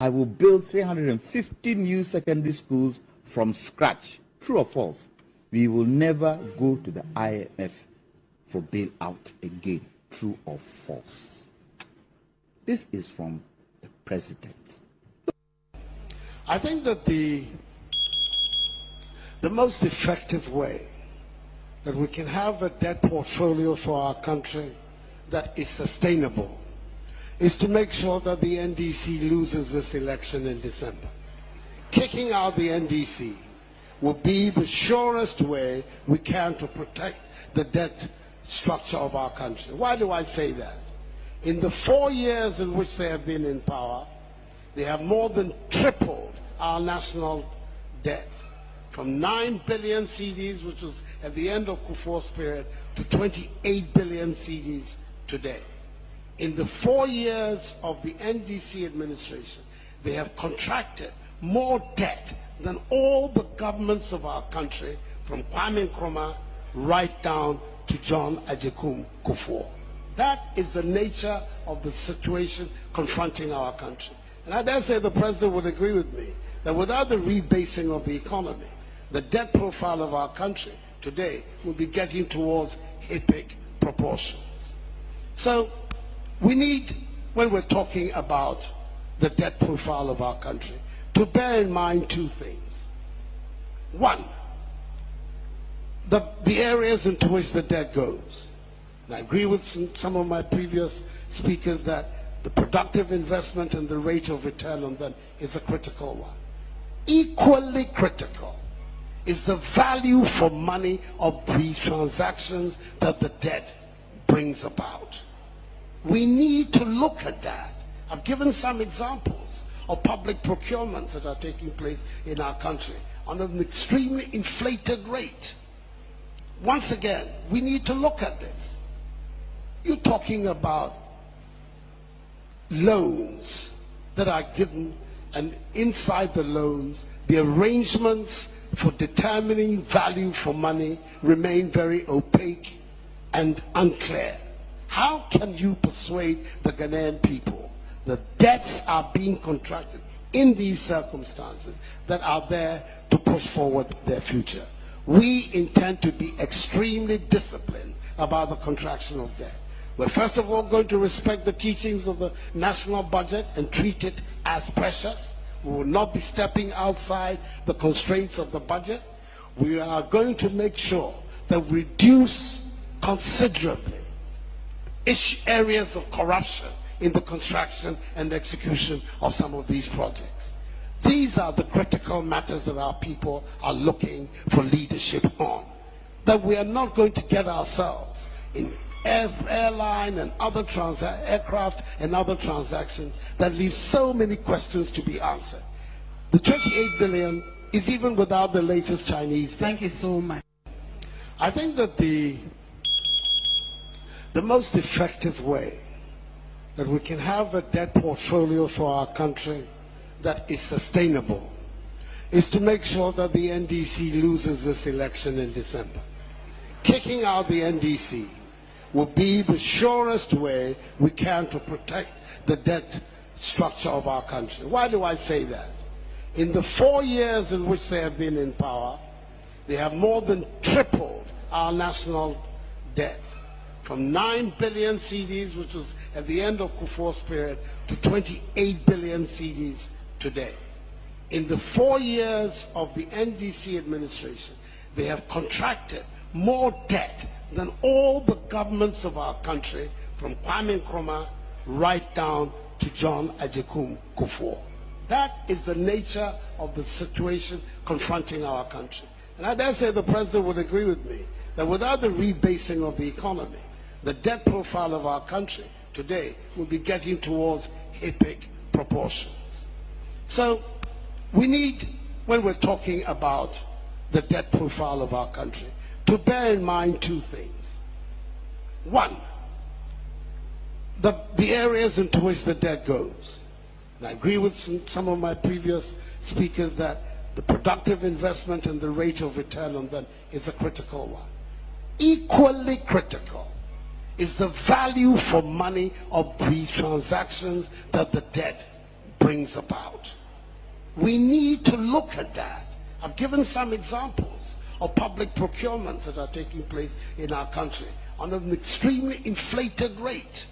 I will build 350 new secondary schools from scratch. True or false? We will never go to the IMF for bailout again. True or false? This is from the president. I think that the most effective way that we can have a debt portfolio for our country that is sustainable is to make sure that the NDC loses this election in December. Kicking out the NDC will be the surest way we can to protect the debt structure of our country. Why do I say that? In the 4 years in which they have been in power, they have more than tripled our national debt from 9 billion cedis, which was at the end of Kufuor's period, to 28 billion cedis today. In the 4 years of the NDC administration, they have contracted more debt than all the governments of our country, from Kwame Nkrumah right down to John Agyekum Kufuor. That is the nature of the situation confronting our country. And I dare say the president would agree with me that without the rebasing of the economy, the debt profile of our country today will be getting towards epic proportions. So we need, when we're talking about the debt profile of our country, to bear in mind two things. One, the areas into which the debt goes. And I agree with some of my previous speakers that the productive investment and the rate of return on them is a critical one. Equally critical is the value for money of the transactions that the debt brings about. We need to look at that. I've given some examples of public procurements that are taking place in our country on an extremely inflated rate. Once again, we need to look at this. You're talking about loans that are given, and inside the loans, the arrangements for determining value for money remain very opaque and unclear. How can you persuade the Ghanaian people that debts are being contracted in these circumstances that are there to push forward their future? We intend to be extremely disciplined about the contraction of debt. We're first of all going to respect the teachings of the national budget and treat it as precious. We will not be stepping outside the constraints of the budget. We are going to make sure that we reduce considerably areas of corruption in the construction and execution of some of these projects. These are the critical matters that our people are looking for leadership on. That we are not going to get ourselves in airline and other aircraft and other transactions that leave so many questions to be answered. The 28 billion is even without the latest Chinese debt. Thank you so much. I think that the most effective way that we can have a debt portfolio for our country that is sustainable is to make sure that the NDC loses this election in December. Kicking out the NDC will be the surest way we can to protect the debt structure of our country. Why do I say that? In the 4 years in which they have been in power, they have more than tripled our national debt from 9 billion cedis, which was at the end of Kufuor's period, to 28 billion cedis today. In the 4 years of the NDC administration, they have contracted more debt than all the governments of our country, from Kwame Nkrumah right down to John Agyekum Kufuor. That is the nature of the situation confronting our country. And I dare say the president would agree with me that without the rebasing of the economy, the debt profile of our country today will be getting towards epic proportions. So we need, when we're talking about the debt profile of our country, to bear in mind two things. One, the areas into which the debt goes. And I agree with some of my previous speakers that the productive investment and the rate of return on them is a critical one. Equally critical is the value for money of the transactions that the debt brings about. We need to look at that. I've given some examples of public procurements that are taking place in our country on an extremely inflated rate.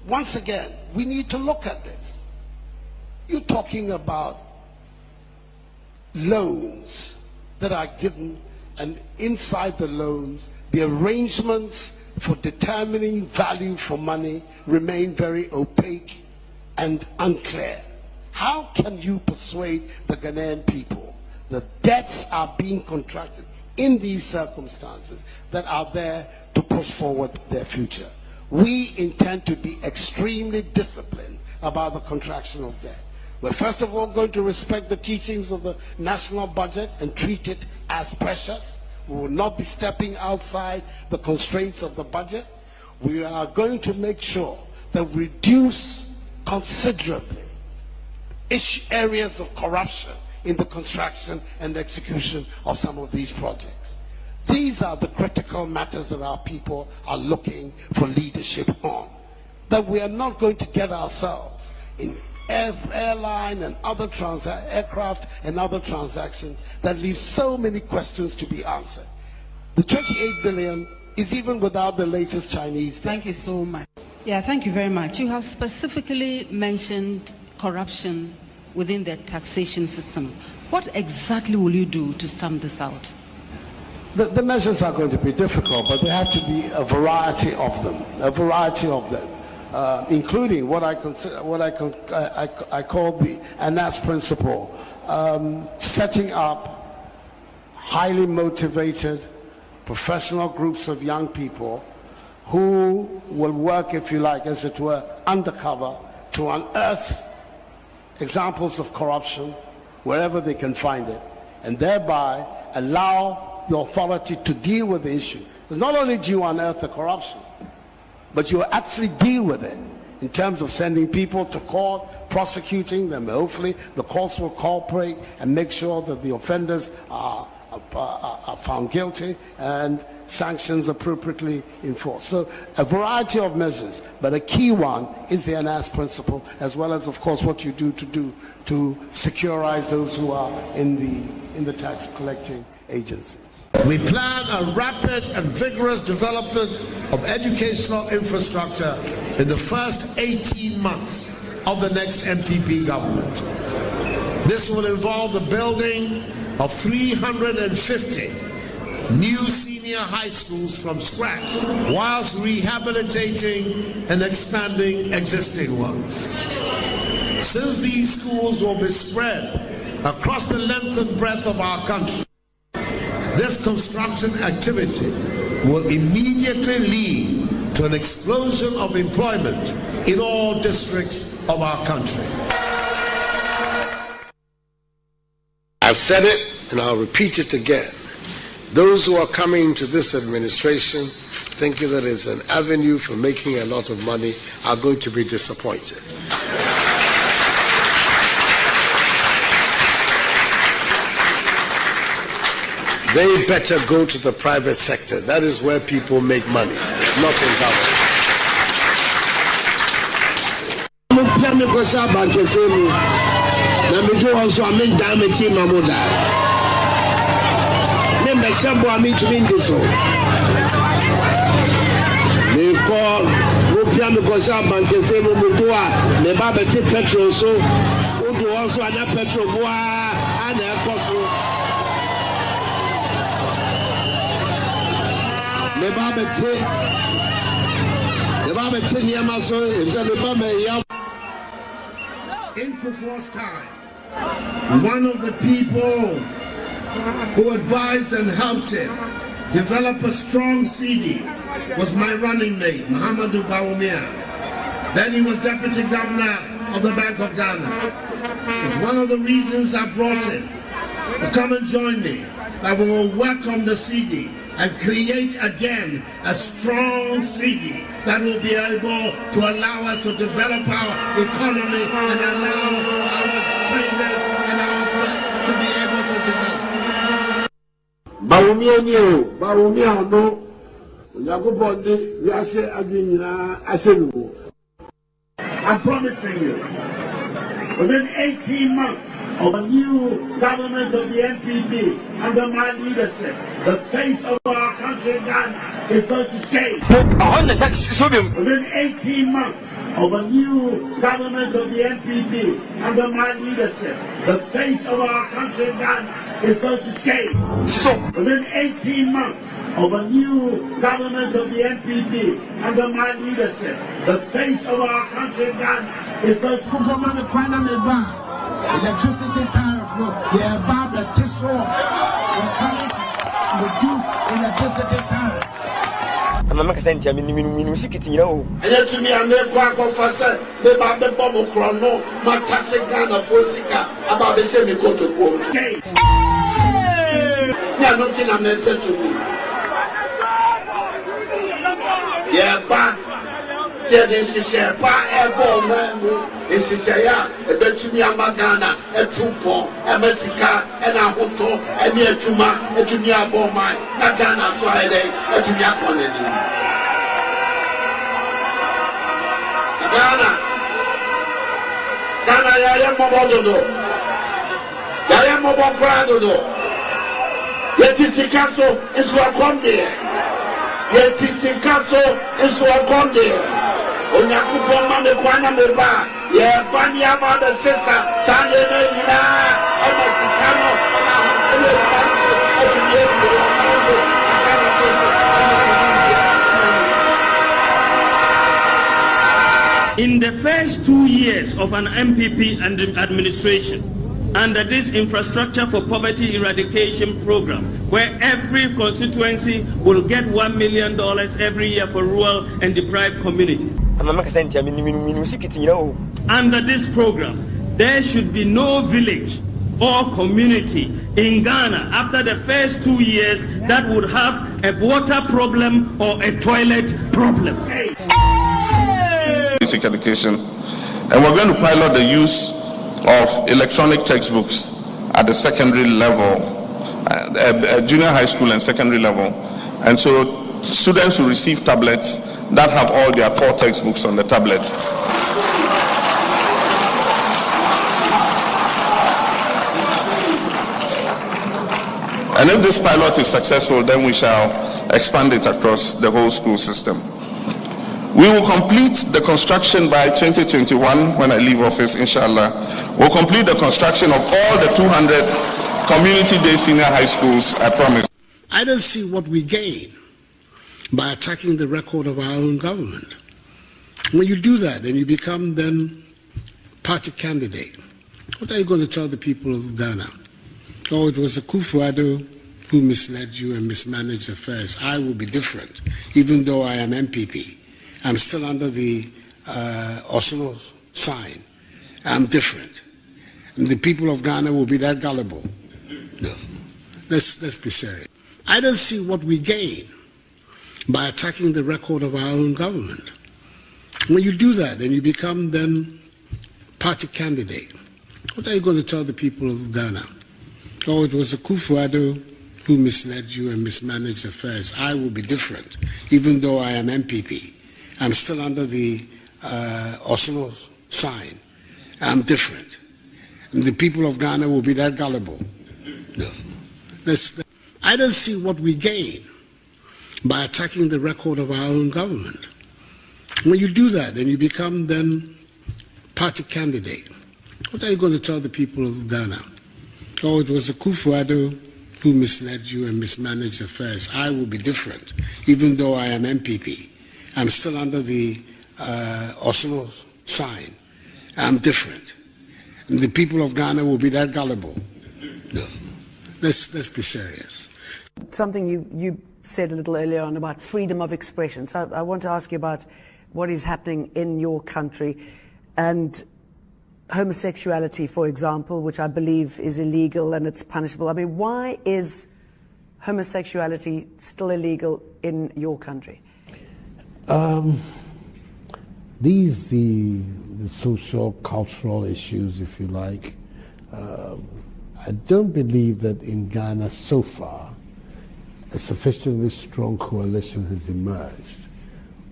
Once again, we need to look at this. You're talking about loans that are given, and inside the loans, the arrangements for determining value for money remain very opaque and unclear. How can you persuade the Ghanaian people that debts are being contracted in these circumstances that are there to push forward their future? We intend to be extremely disciplined about the contraction of debt. We're first of all going to respect the teachings of the national budget and treat it as precious. We will not be stepping outside the constraints of the budget. We are going to make sure that we reduce considerably areas of corruption in the construction and execution of some of these projects. These are the critical matters that our people are looking for leadership on. That we are not going to get ourselves in airline and other aircraft and other transactions that leave so many questions to be answered. The 28 billion is even without the latest Chinese debt. Thank you so much. Yeah, thank you very much. You have specifically mentioned corruption within the taxation system. What exactly will you do to stamp this out? The measures are going to be difficult, but there have to be a variety of them. Including what I call the ANAS principle, setting up highly motivated professional groups of young people who will work, if you like, as it were, undercover to unearth examples of corruption wherever they can find it, and thereby allow the authority to deal with the issue. Because not only do you unearth the corruption, but you actually deal with it in terms of sending people to court, prosecuting them. Hopefully the courts will cooperate and make sure that the offenders are found guilty and sanctions appropriately enforced. So a variety of measures, but a key one is the ANAS principle, as well as, of course, what you do to securize those who are in the tax collecting agencies. We plan a rapid and vigorous development of educational infrastructure in the first 18 months of the next MPP government. This will involve the building of 350 new senior high schools from scratch, whilst rehabilitating and expanding existing ones. Since these schools will be spread across the length and breadth of our country, this construction activity will immediately lead to an explosion of employment in all districts of our country. I've said it and I'll repeat it again. Those who are coming to this administration thinking that it's an avenue for making a lot of money are going to be disappointed. They better go to the private sector. That is where people make money, not in government. In Kufuor's time, one of the people who advised and helped him develop a strong CD was my running mate, Muhammadu Bawumia. Then he was deputy governor of the Bank of Ghana. It's one of the reasons I brought him to come and join me, that we will work on the CD and create again a strong CD that will be able to allow us to develop our economy and allow our traders and our work to be able to develop. I'm promising you Within 18 months of a new government of the NPP under my leadership, the face of our country, Ghana, is going to change. Within 18 months of a new government of the NPP under my leadership, the face of our country, Ghana, is going to change. Within 18 months of a new government of the NPP under my leadership, the face of our country, Ghana, is going to change. Electricity tariff, yeah, Bob, the tissue, we're coming to reduce electricity tariff. I'm not going to you know. And yet to me, I'm never going to say, the Bible Bobo Chrono, Matasegana Fosika, about the same go to quote. Yeah, nothing I'm not to me. Yeah, but. She share pa ebo man she say ya e betumi amagana e tupo e mesika e na hoto e ni atuma e tumi abo man na Ghana so ai dey e tumi akone ni Ghana ya mobodo ya mobo krado do yetisika so enso akonde yetisika so enso akonde Onyakubo mame kwana meba ye bani amada sesa sande na yina ama sikano na ele banso otuye mo In the first 2 years of an MPP administration, under this Infrastructure for Poverty Eradication program, where every constituency will get $1 million every year for rural and deprived communities. Under this program, there should be no village or community in Ghana after the first 2 years that would have a water problem or a toilet problem. Basic education, and we're going to pilot the use of electronic textbooks at the secondary level, junior high school and secondary level, and so students will receive tablets that have all their core textbooks on the tablet. And if this pilot is successful, then we shall expand it across the whole school system. We will complete the construction by 2021 when I leave office, inshallah. We'll complete the construction of all the 200 community-based senior high schools, I promise. I don't see what we gain by attacking the record of our own government. When you do that, then you become then party candidate. What are you going to tell the people of Ghana? Oh, it was Akufo-Addo who misled you and mismanaged affairs. I will be different, even though I am MPP. I'm still under the Oslo's sign. I'm different. And the people of Ghana will be that gullible. No. Let's be serious. I don't see what we gain by attacking the record of our own government. When you do that, then you become then party candidate. What are you going to tell the people of Ghana? Oh, it was Akufo-Addo who misled you and mismanaged affairs. I will be different, even though I am MPP. I'm still under the Oslo's sign. I'm different. And the people of Ghana will be that gullible. No. I don't see what we gain by attacking the record of our own government. When you do that, then you become then party candidate. What are you going to tell the people of Ghana? Oh, it was Akufo-Addo who misled you and mismanaged affairs. I will be different, even though I am MPP. I'm still under the Oslo's sign. I'm different. And the people of Ghana will be that gullible. No. Let's be serious. Something you said a little earlier on about freedom of expression. So I want to ask you about what is happening in your country and homosexuality, for example, which I believe is illegal and it's punishable. I mean, why is homosexuality still illegal in your country? The social, cultural issues, if you like. I don't believe that in Ghana so far a sufficiently strong coalition has emerged,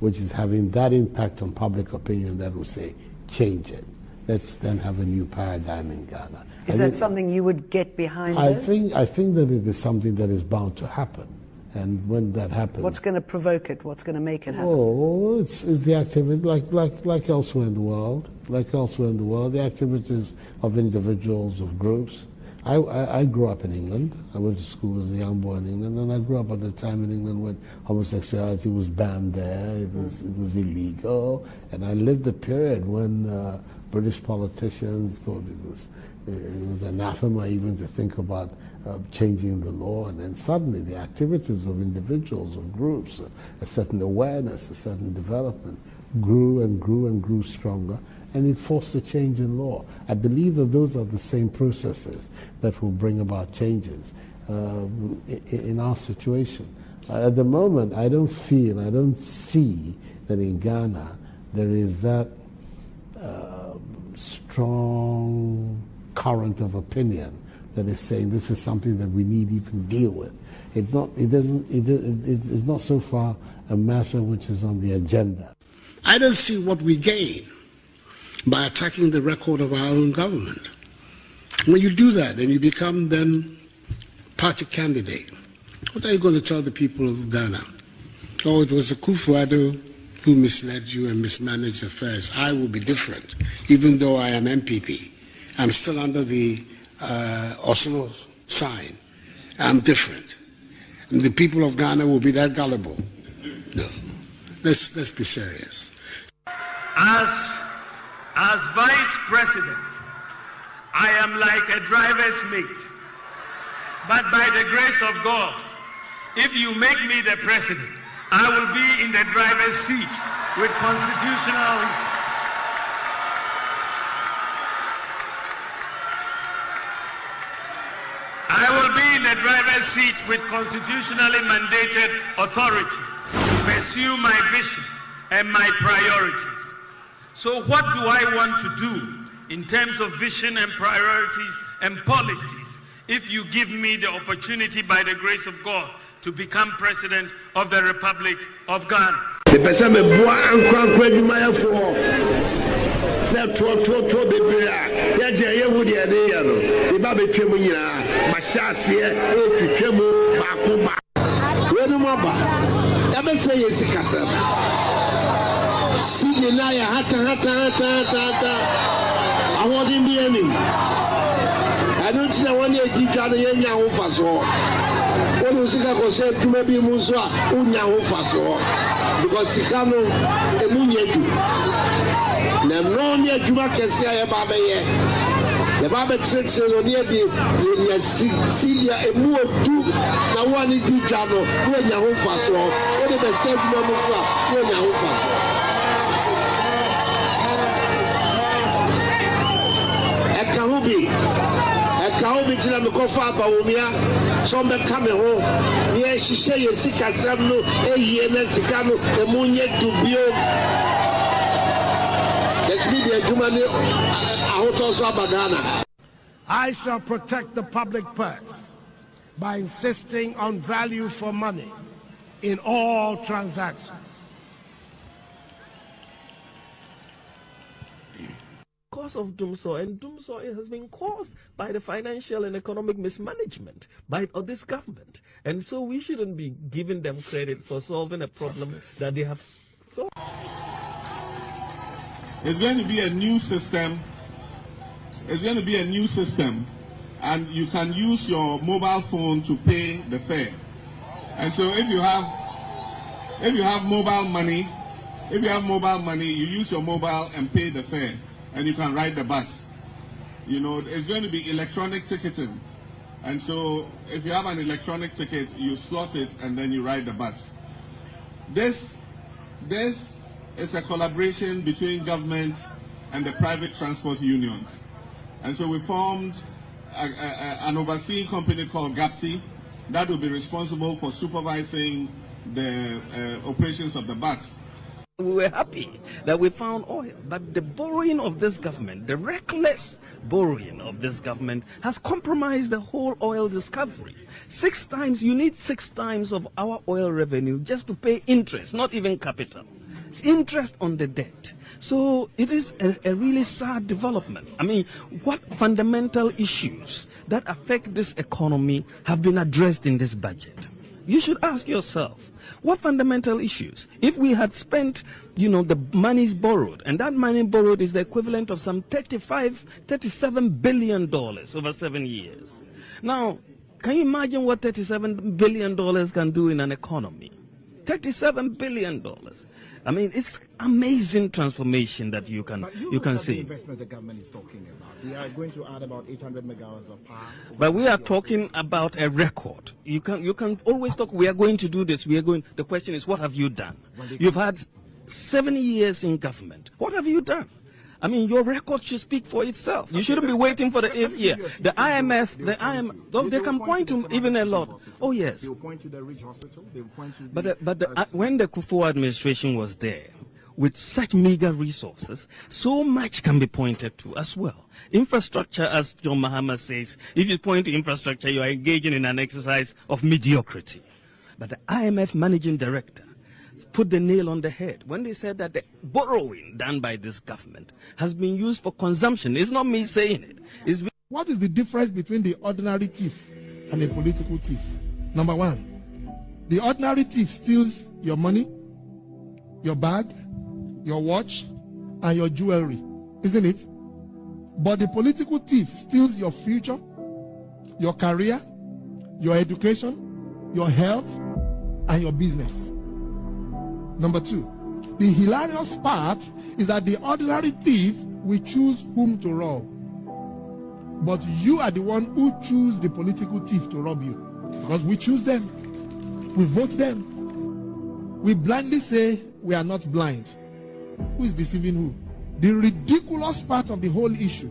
which is having that impact on public opinion that will say, change it. let's then have a new paradigm in Ghana. Is that something you would get behind? I think that it is something that is bound to happen. And when that happens, what's going to provoke it? What's going to make it happen? Oh, it's the activity, like elsewhere in the world. Like elsewhere in the world, the activities of individuals, of groups. I grew up in England. I went to school as a young boy in England, and I grew up at the time in England when homosexuality was banned there. It was illegal, and I lived the period when British politicians thought it was anathema even to think about changing the law, and then suddenly the activities of individuals, of groups, a certain awareness, a certain development grew and grew and grew stronger, and it forced a change in law. I believe that those are the same processes that will bring about changes in our situation. At the moment, I don't see that in Ghana there is that strong current of opinion that is saying this is something that we need to even deal with. It's not so far a matter which is on the agenda. I don't see what we gain by attacking the record of our own government. When you do that and you become then party candidate, what are you going to tell the people of Ghana? Oh, it was Akufo-Addo who misled you and mismanaged affairs. I will be different, even though I am MPP. I'm still under the Oslo sign. I'm different. And the people of Ghana will be that gullible. No. Let's be serious. As vice president, I am like a driver's mate. But by the grace of God, if you make me the president, I will be in the driver's seat with constitutional. I will be in the driver's seat with constitutionally mandated authority to pursue my vision and my priorities. So what do I want to do in terms of vision and priorities and policies if you give me the opportunity by the grace of God to become president of the Republic of Ghana? The person me boa ankwa adwuma for na to bebrea ya je yehudi ade ya no e ba betwem nyina ma hyase e twetwem ba ko ba we no ba ya be say yesi kasa si na ya hata awodi bi ani anu ti na woni edi twa no yenya ho faso wonu sika ko se tuma bi mu so a unya ho faso because sika no emunye du na no ne adwuma kese a ye ba be ye le ba be tse no ne di ye silia emu odu na wani di twa no unya ho faso o de be se adwuma mu so a unya ho faso Kaobi tina me kofa ba womia so be ka me ho ye hihye ye sika sam no ehie na sika no emunye dubio let me the jumani ahoto so abagana. I shall protect the public purse by insisting on value for money in all transactions. Cause of doomsday, and doomsday has been caused by the financial and economic mismanagement by this government, and so we shouldn't be giving them credit for solving a problem that they have solved. It's going to be a new system. It's going to be a new system, and you can use your mobile phone to pay the fare. And so if you have mobile money, you use your mobile and pay the fare. And you can ride the bus. You know, it's going to be electronic ticketing. And so if you have an electronic ticket, you slot it and then you ride the bus. This is a collaboration between government and the private transport unions. And so we formed an overseeing company called GAPTI that will be responsible for supervising the operations of the bus. We were happy that we found oil, but the borrowing of this government, the reckless borrowing of this government, has compromised the whole oil discovery. You need 6 times of our oil revenue just to pay interest, not even capital. interest on the debt. So it is a really sad development. I mean, what fundamental issues that affect this economy have been addressed in this budget? You should ask yourself, what fundamental issues? If we had spent, the monies borrowed, and that money borrowed is the equivalent of some $37 billion over 7 years. Now, can you imagine what $37 billion can do in an economy? $37 billion. I mean, it's amazing transformation that you can see. The investment the government is talking about. We are going to add about 800 megawatts of power. But we are talking about a record. You can always talk. We are going to do this. The question is, what have you done? You've had 7 years in government. What have you done? I mean, your record should speak for itself. You shouldn't be waiting for the 8th year. The IMF, they can point to even a lot. Oh, yes. They will point to the Ridge Hospital. They will point to when the Kufuor administration was there, with such meager resources, so much can be pointed to as well. Infrastructure, as John Mahama says, if you point to infrastructure, you are engaging in an exercise of mediocrity. But the IMF managing director put the nail on the head when they said that the borrowing done by this government has been used for consumption. It's not me saying it. What is the difference between the ordinary thief and a political thief? Number one, the ordinary thief steals your money, your bag, your watch, and your jewelry, isn't it? But the political thief steals your future, your career, your education, your health, and your business. Number two, the hilarious part is that the ordinary thief will choose whom to rob. But you are the one who choose the political thief to rob you. Because we choose them. We vote them. We blindly say we are not blind. Who is deceiving who? The ridiculous part of the whole issue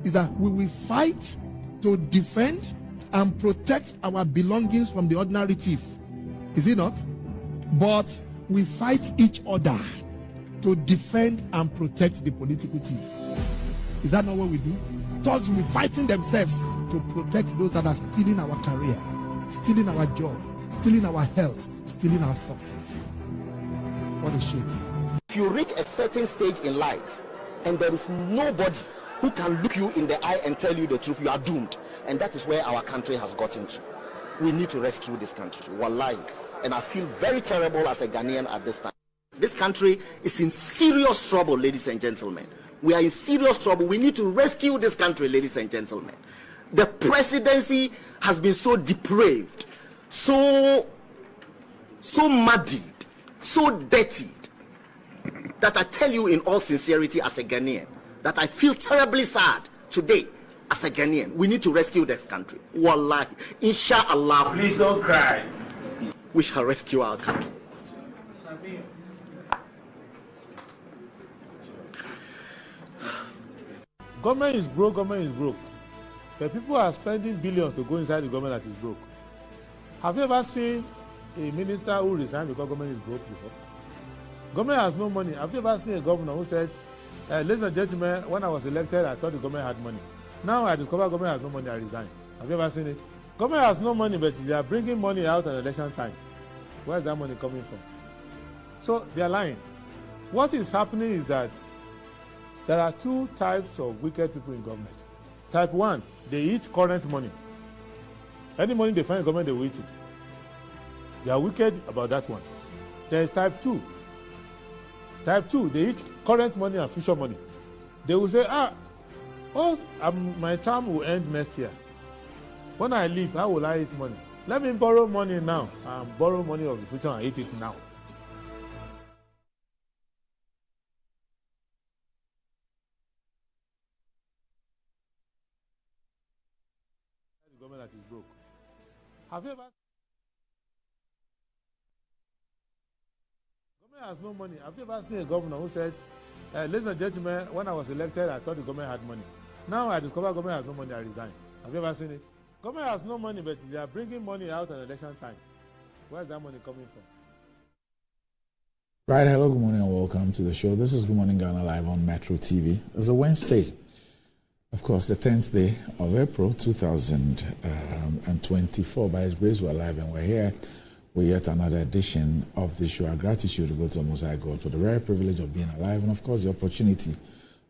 is that we will fight to defend and protect our belongings from the ordinary thief. Is it not? But we fight each other to defend and protect the political thief. Is that not what we do? Thugs will be fighting themselves to protect those that are stealing our career, stealing our job, stealing our health, stealing our success. What a shame. If you reach a certain stage in life and there is nobody who can look you in the eye and tell you the truth, you are doomed. And that is where our country has gotten to. We need to rescue this country. Wallahi. And I feel very terrible as a Ghanaian at this time. This country is in serious trouble, ladies and gentlemen. We are in serious trouble. We need to rescue this country, ladies and gentlemen. The presidency has been so depraved, so muddied, so dirtied, that I tell you in all sincerity as a Ghanaian, that I feel terribly sad today as a Ghanaian. We need to rescue this country. Wallahi. Inshallah. Please don't cry. We shall rescue our country. Government is broke, government is broke. But people are spending billions to go inside the government that is broke. Have you ever seen a minister who resigned because government is broke before? Government has no money. Have you ever seen a governor who said, ladies and gentlemen, when I was elected, I thought the government had money. Now I discover government has no money, I resign. Have you ever seen it? Government has no money, but they are bringing money out at election time. Where is that money coming from? So they are lying. What is happening is that there are two types of wicked people in government. Type 1, they eat current money. Any money they find in government, they will eat it. They are wicked about that one. There is type 2. Type 2, they eat current money and future money. They will say, my term will end next year. When I leave, how will I eat money? Let me borrow money now and borrow money of the future and eat it now. The government that is broke. Have you ever? Government has no money. Have you ever seen a governor who said, ladies and gentlemen, when I was elected, I thought the government had money. Now I discover government has no money, I resign. Have you ever seen it? Government has no money, but they are bringing money out at election time. Where is that money coming from? Right, hello, good morning and welcome to the show. This is Good Morning Ghana Live on Metro TV. It's a Wednesday, of course, the 10th day of April 2024. By His grace, we're live and we're here with yet another edition of the show. Our gratitude goes to the Most High God for the rare privilege of being alive and, of course, the opportunity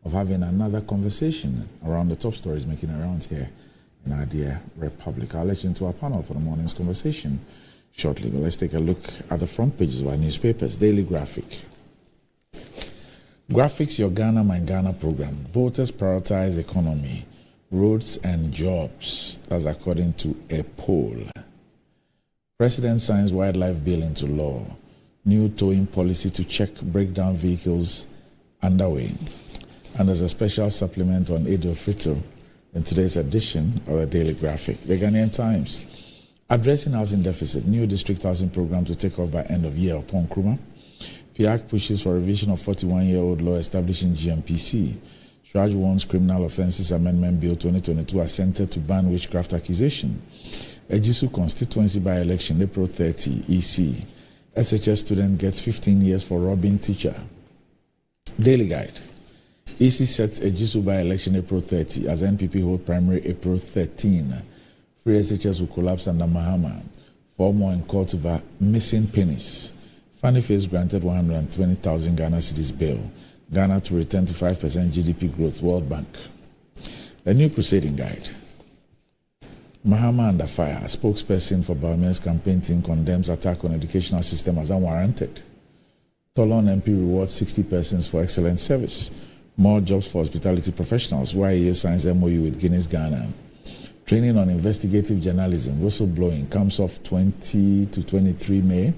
of having another conversation around the top stories making around here in our dear Republic. I'll let you into our panel for the morning's conversation shortly, but let's take a look at the front pages of our newspapers. Daily Graphic. Graphics, your Ghana, My Ghana program. Voters prioritize economy, roads and jobs. That's according to a poll. President signs wildlife bill into law. New towing policy to check breakdown vehicles underway. And there's a special supplement on Eid al-Fitr in today's edition of the Daily Graphic. The Ghanaian Times. Addressing housing deficit. New district housing program to take off by end of year upon Nkrumah. PIAC pushes for revision of 41-year-old law establishing GMPC. Shraj warns criminal offences amendment bill 2022 assented to ban witchcraft accusation. Ejisu constituency by-election April 30, EC. SHS student gets 15 years for robbing teacher. Daily Guide. EC sets Ejisu by-election April 30 as NPP hold primary April 13. Free SHS will collapse under Mahama. 4 more in court over missing pennies. Funny Face granted 120,000 Ghana cedis bail. Ghana to return to 5% GDP growth, World Bank. The New Crusading Guide. Mahama under fire. Spokesperson for Baumia's campaign team condemns attack on educational system as unwarranted. Tolon MP rewards 60 persons for excellent service. More jobs for hospitality professionals. YEA signs MOU with Guinness Ghana. Training on investigative journalism, whistleblowing comes off 20 to 23 May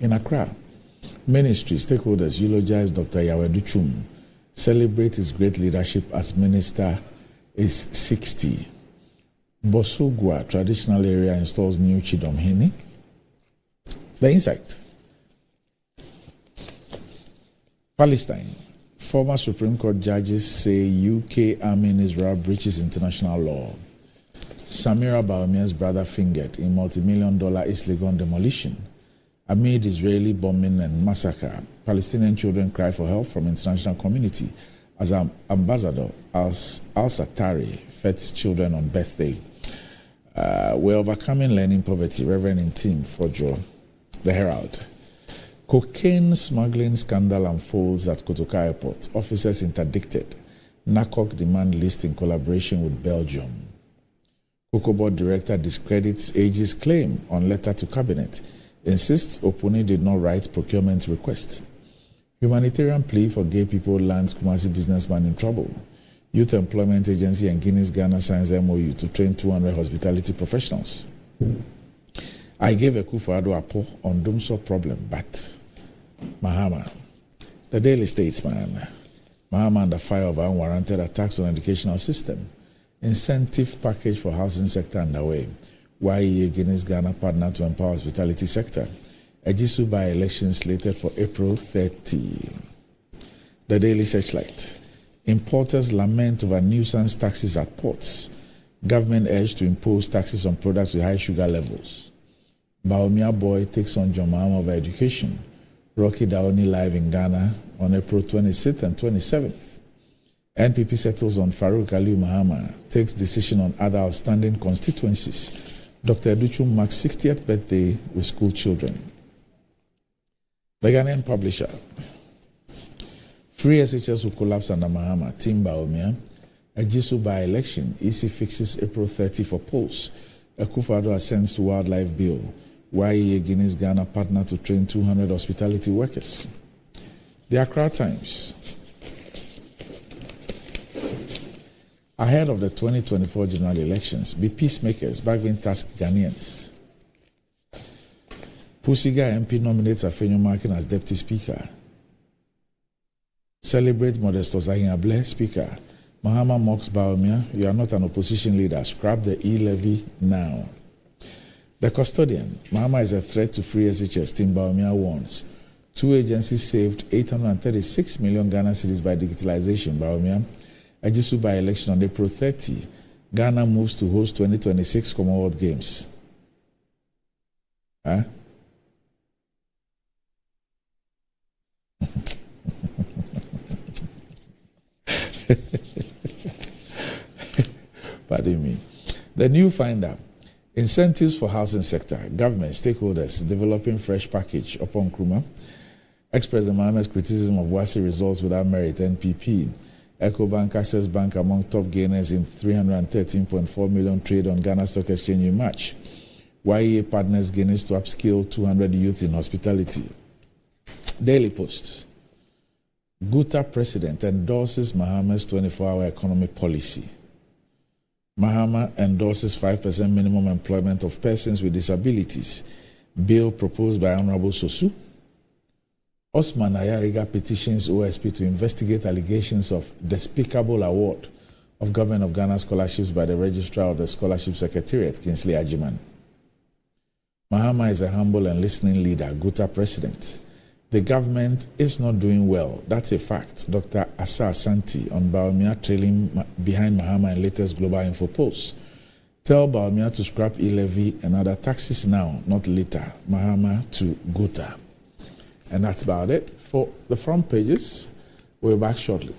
in Accra. Ministry stakeholders eulogize Dr. Yawedu Chum. Celebrate his great leadership as minister is 60. Bosogwa traditional area installs new Chidom Hini. The Insight. Palestine. Former Supreme Court judges say UK army in Israel breaches international law. Samira Baumia's brother fingered in multi-million-dollar East Legon demolition. Amid Israeli bombing and massacre, Palestinian children cry for help from international community as Ambassador Al-Satari fetes children on birthday. We're overcoming learning poverty, Reverend Intim Fojo, The Herald. Cocaine smuggling scandal unfolds at Kotoka Airport. Officers interdicted. NACOC demand list in collaboration with Belgium. Cocoa Board director discredits AG's claim on letter to cabinet. Insists Oponi did not write procurement request. Humanitarian plea for gay people lands Kumasi businessman in trouble. Youth Employment Agency and Guinness Ghana signs MOU to train 200 hospitality professionals. I gave a coup for Ado Apo on Dumso problem, but Mahama. The Daily Statesman. Mahama under fire of unwarranted attacks on educational system. Incentive package for housing sector underway. YEA Guinness Ghana partner to empower hospitality sector. Ejisu by-election slated for April 30. The Daily Searchlight. Importers lament over nuisance taxes at ports. Government urged to impose taxes on products with high sugar levels. Baumia boy takes on John Mahama over education. Rocky Daoni live in Ghana on April 26th and 27th. NPP settles on Farouk Aliu Mahama, takes decision on other outstanding constituencies. Dr. Educhum marks 60th birthday with school children. The Ghanaian Publisher. Free SHS will collapse under Mahama. Team Baumia. Ejisu by-election. EC fixes April 30 for polls. Akufo-Addo assents to wildlife bill. YEA Guinness Ghana partner to train 200 hospitality workers. The Accra Times. Ahead of the 2024 general elections, be peacemakers, bargain task Ghanaians. Pusiga MP nominates Afenyo Markin as Deputy Speaker. Celebrate Modestus Ahinable, Speaker. Mahama mocks Baumia, you are not an opposition leader. Scrap the e-levy now. The Custodian. Mahama is a threat to free SHS. Team Baumia warns. 2 agencies saved 836 million Ghana cedis by digitalization. Baumia. Ejisu by-election on April 30. Ghana moves to host 2026 Commonwealth Games. Huh? Pardon me. The New Finder. Incentives for housing sector, government, stakeholders, developing fresh package upon Nkrumah. Ex-President Mahama's criticism of WASI results without merit, NPP. EcoBank, Access Bank among top gainers in 313.4 million trade on Ghana Stock Exchange in March. YEA partners gains to upskill 200 youth in hospitality. Daily Post. Guta president endorses Mahama's 24-hour economic policy. Mahama endorses 5% minimum employment of persons with disabilities. Bill proposed by Honorable Sosu. Osman Ayariga petitions OSP to investigate allegations of despicable award of Government of Ghana scholarships by the Registrar of the Scholarship Secretariat, Kingsley Ajiman. Mahama is a humble and listening leader, Guta president. The government is not doing well. That's a fact. Dr. Asa Asante on Bawumia trailing behind Mahama in latest Global Info post. Tell Bawumia to scrap e-levy and other taxes now, not later. Mahama to Guta. And that's about it for the front pages. We're back shortly.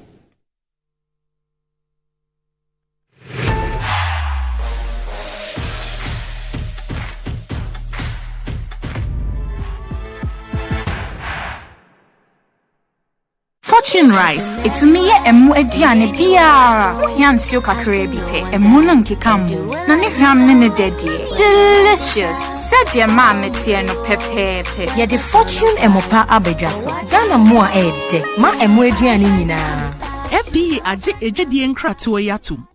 Fortune rice. It's me emu ediane biara. Yansio kakere bipe. Emu no nkekamu. Na ne hwam ne dedie. Delicious. Said your mama tie no pepepe. Ya the Fortune emopa abedwaso. Ghana mo a ede. Ma emu ediane nyina. FDA aje ejedi nkratoa yatum.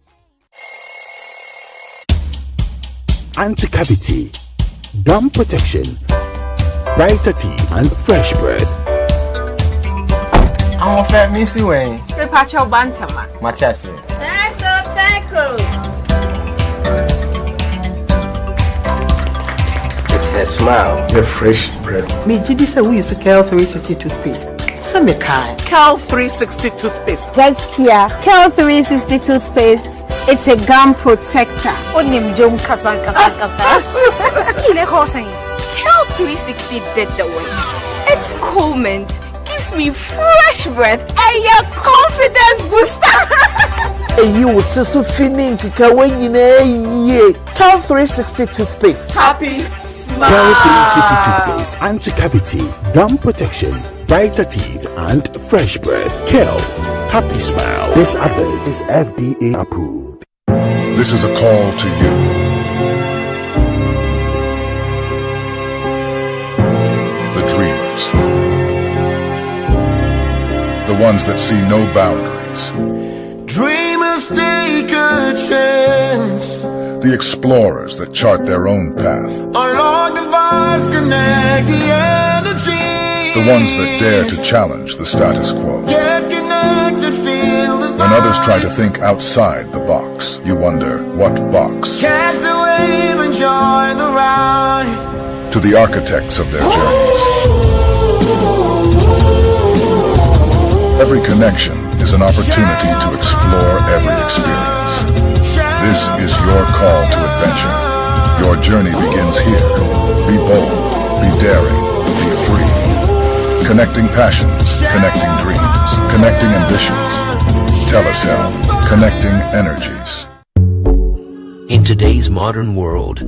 Anti-cavity, gum protection, brighter teeth and fresh breath. I'm a fair missy way. The patch of Bantama. Matias. It's her smile, the fresh breath. Me, Gidi said we use to Cal 360 toothpaste. Some kind. Cal 360 toothpaste. Just here, Cal 360 toothpaste. It's a gum protector. Onim jom kasa. Kile hosing. Cal 360 did the way. It's cool mint. Gives me fresh breath and your confidence booster. And you will so feeling to Kawan ye. Cal 360 toothpaste. Happy smile. Cal 360 toothpaste, anti-cavity, gum protection, brighter teeth, and fresh breath. Cal, happy smile. This advert is FDA approved. This is a call to you. The dreamers. The ones that see no boundaries. Dreamers take a chance. The explorers that chart their own path. Along the vibes, connect the energy. The ones that dare to challenge the status quo. Get connected, feel the vibe. When others try to think outside the box, you wonder, what box? Catch the wave, enjoy the ride. To the architects of their journeys. Every connection is an opportunity to explore every experience. This is your call to adventure. Your journey begins here. Be bold, be daring, be free. Connecting passions, connecting dreams, connecting ambitions. Telecel, connecting energies. In today's modern world,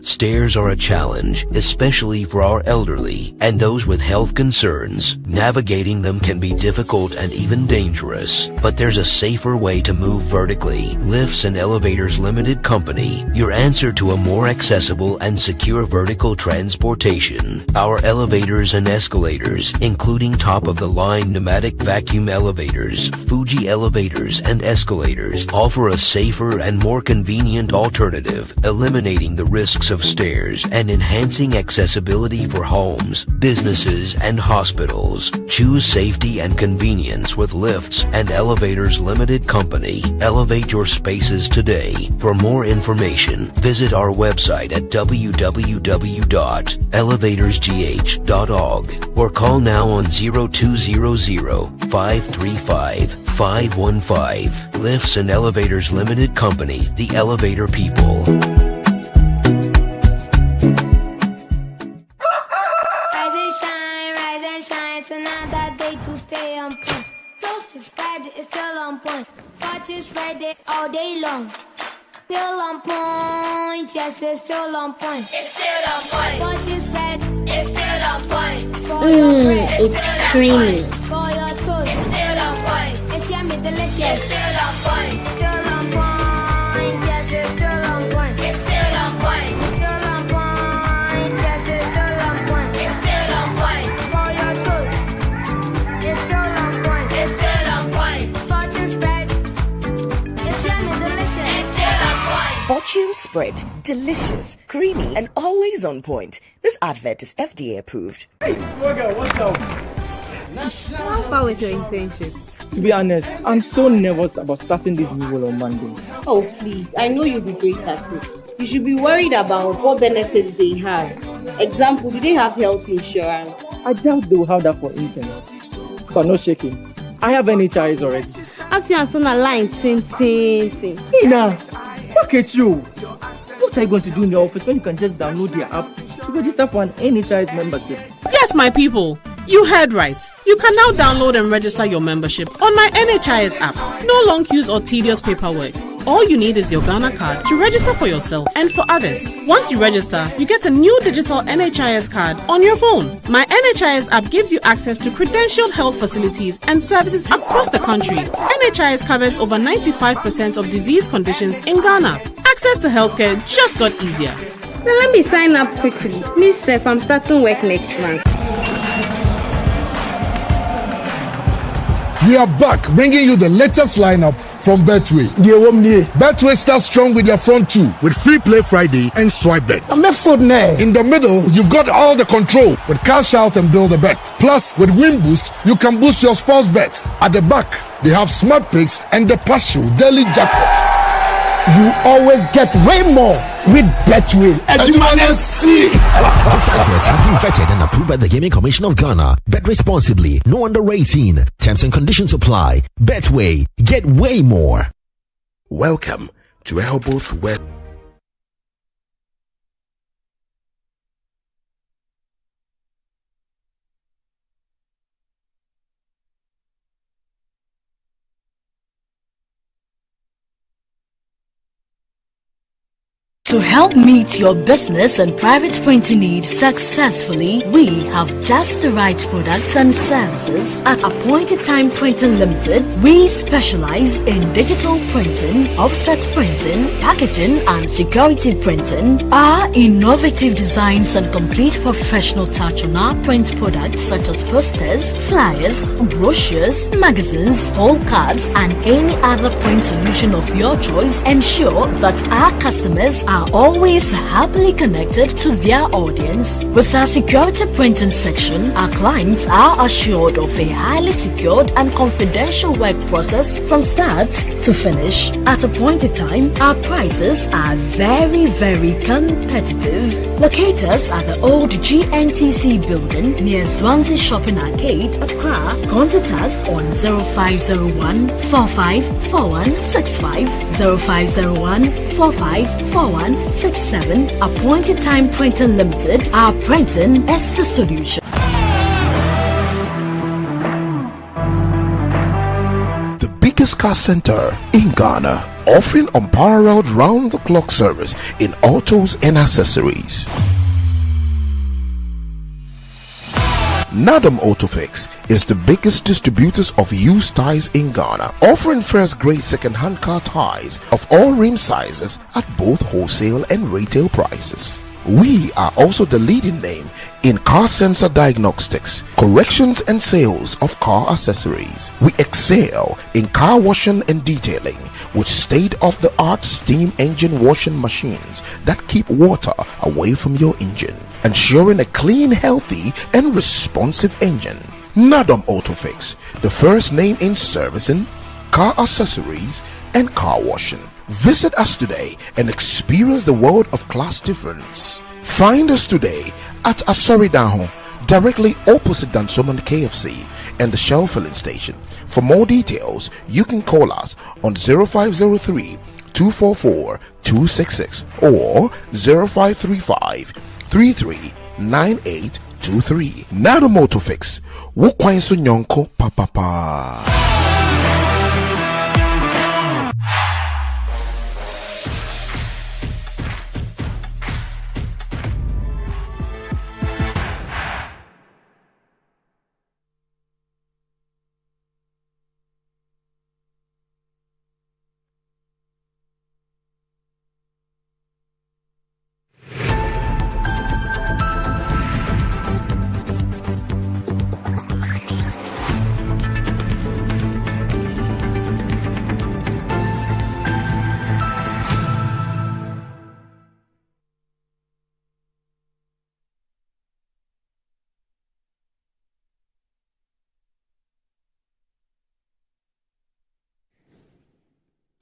stairs are a challenge, especially for our elderly and those with health concerns. Navigating them can be difficult and even dangerous, but there's a safer way to move vertically. Lifts and Elevators Limited Company, your answer to a more accessible and secure vertical transportation. Our elevators and escalators, including top-of-the-line pneumatic vacuum elevators, Fuji elevators and escalators, offer a safer and more convenient alternative, eliminating the risks of stairs and enhancing accessibility for homes, businesses, and hospitals. Choose safety and convenience with Lifts and Elevators Limited Company. Elevate your spaces today. For more information, visit our website at www.elevatorsgh.org or call now on 0200-535-515. Lifts and Elevators Limited Company, the elevator people. Watch it spread it all day long. Still on point. point, yes, it's still on point. It's still on point. Fortune spread, it's still on point. For your bread, it's creamy. For your toast, it's still on point. It's yummy, delicious. It's still on point. Still on point, yes, it's still on point. It's still on point. Still on point, yes, it's still on point. It's still on point. For your toast, it's still on point. It's still on point. Fortune spread, it's yummy, delicious. It's still on point. Fortune spread, delicious, creamy, and always on point. This advert is FDA approved. Hey, Roger, what's up? How far with your internship? To be honest, I'm so nervous about starting this new role on Monday. Oh, please. I know you'll be great at it. You should be worried about what benefits they have. Example, do they have health insurance? I doubt they will have that for interns. But no shaking. I have NHIS already. After you are on a line, ting. Ina, look at you. What are you going to do in the office when you can just download the app to register for an NHIS membership? Yes, my people. You heard right. You can now download and register your membership on my NHIS app. No long queues or tedious paperwork. All you need is your Ghana card to register for yourself and for others. Once you register, you get a new digital NHIS card on your phone. My NHIS app gives you access to credentialed health facilities and services across the country. NHIS covers over 95% of disease conditions in Ghana. Access to healthcare just got easier. Now let me sign up quickly. Miss Steph, I'm starting work next month. We are back, bringing you the latest lineup from Betway. Betway starts strong with their front two, with Free Play Friday and Swipe Bet. In the middle, you've got all the control with Cash Out and Build a Bet. Plus, with Win Boost, you can boost your sports bet. At the back, they have Smart Picks and the Partial Daily Jackpot. You always get way more with Betway. This advert has been vetted and approved by the Gaming Commission of Ghana. Bet responsibly. No under 18. Terms and conditions apply. Betway. Get way more. Welcome to Elboth West. To help meet your business and private printing needs successfully, we have just the right products and services. At Appointed Time Printing Limited, we specialize in digital printing, offset printing, packaging, and security printing. Our innovative designs and complete professional touch on our print products such as posters, flyers, brochures, magazines, whole cards, and any other print solution of your choice ensure that our customers are always happily connected to their audience. With our security printing section, our clients are assured of a highly secured and confidential work process from start to finish. At Appointed Time, our prices are very, very competitive. Locate us at the old GNTC building near Swansea Shopping Arcade, Accra. Contact us on 0501 454165, 0501 454167. Appointed Time Printing Limited. Our printing is the solution. The biggest car center in Ghana, offering unparalleled round-the-clock service in autos and accessories. Nadam Autofix is the biggest distributors of used tires in Ghana, offering first-grade second-hand car tires of all rim sizes at both wholesale and retail prices. We are also the leading name in car sensor diagnostics, corrections and sales of car accessories. We excel in car washing and detailing with state-of-the-art steam engine washing machines that keep water away from your engine, ensuring a clean, healthy and responsive engine. Nadam Autofix, the first name in servicing, car accessories and car washing. Visit us today and experience the world of class difference. Find us today at Asoridaho, directly opposite Dansoman KFC and the Shell filling station. For more details, you can call us on 0503 244 266 or 0535 339823. Nado Motofix. Wukwain Sunyonko Papa.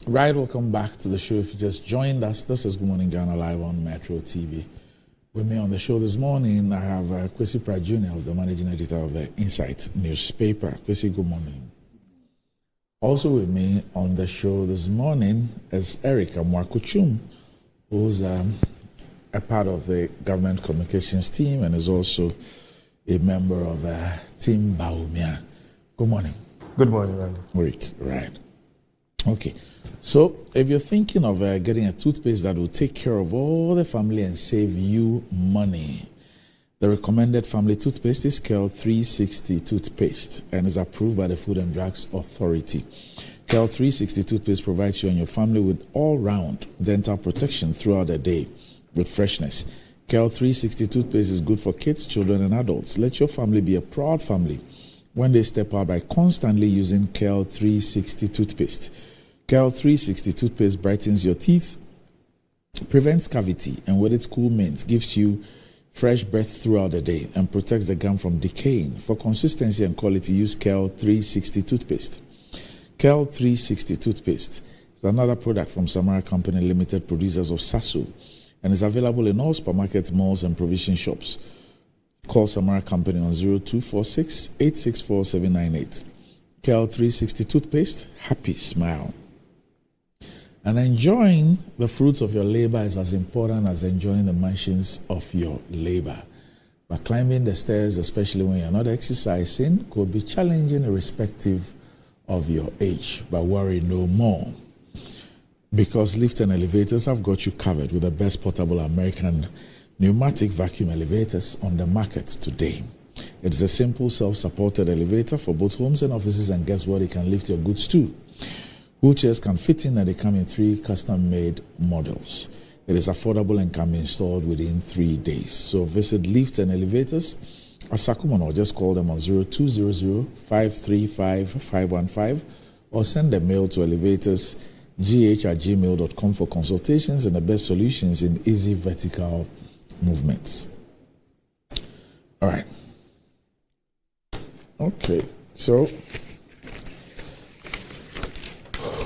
Right, welcome back to the show. If you just joined us, this is Good Morning Ghana live on Metro TV. With me on the show this morning, I have Kwesi Pratt Jr., who's the managing editor of the Insight newspaper. Kwesi, good morning. Also with me on the show this morning is Erica Mwakuchum, who's a part of the government communications team and is also a member of Team Baumia. Good morning. Good morning, Randy. Rick, right. Okay. So, if you're thinking of getting a toothpaste that will take care of all the family and save you money, the recommended family toothpaste is Kel 360 toothpaste and is approved by the Food and Drugs Authority. Kel 360 toothpaste provides you and your family with all-round dental protection throughout the day with freshness. Kel 360 toothpaste is good for kids, children, and adults. Let your family be a proud family when they step out by constantly using Kel 360 toothpaste. Kel 360 toothpaste brightens your teeth, prevents cavity, and with its cool mint gives you fresh breath throughout the day and protects the gum from decaying. For consistency and quality, use Kel 360 toothpaste. Kel 360 toothpaste is another product from Samara Company Limited, producers of Sasso, and is available in all supermarkets, malls, and provision shops. Call Samara Company on 0246 864 798. Kel 360 toothpaste, happy smile. And enjoying the fruits of your labor is as important as enjoying the mansions of your labor. But climbing the stairs, especially when you're not exercising, could be challenging irrespective of your age. But worry no more, because lifts and elevators have got you covered with the best portable American pneumatic vacuum elevators on the market today. It is a simple self-supported elevator for both homes and offices, and guess what? It can lift your goods too. Wheelchairs can fit in and they come in 3 custom-made models. It is affordable and can be installed within 3 days. So visit Lift and Elevators at Sakuman or just call them on 0200-535-515 or send a mail to elevators@gmail.com for consultations and the best solutions in easy vertical movements. All right. Okay, so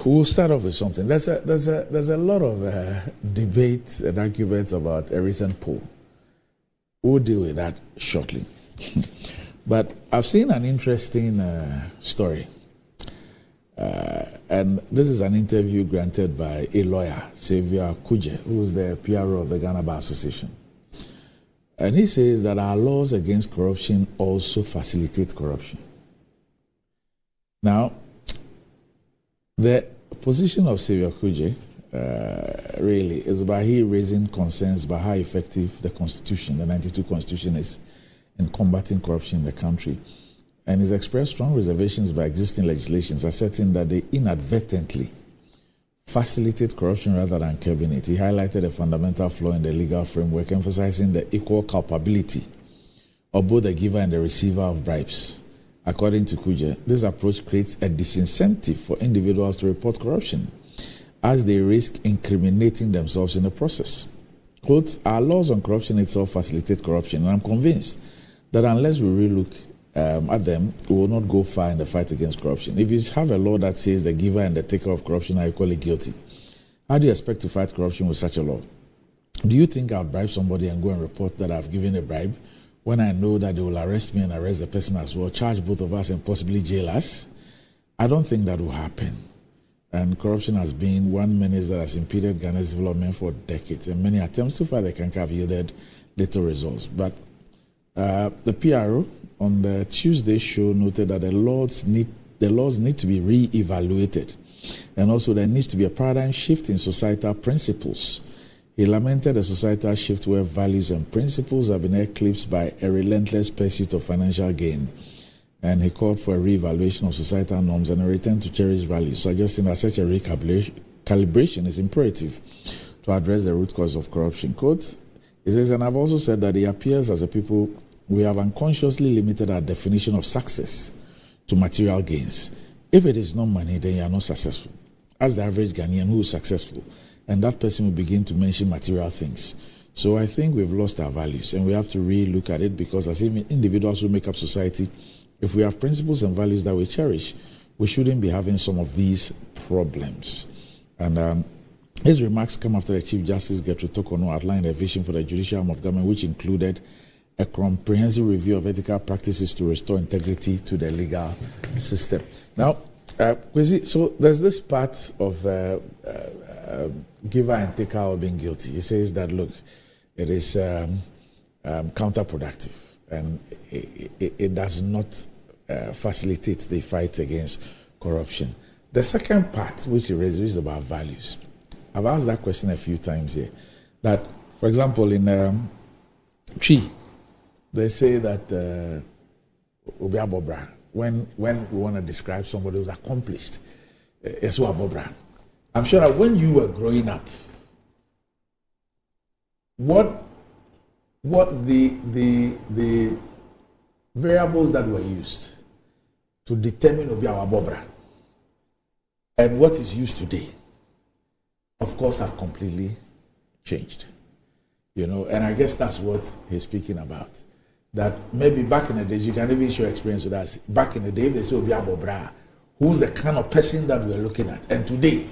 we'll start off with something. There's a lot of debate and arguments about a recent poll. We'll deal with that shortly. But I've seen an interesting story. And this is an interview granted by a lawyer, Xavier Kuje, who is the PRO of the Ghana Bar Association. And he says that our laws against corruption also facilitate corruption. Now, the position of Xavier Kuje really is about he raising concerns about how effective the Constitution, the 92 Constitution, is in combating corruption in the country. And he's expressed strong reservations by existing legislations, asserting that they inadvertently facilitate corruption rather than curbing it. He highlighted a fundamental flaw in the legal framework, emphasizing the equal culpability of both the giver and the receiver of bribes. According to Kuje, this approach creates a disincentive for individuals to report corruption, as they risk incriminating themselves in the process. Quote, our laws on corruption itself facilitate corruption, and I'm convinced that unless we relook at them, we will not go far in the fight against corruption. If you have a law that says the giver and the taker of corruption are equally guilty, how do you expect to fight corruption with such a law? Do you think I'll bribe somebody and go and report that I've given a bribe when I know that they will arrest me and arrest the person as well, charge both of us and possibly jail us? I don't think that will happen. And corruption has been one menace that has impeded Ghana's development for decades, and many attempts to fight the canker have yielded little results. But the PRO on the Tuesday show noted that the laws need to be re-evaluated, and also there needs to be a paradigm shift in societal principles. He lamented a societal shift where values and principles have been eclipsed by a relentless pursuit of financial gain, and he called for a re-evaluation of societal norms and a return to cherished values, suggesting that such a recalibration is imperative to address the root cause of corruption. Quote, he says, and I've also said that it appears as a people we have unconsciously limited our definition of success to material gains. If it is not money, then you are not successful. As the average Ghanaian who is successful, and that person will begin to mention material things. So I think we've lost our values, and we have to re-look at it, because as individuals who make up society, if we have principles and values that we cherish, we shouldn't be having some of these problems. And his remarks come after the Chief Justice Gertrude Tokono outlined a vision for the judicial arm of government, which included a comprehensive review of ethical practices to restore integrity to the legal system. Now, Kwesi, so there's this part of giver and taker of being guilty. He says that, look, it is counterproductive and it does not facilitate the fight against corruption. The second part, which he raises, is about values. I've asked that question a few times here. That, for example, in Tree, they say that Obi Abobra, when we want to describe somebody who's accomplished, it's Abobra. I'm sure that when you were growing up, what the variables that were used to determine Obi Abobra and what is used today, of course, have completely changed. You know, and I guess that's what he's speaking about. That maybe back in the days, you can even share experience with us. Back in the day, they say Obi Abobra, who's the kind of person that we're looking at. And today,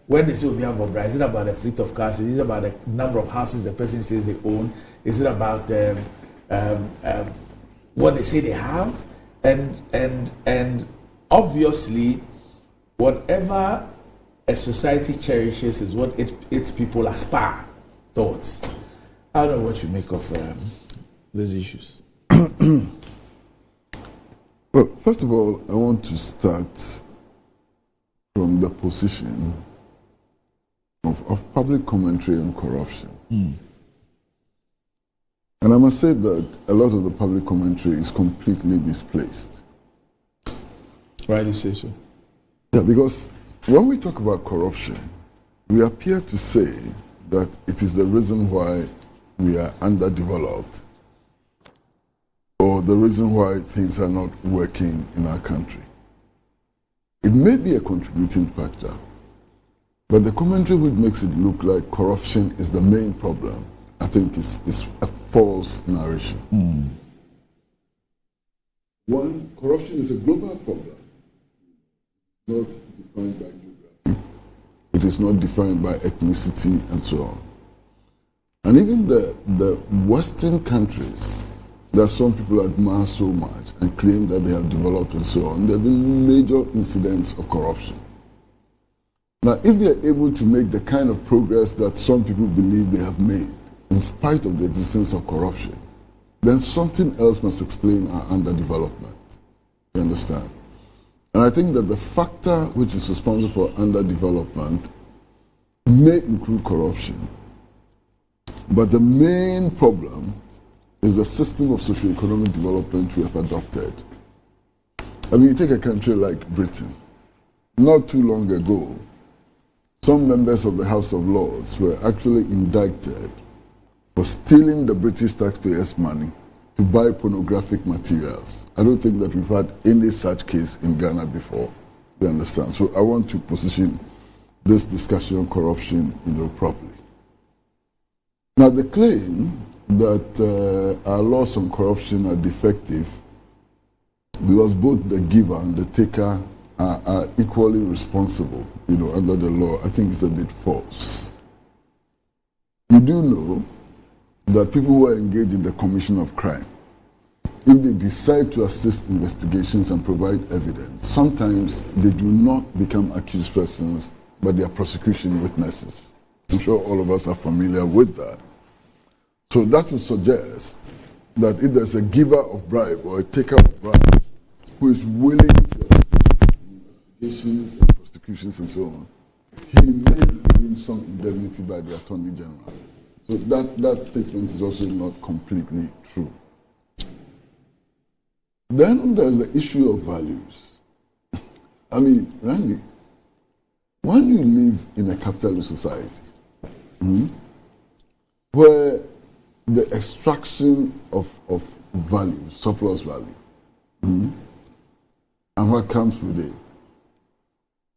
when they say Obi Abobra, is it about a fleet of cars? Is it about the number of houses the person says they own? Is it about what they say they have? And obviously, whatever a society cherishes is what its people aspire towards. I don't know what you make of these issues. Well, first of all, I want to start from the position of public commentary on corruption. And I must say that a lot of the public commentary is completely misplaced. Why do you say so? Yeah, because when we talk about corruption, we appear to say that it is the reason why we are underdeveloped or the reason why things are not working in our country. It may be a contributing factor, but the commentary which makes it look like corruption is the main problem, I think is a false narration. One, corruption is a global problem, not defined by geography. It is not defined by ethnicity and so on. And even the Western countries that some people admire so much and claim that they have developed and so on, there have been major incidents of corruption. Now, if they are able to make the kind of progress that some people believe they have made, in spite of the existence of corruption, then something else must explain our underdevelopment. You understand? And I think that the factor which is responsible for underdevelopment may include corruption. But the main problem is the system of socio-economic development we have adopted. I mean, you take a country like Britain. Not too long ago, some members of the House of Lords were actually indicted for stealing the British taxpayers' money to buy pornographic materials. I don't think that we've had any such case in Ghana before. You understand? So I want to position this discussion on corruption, properly. Now, the claim that our laws on corruption are defective because both the giver and the taker are equally responsible, under the law, I think is a bit false. You do know that people who are engaged in the commission of crime, if they decide to assist investigations and provide evidence, sometimes they do not become accused persons, but they are prosecution witnesses. I'm sure all of us are familiar with that. So that would suggest that if there's a giver of bribe or a taker of bribe who is willing to assist in investigations and prosecutions and so on, he may be given some indemnity by the Attorney General. So that statement is also not completely true. Then there's the issue of values. I mean, Randy, when you live in a capitalist society, where the extraction of value, surplus value, and what comes with it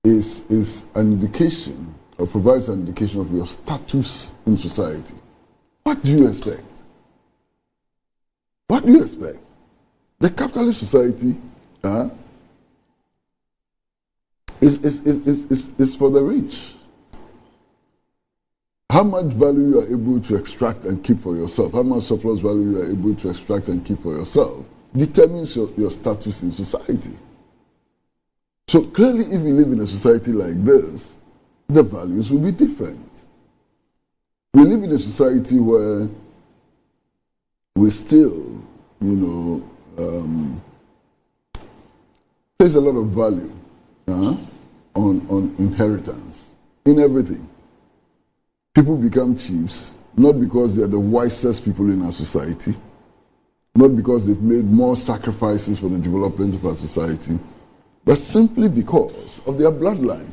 is an indication or provides an indication of your status in society. What do you expect? What do you expect? The capitalist society is for the rich. how much value you are able to extract and keep for yourself, how much surplus value you are able to extract and keep for yourself, determines your status in society. So clearly, if we live in a society like this, the values will be different. We live in a society where we still, place a lot of value on inheritance in everything. People become chiefs not because they are the wisest people in our society, not because they've made more sacrifices for the development of our society, but simply because of their bloodline.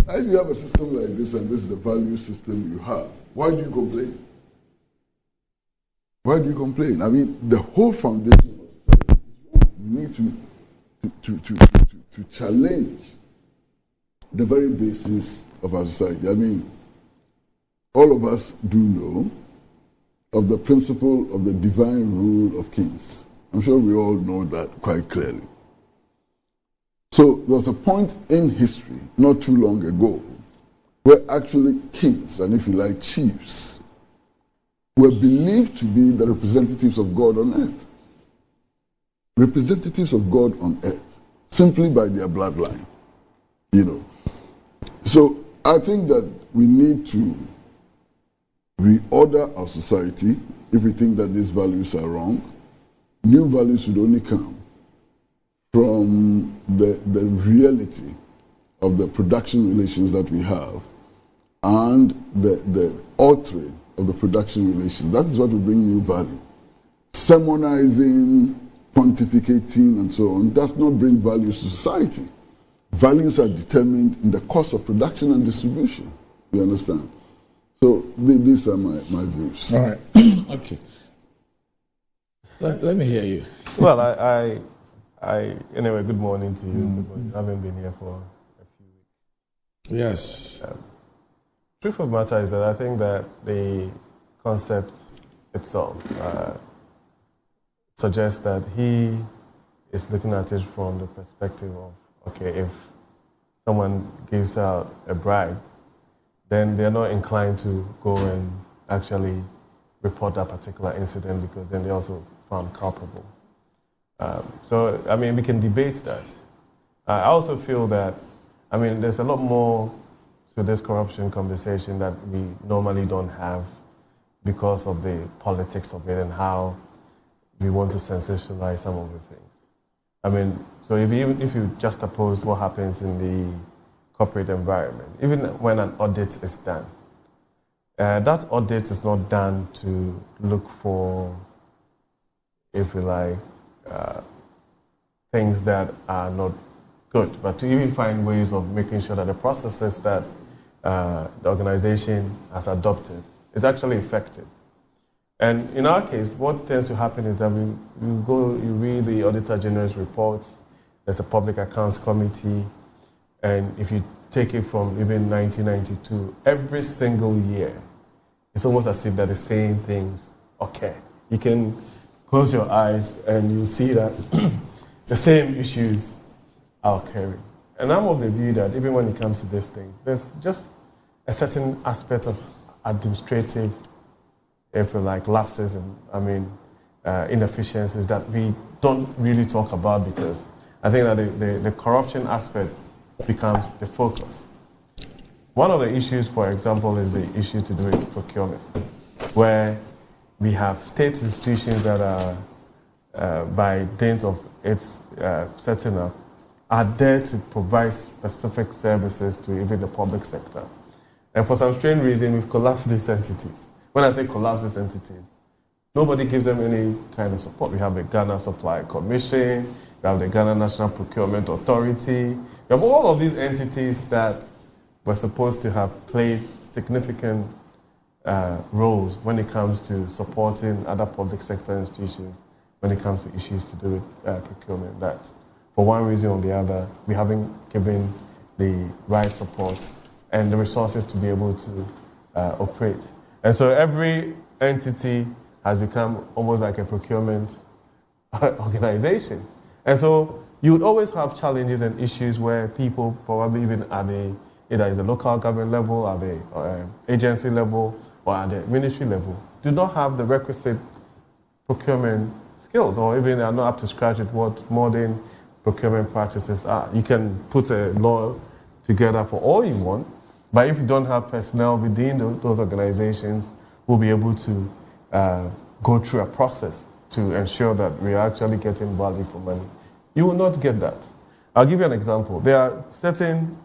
If you have a system like this and this is the value system you have, why do you complain? Why do you complain? I mean, the whole foundation of society is wrong. You need to challenge the very basis of our society. I mean, all of us do know of the principle of the divine rule of kings. I'm sure we all know that quite clearly. So there was a point in history, not too long ago, where actually kings, and if you like, chiefs, were believed to be the representatives of God on earth. Representatives of God on earth, simply by their bloodline. So I think that we need to reorder our society if we think that these values are wrong. New values should only come from the reality of the production relations that we have and the altering of the production relations. That is what will bring new value. Sermonizing, pontificating, and so on does not bring values to society. Values are determined in the cost of production and distribution. You understand? So these are my views. All right. Okay. Let me hear you. Well, anyway, good morning to you. Good morning. I haven't been here for a few weeks. Yes. Truth of the matter is that I think that the concept itself suggests that he is looking at it from the perspective of, okay, if someone gives out a bribe, then they're not inclined to go and actually report that particular incident because then they're also found culpable. So, I mean, we can debate that. I also feel that, I mean, there's a lot more to this corruption conversation that we normally don't have because of the politics of it and how we want to sensationalize some of the things. I mean, so if you juxtapose what happens in the corporate environment, even when an audit is done, that audit is not done to look for, if you like, things that are not good, but to even find ways of making sure that the processes that the organization has adopted is actually effective. And in our case, what tends to happen is that you read the Auditor General's reports, there's a Public Accounts Committee, and if you take it from even 1992, every single year, it's almost as if that the same things occur. You can close your eyes and you'll see that the same issues are occurring. And I'm of the view that even when it comes to these things, there's just a certain aspect of administrative, if you like, lapses and, inefficiencies that we don't really talk about because I think that the corruption aspect becomes the focus. One of the issues, for example, is the issue to do with procurement, where we have state institutions that are, by dint of its setting up, are there to provide specific services to even the public sector. And for some strange reason, we've collapsed these entities. When I say collapse these entities, nobody gives them any kind of support. We have the Ghana Supply Commission, we have the Ghana National Procurement Authority, we have all of these entities that were supposed to have played significant roles when it comes to supporting other public sector institutions, when it comes to issues to do with procurement, that for one reason or the other, we haven't given the right support and the resources to be able to operate. And so every entity has become almost like a procurement organization. And so you would always have challenges and issues where people probably even at the either at the local government level, at the agency level, or at the ministry level, do not have the requisite procurement skills, or even are not up to scratch with what modern procurement practices are. You can put a law together for all you want, but if you don't have personnel within those organizations who will be able to go through a process to ensure that we are actually getting value for money, you will not get that. I'll give you an example. There are certain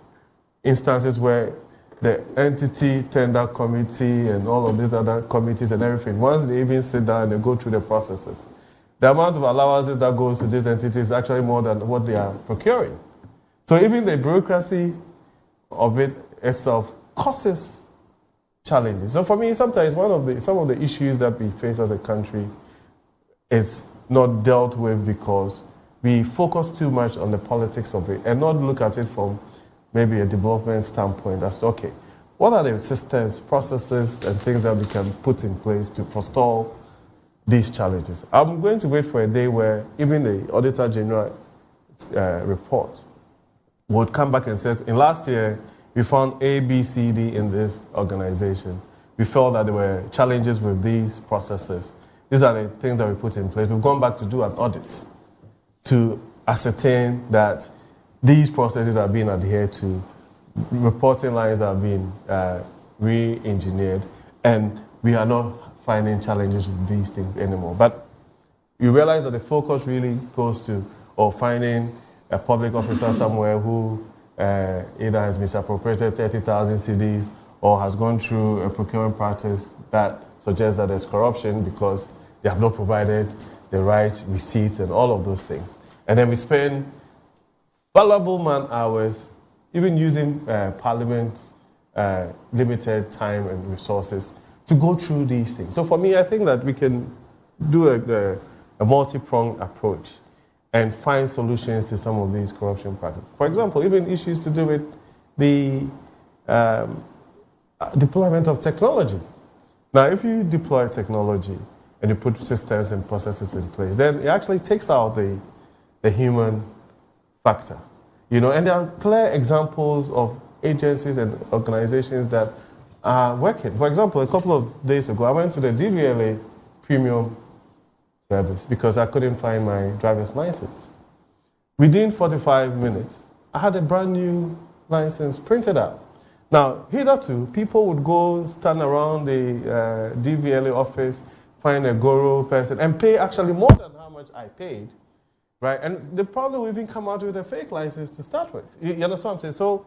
instances where the entity tender committee and all of these other committees and everything, once they even sit down and they go through the processes, the amount of allowances that goes to these entities is actually more than what they are procuring. So even the bureaucracy of it itself causes challenges. So for me, sometimes some of the issues that we face as a country is not dealt with because we focus too much on the politics of it and not look at it from maybe a development standpoint as to, okay, what are the systems, processes, and things that we can put in place to forestall these challenges? I'm going to wait for a day where even the Auditor General report would come back and say, in last year, we found A, B, C, D in this organization. We felt that there were challenges with these processes. These are the things that we put in place. We've gone back to do an audit to ascertain that these processes are being adhered to, reporting lines are being re-engineered, and we are not finding challenges with these things anymore. But you realize that the focus really goes to finding a public officer somewhere who either has misappropriated 30,000 CDs or has gone through a procurement practice that suggests that there's corruption because they have not provided the right receipts and all of those things. And then we spend valuable man hours, even using Parliament's limited time and resources to go through these things. So for me, I think that we can do a multi-pronged approach and find solutions to some of these corruption practices. For example, even issues to do with the deployment of technology. Now, if you deploy technology and you put systems and processes in place, then it actually takes out the human factor. And there are clear examples of agencies and organizations that are working. For example, a couple of days ago, I went to the DVLA premium service because I couldn't find my driver's license. Within 45 minutes, I had a brand new license printed out. Now, hitherto, people would go stand around the DVLA office, find a Goro person, and pay actually more than how much I paid, right? And the problem will even come out with a fake license to start with. You understand what I'm saying? So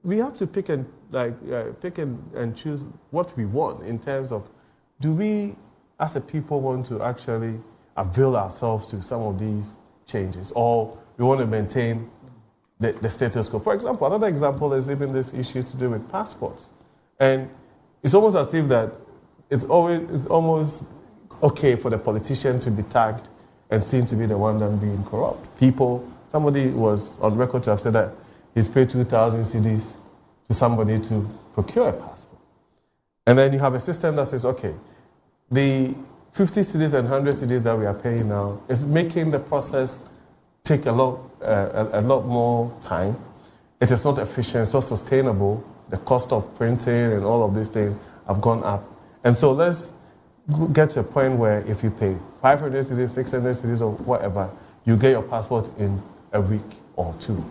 we have to pick and choose what we want in terms of, do we, as a people, want to actually avail ourselves to some of these changes, or we want to maintain the status quo? For example, another example is even this issue to do with passports. And it's almost as if that it's almost okay for the politician to be tagged and seen to be the one that being corrupt. Somebody was on record to have said that he's paid 2,000 CDs to somebody to procure a passport. And then you have a system that says, okay, the 50 CDs and 100 CDs that we are paying now is making the process take a lot more time. It is not efficient, it's not sustainable. The cost of printing and all of these things have gone up. And so let's get to a point where if you pay 500 CDs, 600 CDs, or whatever, you get your passport in a week or two,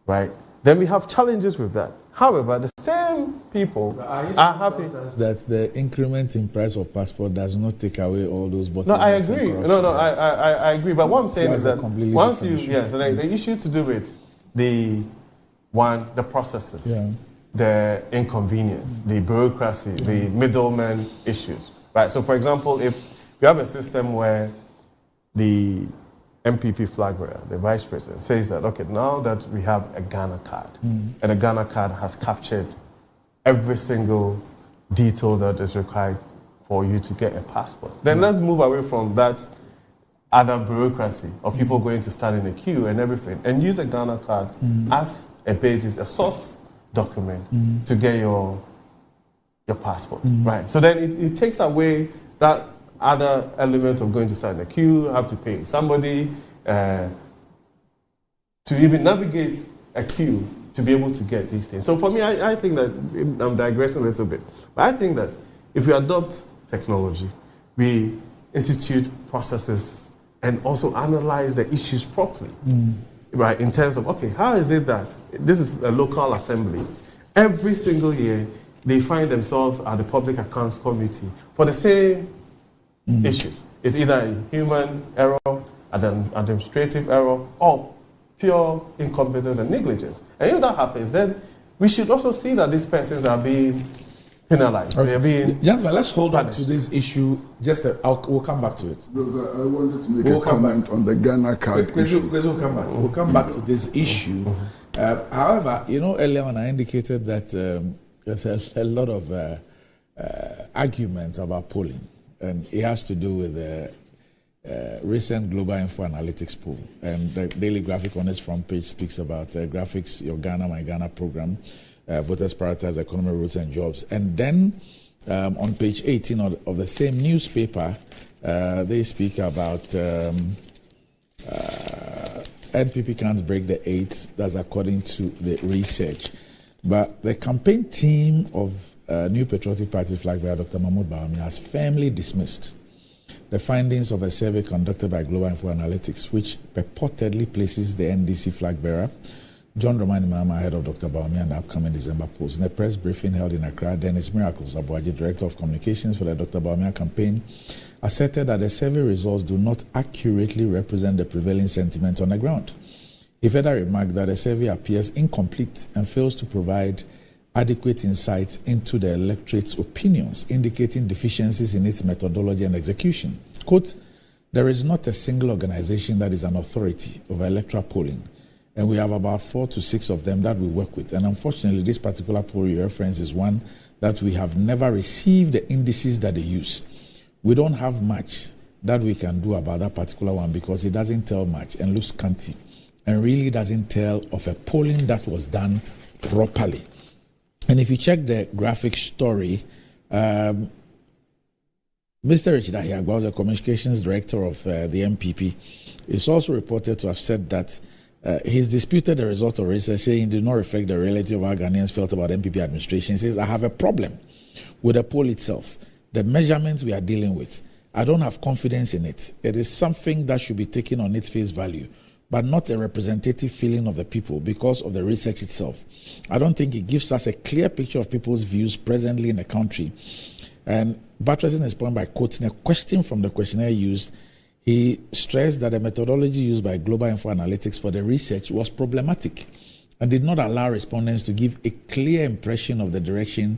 right? Then we have challenges with that. However, the same people are happy that the increment in price of passport does not take away all those bottlenecks. No, I agree. I agree. But what I'm saying is that once you, issue. The issues to do with the processes, the inconvenience, the bureaucracy, the middleman issues, right? So, for example, if you have a system where the MPP flag bearer, the vice president, says that, okay, now that we have a Ghana card, and a Ghana card has captured every single detail that is required for you to get a passport, then let's move away from that other bureaucracy of people going to stand in a queue and everything, and use the Ghana card as a basis, a source document to get your passport, right? So then it takes away that other element of going to stand in a queue, have to pay somebody to even navigate a queue to be able to get these things. So for me, I think that, I'm digressing a little bit, but I think that if we adopt technology, we institute processes and also analyze the issues properly, right, in terms of, okay, how is it that this is a local assembly, every single year they find themselves at the Public Accounts Committee for the same issues. It's either a human error, an administrative error, or pure incompetence and negligence. And if that happens, then we should also see that these persons are being penalized. Okay. They're being Gentlemen, let's hold on to this issue. We'll come back to it. Because I wanted to make a comment on the Ghana card issue. We'll come back. We'll come back to this issue. However, earlier on I indicated that there's a lot of arguments about polling, and it has to do with the recent Global Info Analytics poll. And the daily graphic on its front page speaks about graphics, your Ghana, my Ghana program, voters prioritize economy, roots and jobs. And then on page 18 of the same newspaper, they speak about NPP can't break the 8. That's according to the research. But the campaign team of New Patriotic Party flag bearer Dr. Mahmoud Bawumia has firmly dismissed the findings of a survey conducted by Global Info Analytics, which purportedly places the NDC flag bearer, John Romani Mahama, ahead of Dr. Bawumia in the upcoming December polls. In a press briefing held in Accra, Dennis Miracles Abuaji, Director of Communications for the Dr. Bawumia campaign, asserted that the survey results do not accurately represent the prevailing sentiment on the ground. He further remarked that the survey appears incomplete and fails to provide adequate insights into the electorate's opinions, indicating deficiencies in its methodology and execution. Quote, there is not a single organization that is an authority over electoral polling, and we have about 4 to 6 of them that we work with. And unfortunately, this particular poll you reference is one that we have never received the indices that they use. We don't have much that we can do about that particular one because it doesn't tell much and looks scanty and really doesn't tell of a polling that was done properly. And if you check the graphic story, Mr. Richard Ahiagwa, the communications director of the MPP, is also reported to have said that he's disputed the result of research, saying it did not reflect the reality of how Ghanaians felt about MPP administration. He says, I have a problem with the poll itself, the measurements we are dealing with. I don't have confidence in it. It is something that should be taken on its face value, but not a representative feeling of the people because of the research itself. I don't think it gives us a clear picture of people's views presently in the country. And buttressing his point by quoting a question from the questionnaire used, he stressed that the methodology used by Global Info Analytics for the research was problematic and did not allow respondents to give a clear impression of the direction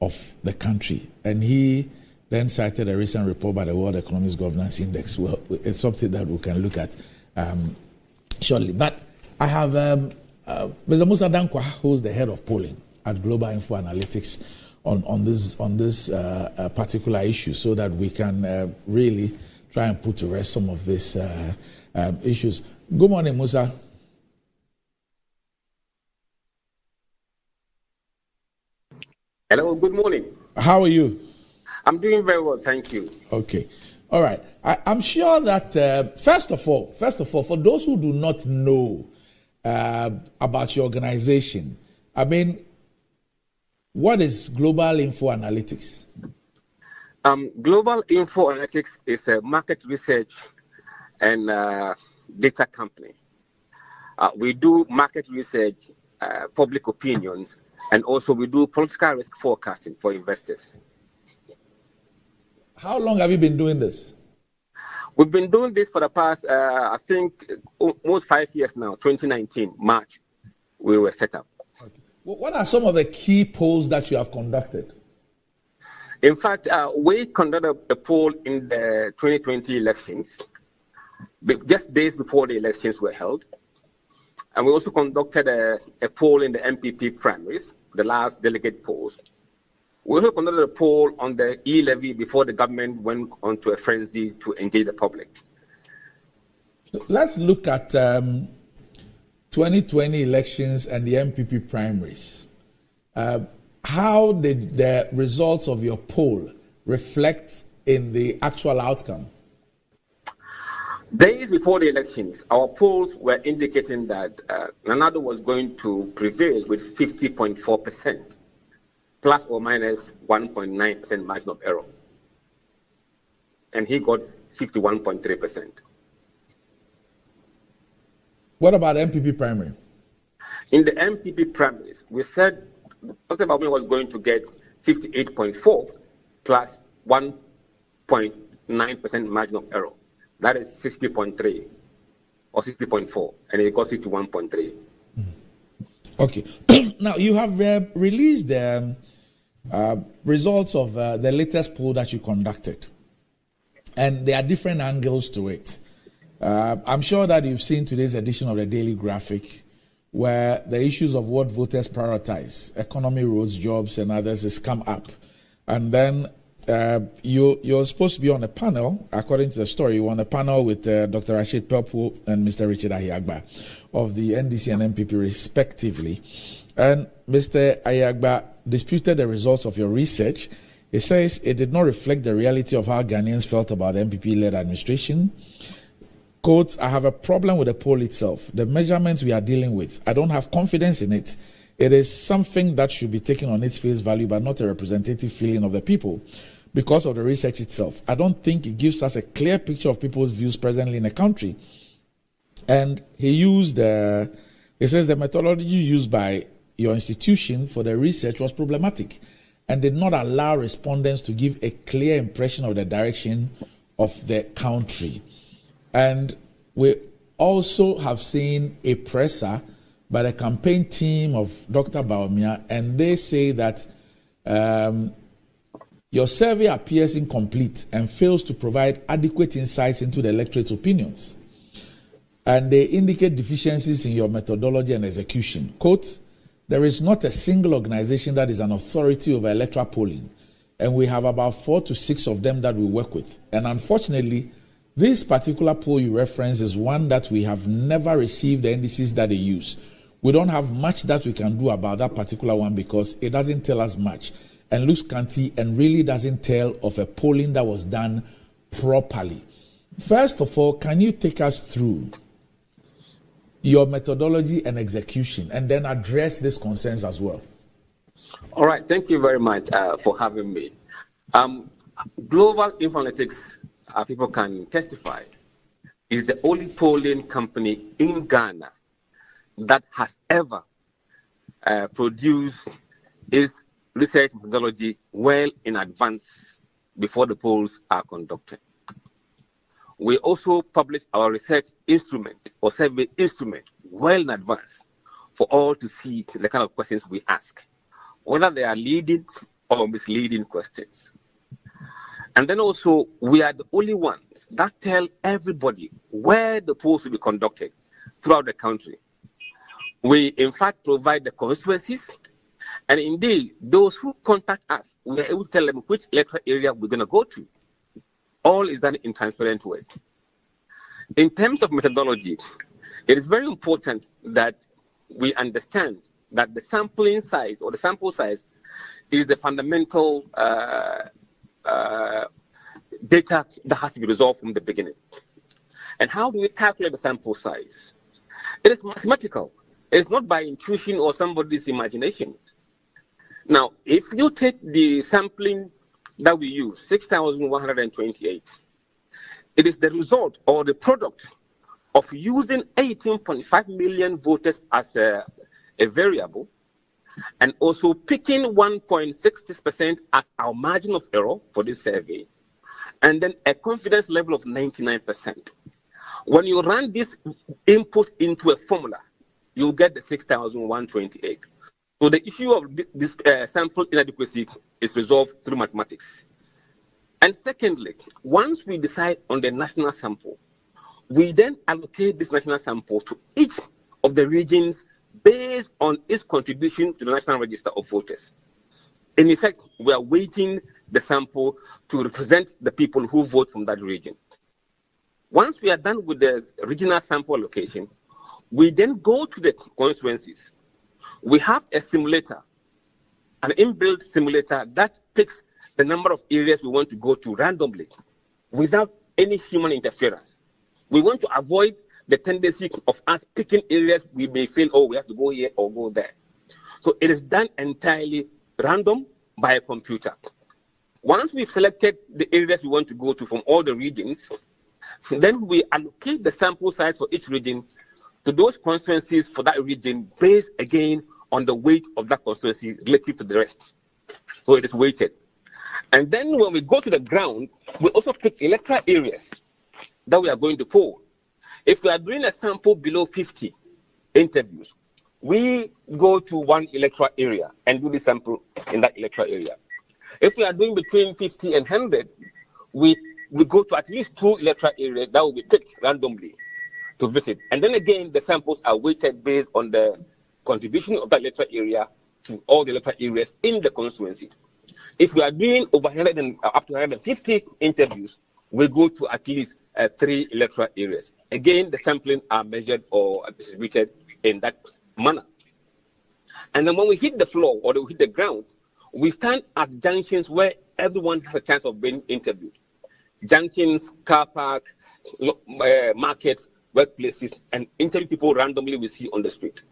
of the country. And he then cited a recent report by the World Economic Governance Index. Well, it's something that we can look at shortly. But I have Mr. Musa Dankwa, who's the head of polling at Global Info Analytics, on this particular issue, so that we can really try and put to rest some of these issues. Good morning, Musa. Hello, good morning. How are you? I'm doing very well, thank you. Okay. All right. I'm sure that, first of all, for those who do not know about your organization, I mean, what is Global Info Analytics? Global Info Analytics is a market research and data company. We do market research, public opinions, and also we do political risk forecasting for investors. How long have you been doing this? We've been doing this for the past, I think, almost 5 years now. 2019, March, we were set up. Okay. Well, what are some of the key polls that you have conducted? In fact, we conducted a poll in the 2020 elections, just days before the elections were held. And we also conducted a poll in the MPP primaries, the last delegate polls. We also conducted a poll on the e-levy before the government went on to a frenzy to engage the public. Let's look at 2020 elections and the MPP primaries. How did the results of your poll reflect in the actual outcome? Days before the elections, our polls were indicating that Nana Addo was going to prevail with 50.4%, plus or minus 1.9% margin of error. And he got 51.3%. What about MPP primary? In the MPP primaries, we said Dr. Bawumia was going to get 58.4 plus 1.9% margin of error. That is 60.3 or 60.4, and he got 61.3. Okay. Now, you have released the results of the latest poll that you conducted, and there are different angles to it. I'm sure that you've seen today's edition of the Daily Graphic, where the issues of what voters prioritize, economy, roads, jobs, and others, has come up. And then you're supposed to be on a panel, according to the story, you were on a panel with Dr. Rashid Pelpo and Mr. Richard Ayagba of the NDC and MPP respectively. And Mr. Ayagba disputed the results of your research. He says it did not reflect the reality of how Ghanaians felt about the MPP-led administration. Quote, I have a problem with the poll itself. The measurements we are dealing with, I don't have confidence in it. It is something that should be taken on its face value, but not a representative feeling of the people. Because of the research itself, I don't think it gives us a clear picture of people's views presently in the country. And he says the methodology used by your institution for the research was problematic and did not allow respondents to give a clear impression of the direction of the country. And we also have seen a presser by the campaign team of Dr. Bawumia, and they say that your survey appears incomplete and fails to provide adequate insights into the electorate's opinions. And they indicate deficiencies in your methodology and execution. Quote, there is not a single organization that is an authority over electoral polling, and we have about 4 to 6 of them that we work with. And unfortunately, this particular poll you reference is one that we have never received the indices that they use. We don't have much that we can do about that particular one because it doesn't tell us much and looks scanty and really doesn't tell of a polling that was done properly. First of all, can you take us through your methodology and execution and then address these concerns as well? All right, thank you very much for having me. Global Informalytics, people can testify, is the only polling company in Ghana that has ever produced its research methodology well in advance before the polls are conducted. We also publish our research instrument or survey instrument well in advance for all to see the kind of questions we ask, whether they are leading or misleading questions. And then also, we are the only ones that tell everybody where the polls will be conducted throughout the country. We, in fact, provide the constituencies, and indeed, those who contact us, we are able to tell them which electoral area we're going to go to. All is done in transparent way. In terms of methodology, it is very important that we understand that the sampling size or the sample size is the fundamental data that has to be resolved from the beginning. And how do we calculate the sample size? It is mathematical. It's not by intuition or somebody's imagination. Now, if you take the sampling that we use, 6,128, it is the result or the product of using 18.5 million voters as a variable and also picking 1.66% as our margin of error for this survey, and then a confidence level of 99%. When you run this input into a formula, you'll get the 6,128. So the issue of this sample inadequacy is resolved through mathematics. And secondly, once we decide on the national sample, we then allocate this national sample to each of the regions based on its contribution to the National Register of Voters. In effect, we are weighting the sample to represent the people who vote from that region. Once we are done with the regional sample allocation, we then go to the constituencies. We have a simulator, an inbuilt simulator that picks the number of areas we want to go to randomly without any human interference. We want to avoid the tendency of us picking areas we may feel, oh, we have to go here or go there. So it is done entirely random by a computer. Once we've selected the areas we want to go to from all the regions, then we allocate the sample size for each region to those constituencies for that region based again on the weight of that constituency relative to the rest. So it is weighted. And then when we go to the ground, we also pick electoral areas that we are going to poll. If we are doing a sample below 50 interviews, we go to one electoral area and do the sample in that electoral area. If we are doing between 50 and 100, we go to at least 2 electoral areas that will be picked randomly to visit. And then again, the samples are weighted based on the contribution of that electoral area to all the electoral areas in the constituency. If we are doing over 100 and up to 150 interviews, we go to at least 3 electoral areas. Again, the sampling are measured or distributed in that manner. And then when we hit the floor or we hit the ground, we stand at junctions where everyone has a chance of being interviewed. Junctions, car park, markets, workplaces, and interview people randomly we see on the street.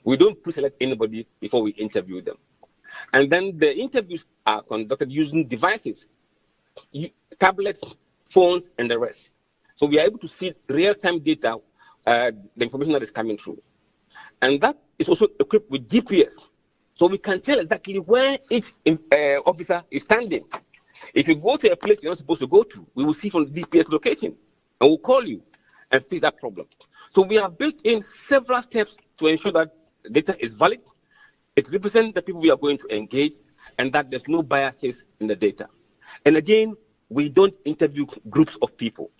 We don't pre-select anybody before we interview them. And then the interviews are conducted using devices, tablets, phones, and the rest. So we are able to see real-time data, the information that is coming through. And that is also equipped with GPS. So we can tell exactly where each officer is standing. If you go to a place you're not supposed to go to, we will see from the GPS location and we'll call you and fix that problem. So we have built in several steps to ensure that data is valid, it represents the people we are going to engage, and that there's no biases in the data. And again, we don't interview groups of people.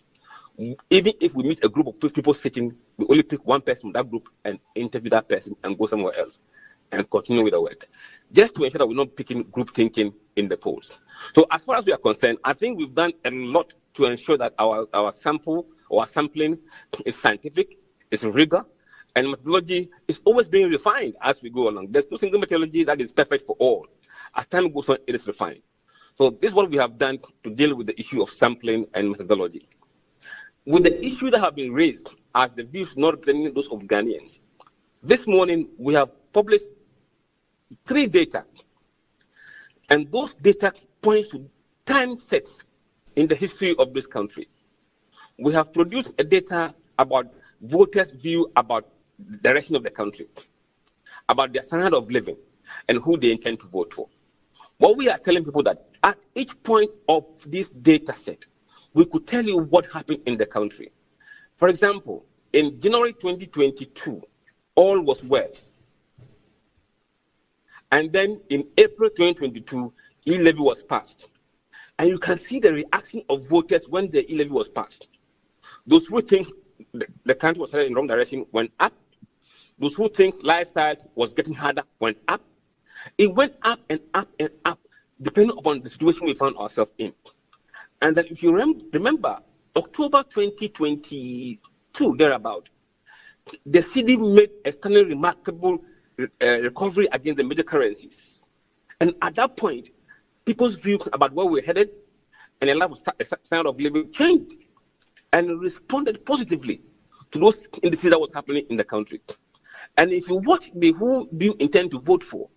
Even if we meet a group of 5 people sitting, we only pick one person from that group and interview that person and go somewhere else and continue with the work, just to ensure that we're not picking group thinking in the polls. So as far as we are concerned, I think we've done a lot to ensure that our sampling is scientific, is rigor, and methodology is always being refined as we go along. There's no single methodology that is perfect for all. As time goes on, it is refined. So this is what we have done to deal with the issue of sampling and methodology. With the issue that have been raised as the views not representing those of Ghanaians, this morning we have published 3 data, and those data points to time sets in the history of this country. We have produced a data about voters' view about the direction of the country, about their standard of living, and who they intend to vote for. What we are telling people that at each point of this data set, we could tell you what happened in the country. For example, in January 2022, all was well. And then in April 2022, e-levy was passed. And you can see the reaction of voters when the e-levy was passed. Those who think the country was headed in the wrong direction went up. Those who think lifestyle was getting harder went up. It went up and up and up, depending upon the situation we found ourselves in. And then if you remember, October 2022, thereabout, the city made a stunning, remarkable recovery against the major currencies. And at that point, people's view about where we're headed and their level of standard of living changed and responded positively to those indices that was happening in the country. And if you watch the who do you intend to vote for,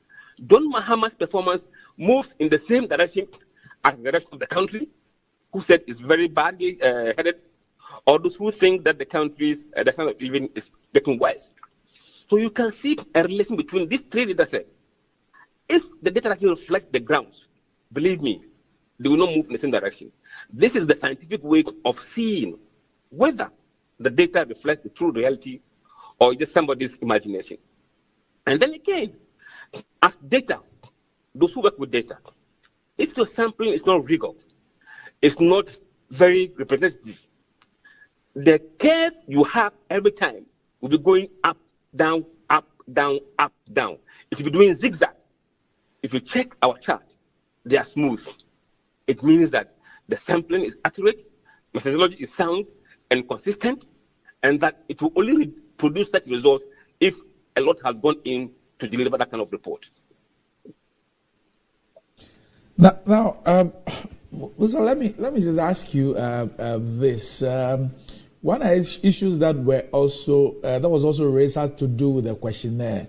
John Mahama's performance moves in the same direction as the rest of the country, who said it's very badly headed, or those who think that the country's the standard of living is getting worse. So you can see a relation between these 3 data sets. If the data actually reflects the grounds, believe me, they will not move in the same direction. This is the scientific way of seeing whether the data reflects the true reality or just somebody's imagination. And then again, as data, those who work with data, if your sampling is not rigorous, it's not very representative, the curve you have every time will be going up, down, up, down, up, down. It will be doing zigzag. If you check our chart, they are smooth. It means that the sampling is accurate, methodology is sound and consistent, and that it will only produce such results if a lot has gone in to deliver that kind of report. Now, so let me just ask you this. One of the issues that were also that was also raised had to do with the questionnaire,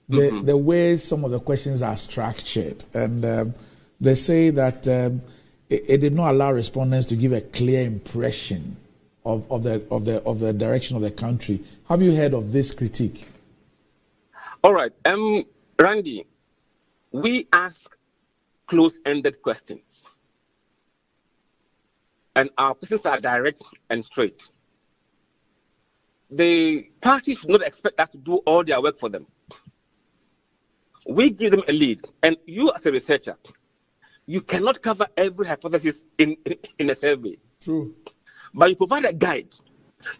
the way some of the questions are structured, and they say that it did not allow respondents to give a clear impression of the direction of the country. Have you heard of this critique? All right, Randy, we ask close-ended questions, and our questions are direct and straight. The party should not expect us to do all their work for them. We give them a lead, and you as a researcher, you cannot cover every hypothesis in a survey. True. But you provide a guide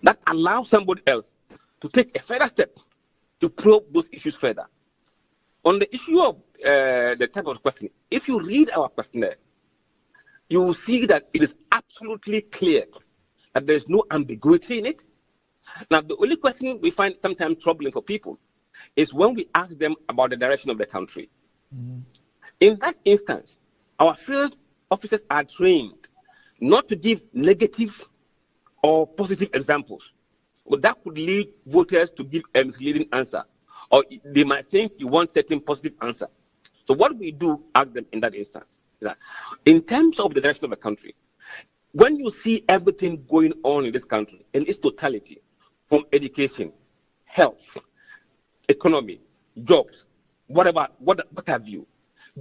that allows somebody else to take a further step to probe those issues further. On the issue of the type of question, if you read our questionnaire, you will see that it is absolutely clear that there is no ambiguity in it. Now, the only question we find sometimes troubling for people is when we ask them about the direction of the country. In that instance, our field officers are trained not to give negative or positive examples. Well, that could lead voters to give a misleading answer, or they might think you want certain positive answer. So what we do ask them in that instance is that in terms of the direction of the country, when you see everything going on in this country in its totality, from education, health, economy, jobs, what have you,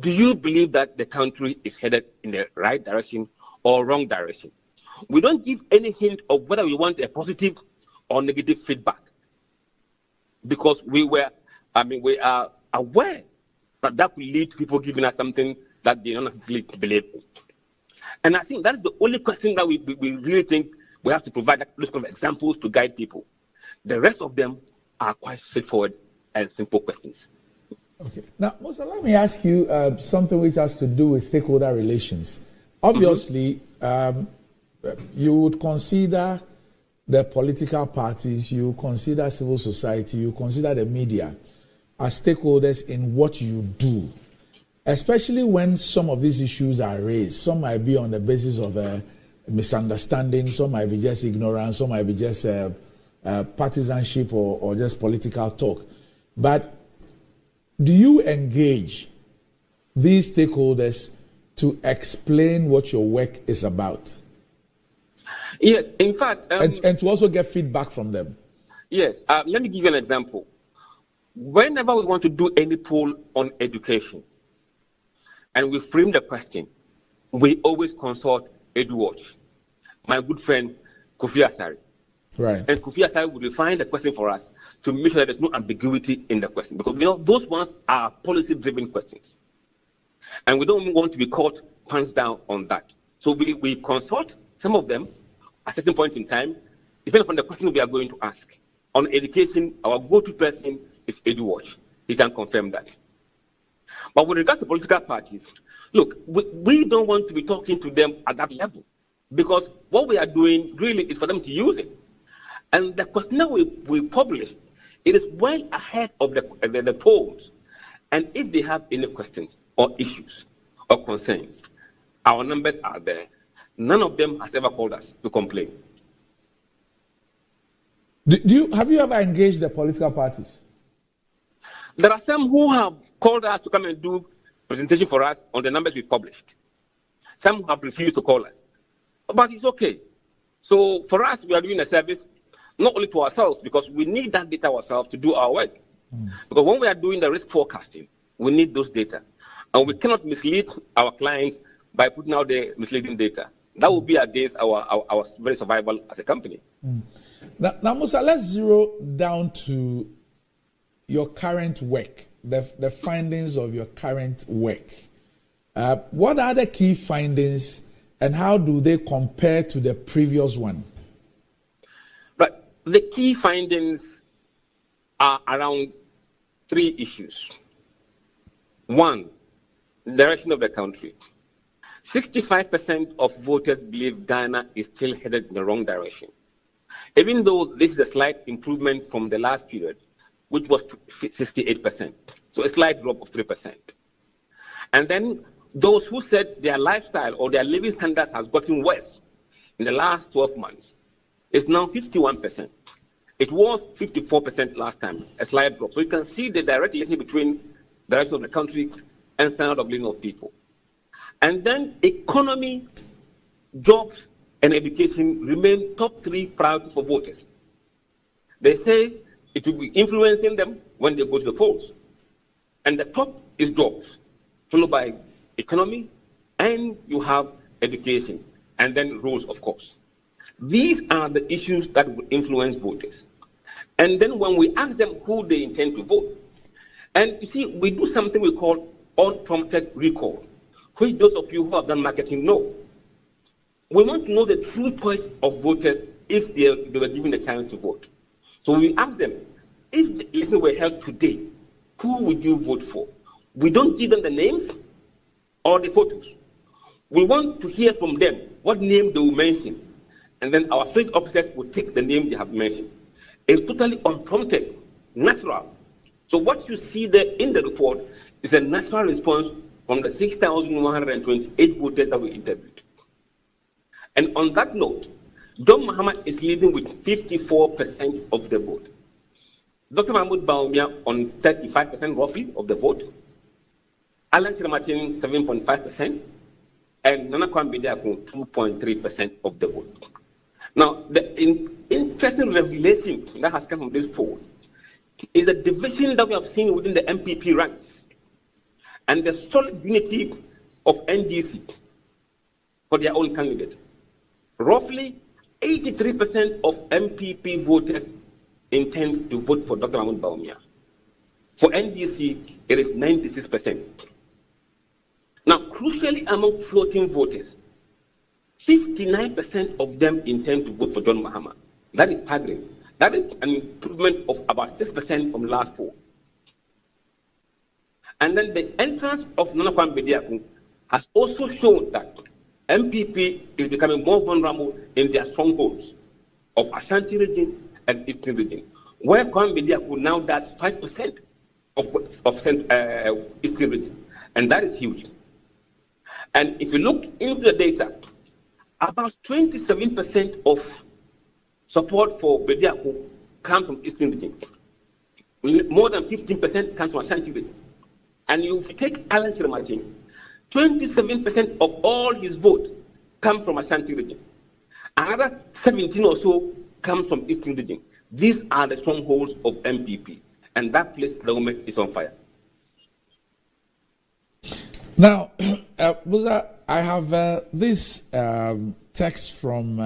do you believe that the country is headed in the right direction or wrong direction? We don't give any hint of whether we want a positive or negative feedback, because we are aware that will lead to people giving us something that they don't necessarily believe in. And I think that's the only question that we really think we have to provide those kind of examples to guide people. The rest of them are quite straightforward and simple questions. Okay. Now, Musa, let me ask you something which has to do with stakeholder relations. Obviously, you would consider the political parties, you consider civil society, you consider the media as stakeholders in what you do, especially when some of these issues are raised. Some might be on the basis of a misunderstanding, some might be just ignorance, some might be just partisanship or just political talk. But do you engage these stakeholders to explain what your work is about? Yes, in fact... and to also get feedback from them? Yes, let me give you an example. Whenever we want to do any poll on education, and we frame the question, we always consult EduWatch, my good friend Kofi Asari. Right. And Kofi Asari will refine the question for us to make sure that there's no ambiguity in the question, because those ones are policy-driven questions, and we don't want to be caught pants down on that. So we consult some of them at a certain point in time, depending on the question we are going to ask. On education, our go-to person is EduWatch. He can confirm that. But with regard to political parties, look, we don't want to be talking to them at that level, because what we are doing really is for them to use it. And the questionnaire we publish, it is well ahead of the polls. And if they have any questions or issues or concerns, our numbers are there. None of them has ever called us to complain. Have you ever engaged the political parties? There are some who have called us to come and do presentation for us on the numbers we've published. Some have refused to call us. But it's okay. So for us, we are doing a service not only to ourselves, because we need that data ourselves to do our work. Because when we are doing the risk forecasting, we need those data. And we cannot mislead our clients by putting out the misleading data. That would be against our very survival as a company. Now, Musa, let's zero down to your current work, the findings of your current work. What are the key findings and how do they compare to the previous one? Right. The key findings are around 3 issues. 1, the direction of the country. 65% of voters believe Ghana is still headed in the wrong direction, even though this is a slight improvement from the last period, which was 68%. So a slight drop of 3%. And then those who said their lifestyle or their living standards has gotten worse in the last 12 months, is now 51%. It was 54% last time, a slight drop. So you can see the direct relationship between the rest of the country and standard of living of people. And then economy, jobs, and education remain top 3 priorities for voters. They say it will be influencing them when they go to the polls. And the top is jobs, followed by economy, and you have education, and then roads, of course. These are the issues that will influence voters. And then when we ask them who they intend to vote, and you see, we do something we call unprompted recall, which those of you who have done marketing know. We want to know the true choice of voters if they were given the chance to vote. So we ask them, if the election were held today, who would you vote for? We don't give them the names or the photos. We want to hear from them what name they will mention, and then our field officers will take the name they have mentioned. It's totally unprompted, natural. So what you see there in the report is a natural response from the 6,128 voters that we interviewed. And on that note, John Mahama is leading with 54% of the vote. Dr. Mahmoud Bawumia on 35% roughly of the vote. Alan Chiramatin 7.5%. And Nana Kwame 2.3% of the vote. Now, the interesting revelation that has come from this poll is the division that we have seen within the MPP ranks and the solid unity of NDC for their own candidate. Roughly 83% of MPP voters intend to vote for Dr. Mahmoud Bawumia. For NDC, it is 96%. Now, crucially among floating voters, 59% of them intend to vote for John Mahama. That is staggering. That is an improvement of about 6% from last poll. And then the entrance of Nana Kwame Bediako has also shown that MPP is becoming more vulnerable in their strongholds of Ashanti region and Eastern region, where Kwame Bediako now does 5% of Eastern region. And that is huge. And if you look into the data, about 27% of support for Bediako comes from Eastern region. More than 15% comes from Ashanti region. And if you take Alan Chiramatin, 27% of all his votes come from Ashanti region. Another 17 or so comes from Eastern region. These are the strongholds of MPP. And that place, the government is on fire. Now, Buza, I have this text from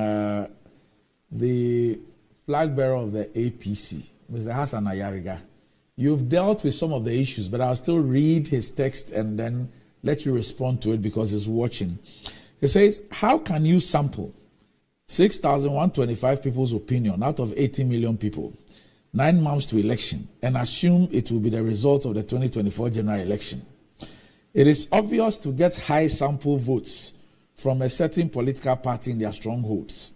the flag bearer of the APC, Mr. Hassan Ayariga. You've dealt with some of the issues, but I'll still read his text and then let you respond to it because he's watching. He says, how can you sample 6,125 people's opinion out of 80 million people, 9 months to election, and assume it will be the result of the 2024 general election? It is obvious to get high sample votes from a certain political party in their strongholds.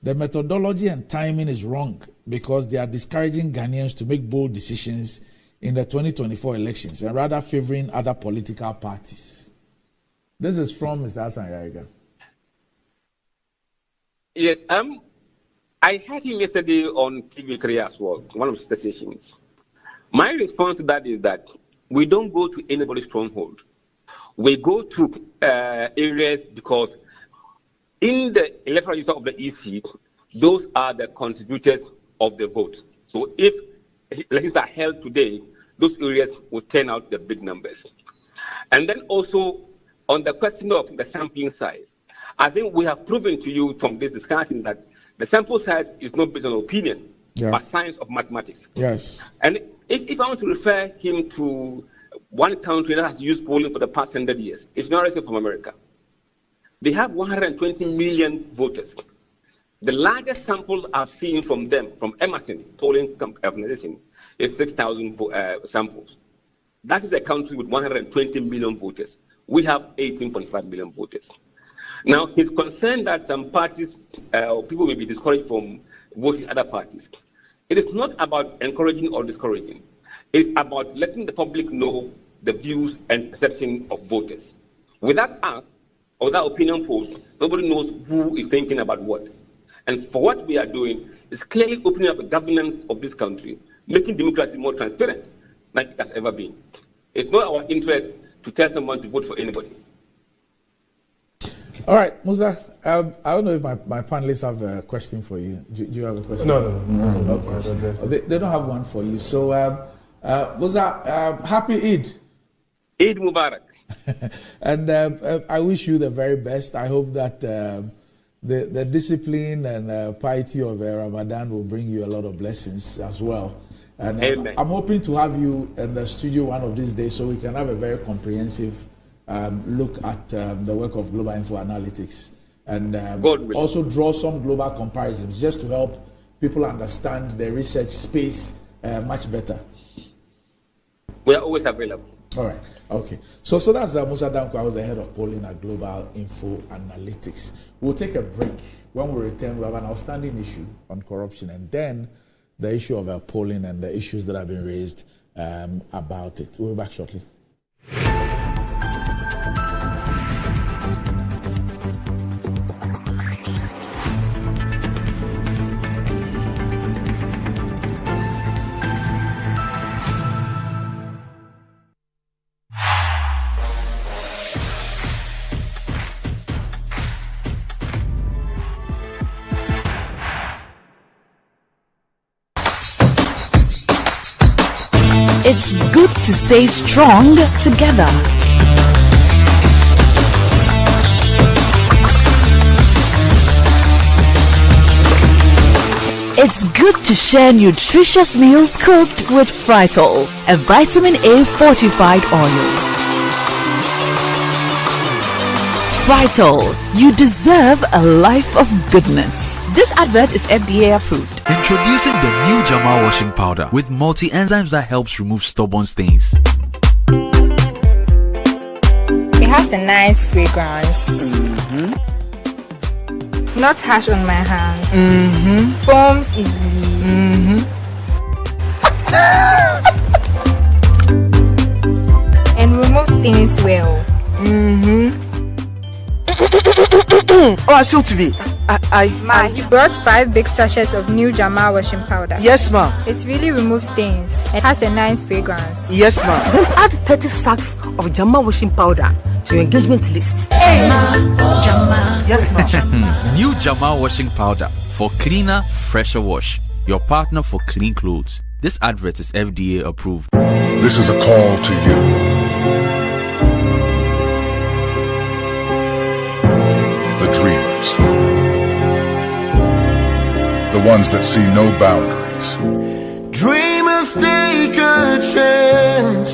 The methodology and timing is wrong because they are discouraging Ghanaians to make bold decisions in the 2024 elections and rather favoring other political parties. This is from Mr. Hassan Yariga. Yes, I heard him yesterday on TV3 as well, one of the stations. My response to that is that we don't go to anybody's stronghold. We go to areas because in the electoral register of the EC, those are the contributors of the vote. So if elections are held today, those areas will turn out the big numbers. And then also on the question of the sampling size, I think we have proven to you from this discussion that the sample size is not based on opinion, but science of mathematics. Yes. And if I want to refer him to one country that has used polling for the past 100 years, it's not United States of America. They have 120 million voters. The largest sample I've seen from them, from Emerson polling organization, is 6,000 samples. That is a country with 120 million voters. We have 18.5 million voters. Now, he's concerned that some parties, people may be discouraged from voting other parties. It is not about encouraging or discouraging. It's about letting the public know the views and perception of voters. Without us, or without opinion polls, nobody knows who is thinking about what. And for what we are doing is clearly opening up the governance of this country, making democracy more transparent than it has ever been. It's not our interest to tell someone to vote for anybody. All right, Musa, I don't know if my panelists have a question for you. Do you have a question? No. Okay. They don't have one for you. So, Musa, happy Eid. Eid Mubarak. And I wish you the very best. I hope that the discipline and piety of Ramadan will bring you a lot of blessings as well. And Amen. I'm hoping to have you in the studio one of these days so we can have a very comprehensive look at the work of Global Info Analytics and also draw some global comparisons just to help people understand the research space much better. We are always available. All right. Okay. So that's Musa Danko. I was the head of polling at Global Info Analytics. We'll take a break. When we return, we have an outstanding issue on corruption and then the issue of polling and the issues that have been raised about it. We'll be back shortly. It's good to stay strong together. It's good to share nutritious meals cooked with Fritol, a vitamin A fortified oil. Fritol, you deserve a life of goodness. This advert is FDA approved. Introducing the new Jamal washing powder with multi-enzymes that helps remove stubborn stains. It has a nice fragrance. Not harsh on my hands. Foams easily. And removes stains well. Oh, I still to be. Ma, you brought 5 big sachets of new Jamal washing powder. Yes, ma'am. It really removes stains. It has a nice fragrance. Yes, ma'am. Then add 30 sacks of Jamal washing powder to your engagement list. Hey, Jamal. Yes, ma'am. New Jamal washing powder for cleaner, fresher wash. Your partner for clean clothes. This advert is FDA approved. This is a call to you. The dreamers. The ones that see no boundaries. Dreamers take a chance.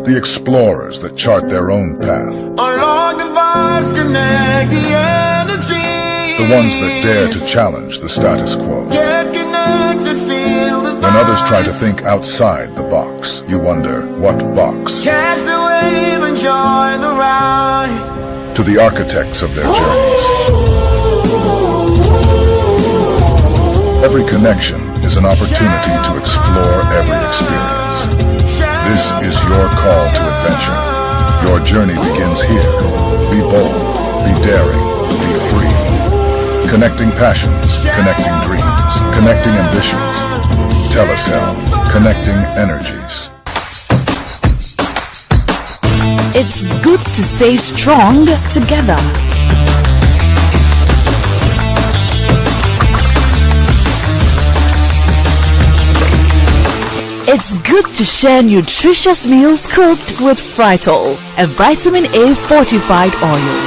The explorers that chart their own path. Unlock the vibes, connect the energy. The ones that dare to challenge the status quo. Get connected, feel the vibes. When others try to think outside the box, you wonder, what box? Catch the wave, enjoy the ride. To the architects of their journeys. Every connection is an opportunity to explore every experience. This is your call to adventure. Your journey begins here. Be bold, be daring, be free. Connecting passions, connecting dreams, connecting ambitions. Telecel, connecting energies. It's good to stay strong together. It's good to share nutritious meals cooked with Fritol, a vitamin A fortified oil.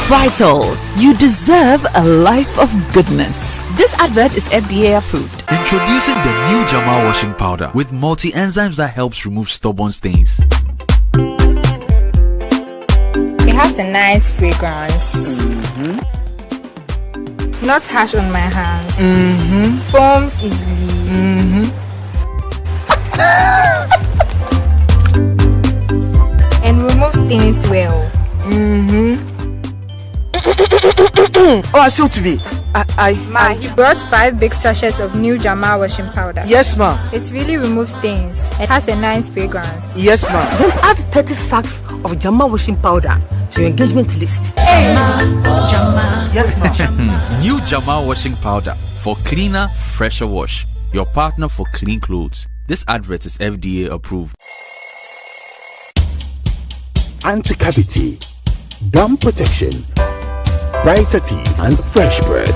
Fritol, you deserve a life of goodness. This advert is FDA approved. Introducing the new Jamal washing powder with multi-enzymes that helps remove stubborn stains. It has a nice fragrance. Not harsh on my hands. Foams easily. And removes stains well. Oh, I still to be. Ma, you brought 5 big sachets of new Jama washing powder. Yes, ma'am. It really removes stains. It has a nice fragrance. Yes, ma'am. Then add 30 sacks of Jama washing powder to your engagement list. Hey, Jama. Yes, ma'am. New Jama washing powder for cleaner, fresher wash. Your partner for clean clothes. This advert is FDA approved. Anti-cavity, gum protection, brighter teeth, and fresh breath.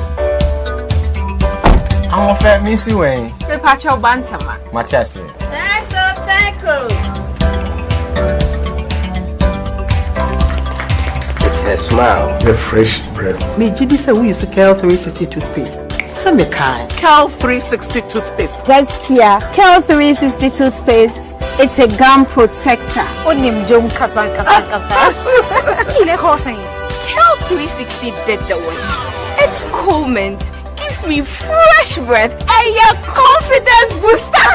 I'm a fair missy way. The Pacho Bantama. Machasi. It's her smile, her fresh breath. Me, Judy said we used to Cal 360 toothpaste. Some kind. Cal 360 toothpaste. That's here. Cal 360 toothpaste. It's a gum protector. Onim Jom Kasan. Kile Hossein. Cal 360 did the one. It's cool mint. Gives me fresh breath and your confidence booster.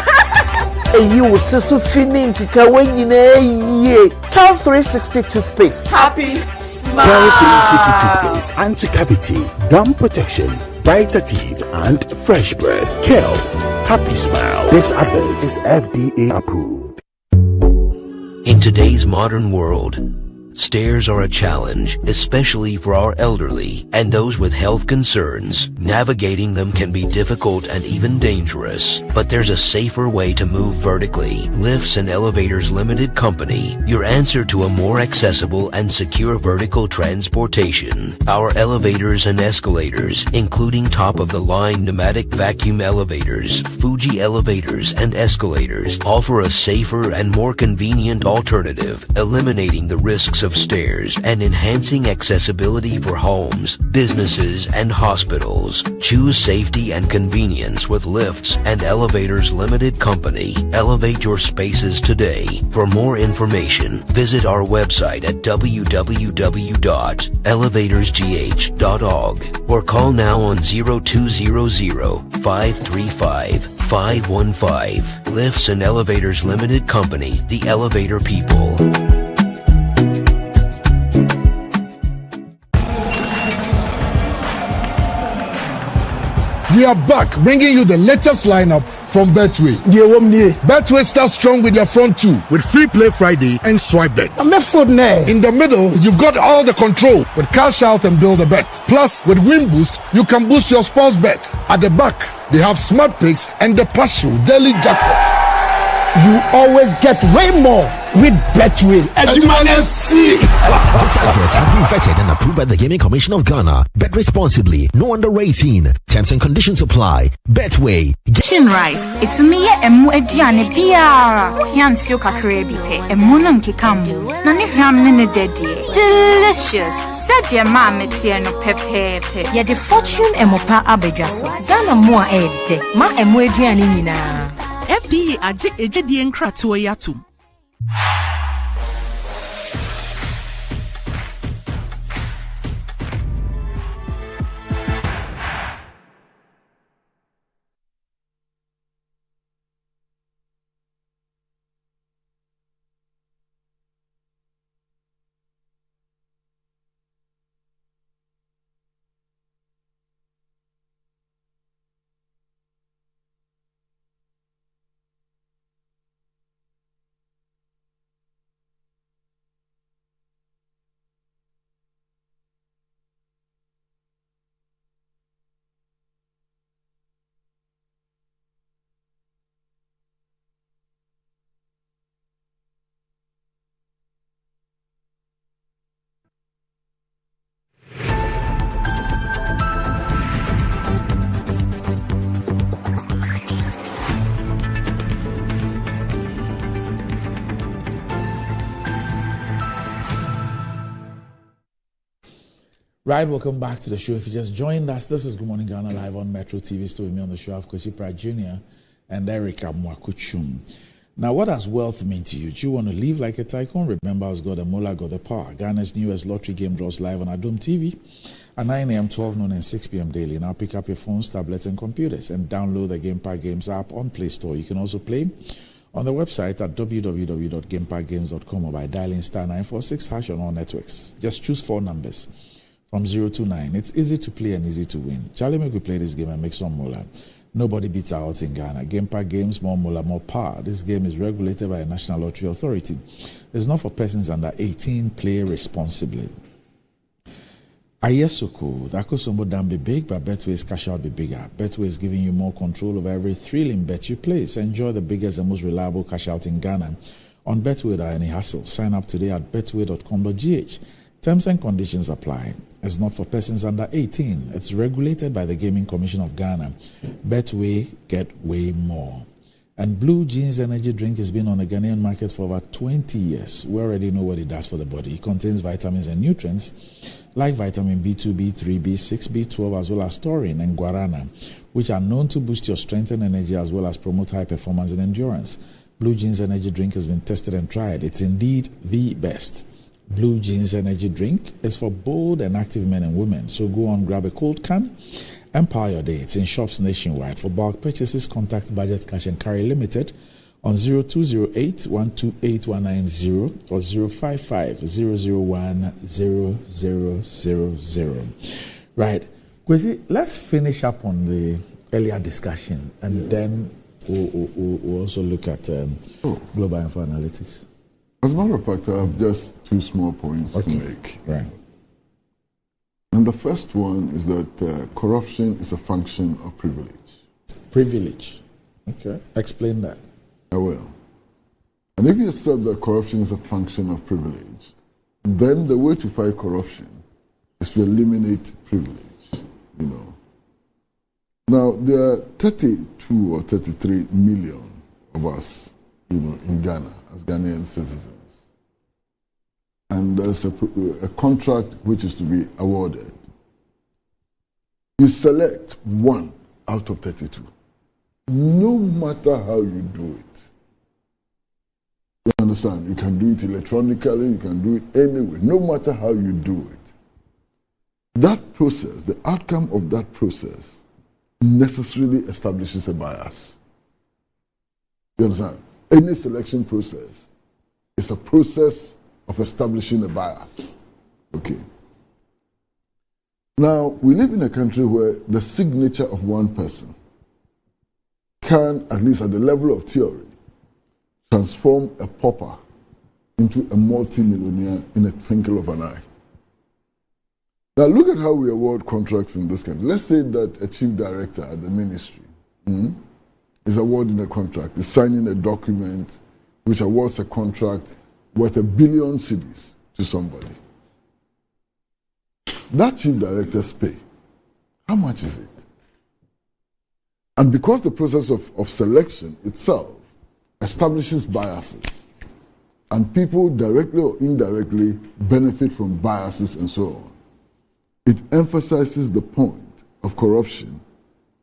And you will so feeling to Cal 360 toothpaste. Happy smile. Cal 360 toothpaste, anti-cavity, gum protection, brighter teeth, and fresh breath. Kel, happy smile. This advert is FDA approved. In today's modern world, stairs are a challenge, especially for our elderly and those with health concerns. Navigating them can be difficult and even dangerous, but there's a safer way to move vertically. Lifts and Elevators Limited Company, your answer to a more accessible and secure vertical transportation. Our elevators and escalators, including top-of-the-line pneumatic vacuum elevators, Fuji elevators and escalators, offer a safer and more convenient alternative, eliminating the risks of stairs and enhancing accessibility for homes, businesses, and hospitals. Choose safety and convenience with Lifts and Elevators Limited Company. Elevate your spaces today. For more information, visit our website at www.elevatorsgh.org or call now on 0200-535-515. Lifts and Elevators Limited Company, the elevator people. We are back, bringing you the latest lineup from Betway. Betway starts strong with your front two, with Free Play Friday and Swipe Bet. In the middle, you've got all the control with Cash Out and Build a Bet. Plus, with Win Boost, you can boost your sports bet. At the back, they have Smart Picks and the partial daily jackpot. You always get way more with Betway. This advert has been vetted and approved by the Gaming Commission of Ghana. Bet responsibly. No under 18. Terms and conditions apply. Betway. Chin rice. It's me emu ediane biara. Yan sio kakre bi pe. Emu no nkekamu. Na ne hwam ne dedie. Delicious. Said your mama tie no pepepe. Ye the fortune emopa abedwaso. Ghana mo a ede. Ma emu ediane nyina. FDA aje ejedi nkratoa yatum. Right, welcome back to the show. If you just joined us, this is Good Morning Ghana live on Metro TV. Still with me on the show, of Kwesi Pratt Jr. and Erica Mwakuchum. Now, what does wealth mean to you? Do you want to live like a tycoon? Remember, as God and Mola got the power. Ghana's newest lottery game draws live on Adom TV at 9 a.m., 12 noon, and 6 p.m. daily. Now, pick up your phones, tablets, and computers and download the Game Park Games app on Play Store. You can also play on the website at www.gameparkgames.com or by dialing *946# on all networks. Just choose 4 numbers from 029. It's easy to play and easy to win. Charlie, make we play this game and make some moolah. Nobody beats our odds in Ghana. Game Park Games, more moolah, more power. This game is regulated by a National Lottery Authority. It's not for persons under 18. Play responsibly. Ayesoko, that could somewhat down be big, but Betway's cash out be bigger. Betway is giving you more control over every thrilling bet you place. Enjoy the biggest and most reliable cash out in Ghana. On Betway without any hassle. Sign up today at betway.com.gh. Terms and conditions apply. It's not for persons under 18. It's regulated by the Gaming Commission of Ghana. Betway, get way more. And Blue Jeans energy drink has been on the Ghanaian market for over 20 years. We already know what it does for the body. It contains vitamins and nutrients like vitamin B2, B3, B6, B12, as well as taurine and guarana, which are known to boost your strength and energy as well as promote high performance and endurance. Blue Jeans energy drink has been tested and tried. It's indeed the best. Blue Jeans energy drink is for bold and active men and women. So go on, grab a cold can and power your day. It's in shops nationwide. For bulk purchases, contact Budget Cash and Carry Limited on 0208-128-190 or 055-001-0000. Right. Kwesi, let's finish up on the earlier discussion and then we'll also look at global info analytics. As a matter of fact, I have just two small points to make. Right. And the first one is that corruption is a function of privilege. Privilege. Okay. Explain that. I will. And if you said that corruption is a function of privilege, then the way to fight corruption is to eliminate privilege, you know. Now, there are 32 or 33 million of us, you know, in Ghana as Ghanaian citizens. And there's a contract which is to be awarded. You select one out of 32. No matter how you do it. You understand? You can do it electronically, you can do it anyway, no matter how you do it. That process, the outcome of that process, necessarily establishes a bias. You understand? Any selection process is a process of establishing a bias. Okay. Now, we live in a country where the signature of one person can, at least at the level of theory, transform a pauper into a multi-millionaire in a twinkle of an eye. Now look at how we award contracts in this country. Let's say that a chief director at the ministry is awarding a contract, is signing a document which awards a contract worth 1 billion cedis to somebody. That chief director's pay, how much is it? And because the process of selection itself establishes biases, and people directly or indirectly benefit from biases and so on, it emphasizes the point of corruption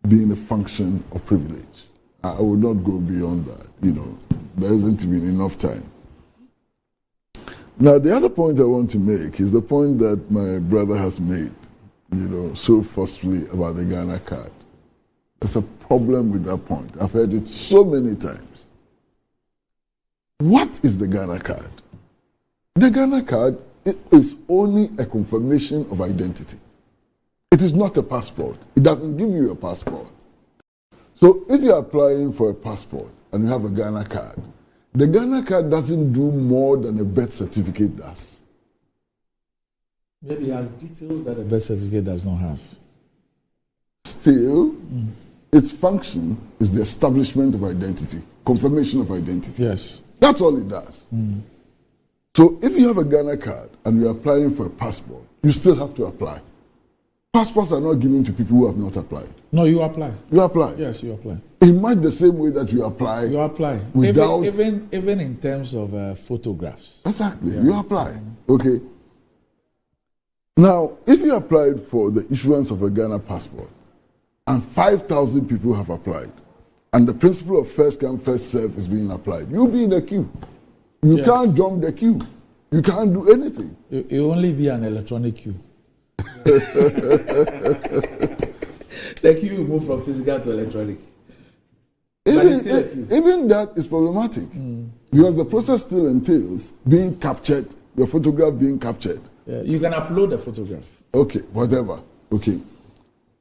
being a function of privilege. I will not go beyond that, you know, there isn't even enough time. Now, the other point I want to make is the point that my brother has made, you know, so forcefully about the Ghana card. There's a problem with that point. I've heard it so many times. What is the Ghana card? The Ghana card is only a confirmation of identity. It is not a passport. It doesn't give you a passport. So if you're applying for a passport and you have a Ghana card, the Ghana card doesn't do more than a birth certificate does. Maybe it has details that a birth certificate does not have. Still, its function is the establishment of identity, confirmation of identity. Yes. That's all it does. So if you have a Ghana card and you're applying for a passport, you still have to apply. Passports are not given to people who have not applied. No, you apply. You apply. Yes, you apply. In much the same way that you apply. You apply. Without even in terms of photographs. Exactly. Yeah. You apply. Okay. Now, if you applied for the issuance of a Ghana passport and 5,000 people have applied, and the principle of first come, first serve is being applied, you'll be in the queue. You can't jump the queue. You can't do anything. It'll only be an electronic queue. The queue will move from physical to electronic. Even that is problematic because the process still entails being captured, your photograph being captured. Yeah, you can upload a photograph. Okay, whatever. Okay.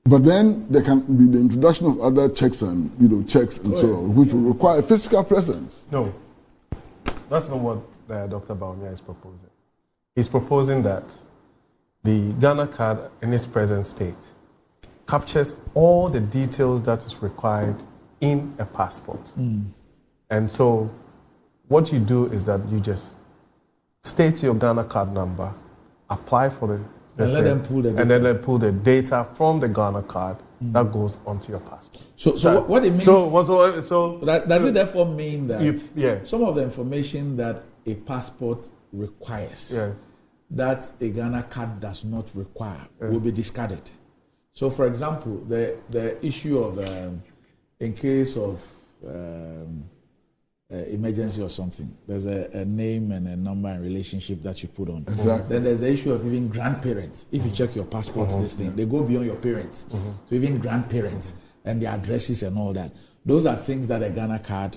But then there can be the introduction of other checks and checks and so on, which will require physical presence. No, that's not what Dr. Baumia is proposing. He's proposing that the Ghana card in its present state captures all the details that is required in a passport. And so what you do is that you just state your Ghana card number, apply for the and let them pull the data. And then they pull the data from the Ghana card that goes onto your passport. So what it means? So does it therefore mean that some of the information that a passport requires, that a Ghana card does not require, will be discarded? So, for example, the issue of in case of emergency or something, there's a name and a number and relationship that you put on. Exactly. Then there's the issue of even grandparents. If you check your passport, this thing, they go beyond your parents. So even grandparents and their addresses and all that. Those are things that a Ghana card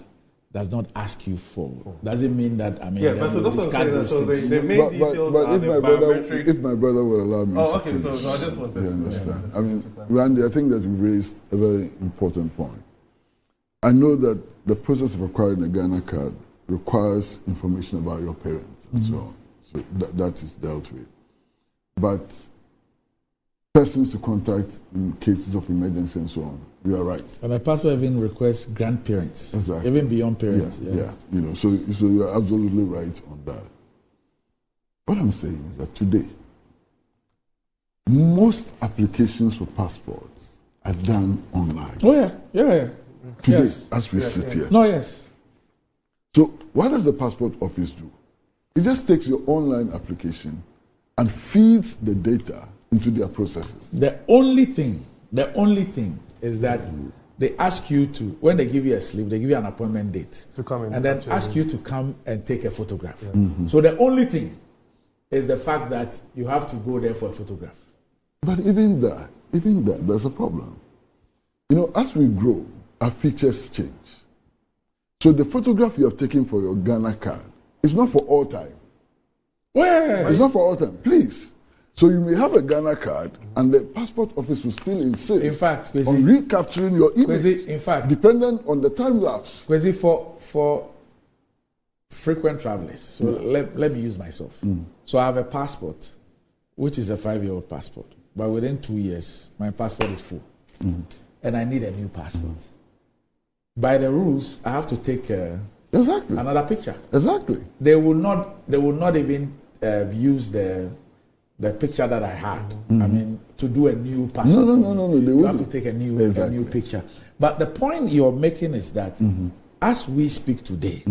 does not ask you for. Does it mean that, I mean, but so that's what I'm saying. The main details but are if the my biometric. if my brother would allow me to okay, finish, so I just wanted you understand. I mean, Randy, I think that you raised a very important point. I know that the process of acquiring a Ghana card requires information about your parents and so on. So that is dealt with. But persons to contact in cases of emergency and so on, you are right. And a passport even requests grandparents, exactly, even beyond parents. Yeah. So you are absolutely right on that. What I'm saying is that today, most applications for passports are done online. Oh yeah. Today, as we sit here. No, yes. So what does the passport office do? It just takes your online application and feeds the data into their processes. The only thing is that they ask you to, when they give you a slip, they give you an appointment date to come in, and then ask you to come and take a photograph. So the only thing is the fact that you have to go there for a photograph. But even that, there's a problem. As we grow, our features change. So the photograph you have taken for your Ghana card is not for all time. Well, it's not for all time. Please. So you may have a Ghana card, and the passport office will still insist, in fact, on recapturing your image. In fact, dependent on the time lapse. For frequent travelers, so let me use myself. So I have a passport, which is a 5-year-old passport, but within 2 years, my passport is full, and I need a new passport. By the rules, I have to take another picture. Exactly. They will not even use the picture that I had. I mean, to do a new passport. No. You have to take a new picture. But the point you're making is that as we speak today,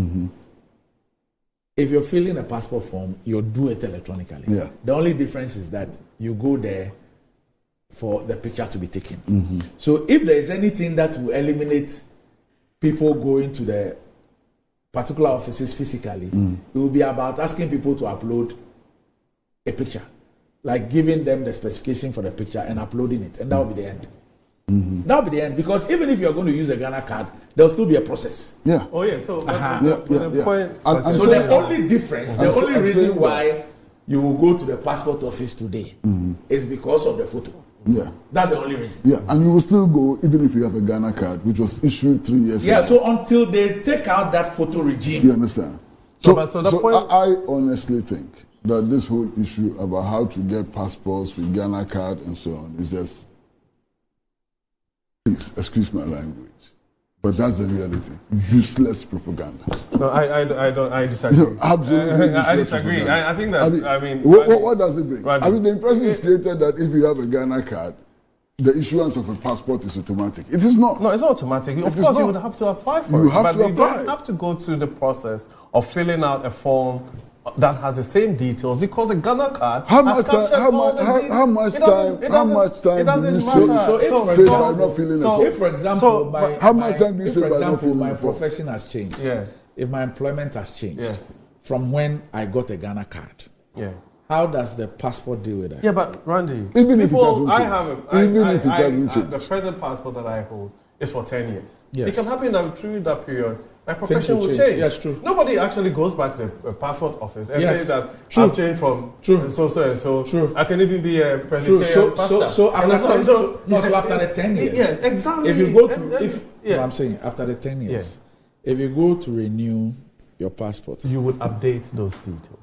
if you're filling a passport form, you'll do it electronically. Yeah. The only difference is that you go there for the picture to be taken. So if there is anything that will eliminate people going to the particular offices physically, it will be about asking people to upload a picture, like giving them the specification for the picture and uploading it, and that will be the end. That will be the end, because even if you're going to use a Ghana card, there will still be a process. Yeah. Oh yeah. So the point. So the only difference, the only reason why you will go to the passport office today is because of the photo. Yeah. That's the only reason. Yeah, and you will still go even if you have a Ghana card, which was issued 3 years ago. Yeah, so until they take out that photo regime. You understand? So I honestly think that this whole issue about how to get passports with Ghana card and so on is just, please excuse my language, but that's the reality. Useless propaganda. No, I disagree. Absolutely. I disagree. I think that. What does it bring? I mean, the impression is created that if you have a Ghana card, the issuance of a passport is automatic. It is not. No, it's not automatic. Of course, you would have to apply for it. You have to apply. You don't have to go through the process of filling out a form that has the same details, because the Ghana card how much time do you say by not filling a form? If, for example, my form? Profession has changed, if my employment has changed from when I got a Ghana card, how does the passport deal with that? Yeah, but Randy, even if it hasn't changed, the present passport that I hold is for 10 years. Yes. It can happen that through that period, my profession will change. Yes, true. Nobody actually goes back to a passport office and says that true. I've changed from so and so. True. I can even be a Presbyterian pastor. So after the 10 years. Yeah, exactly. If you go to, I'm saying, after the 10 years, if you go to renew your passport, you would update those details.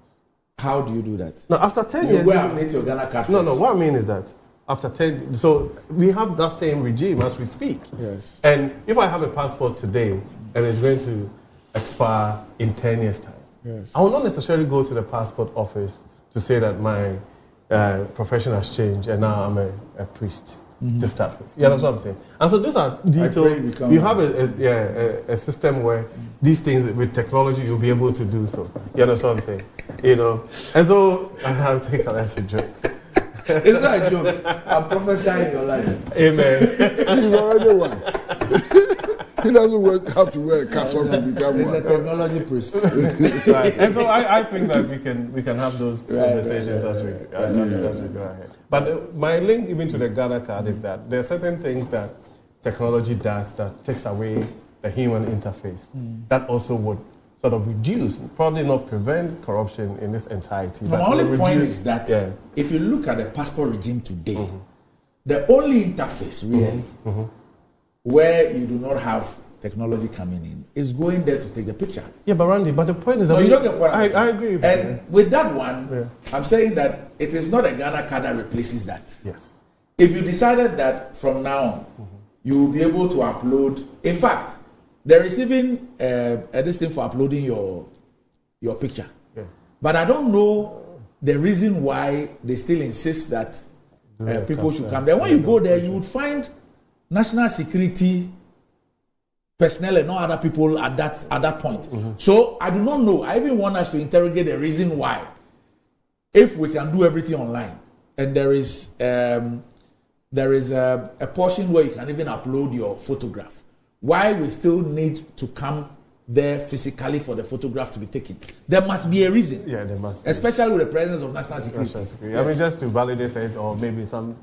How do you do that? No, after 10 you years, go update your Ghana card No, first. what I mean is that after 10, so we have that same regime as we speak. Yes. And if I have a passport today and it's going to expire in 10 years' time, yes, I will not necessarily go to the passport office to say that my profession has changed and now I'm a priest to start with. You understand what I'm saying? And so those are details. You have a system where these things with technology you'll be able to do so. You understand what I'm saying? You know, and so I think that's a joke. It's not a joke. I'm prophesying your life. Amen. He's already one. He doesn't have to wear a cassock to become one. He's a technology priest. Right. And so I think that we can have those conversations as we go ahead. But my link even to the Ghana card is that there are certain things that technology does that takes away the human interface. That also would sort of reduce, probably not prevent corruption in its entirety. My only point is that if you look at the passport regime today, the only interface really where you do not have technology coming in is going there to take the picture. Yeah, but Randy, the point is that you don't get what I agree with you. And with that one, I'm saying that it is not a Ghana card that replaces that. Yes. If you decided that from now on, you will be able to upload, in fact, there is even this thing for uploading your picture. Yeah. But I don't know the reason why they still insist that people should come there. When you go there, you would find national security personnel and no other people at that point. So I do not know. I even want us to interrogate the reason why. If we can do everything online, and there is a portion where you can even upload your photograph, why we still need to come there physically for the photograph to be taken? There must be a reason. Yeah, there must be. Especially with the presence of national security. Yes. I mean, just to validate it, or maybe some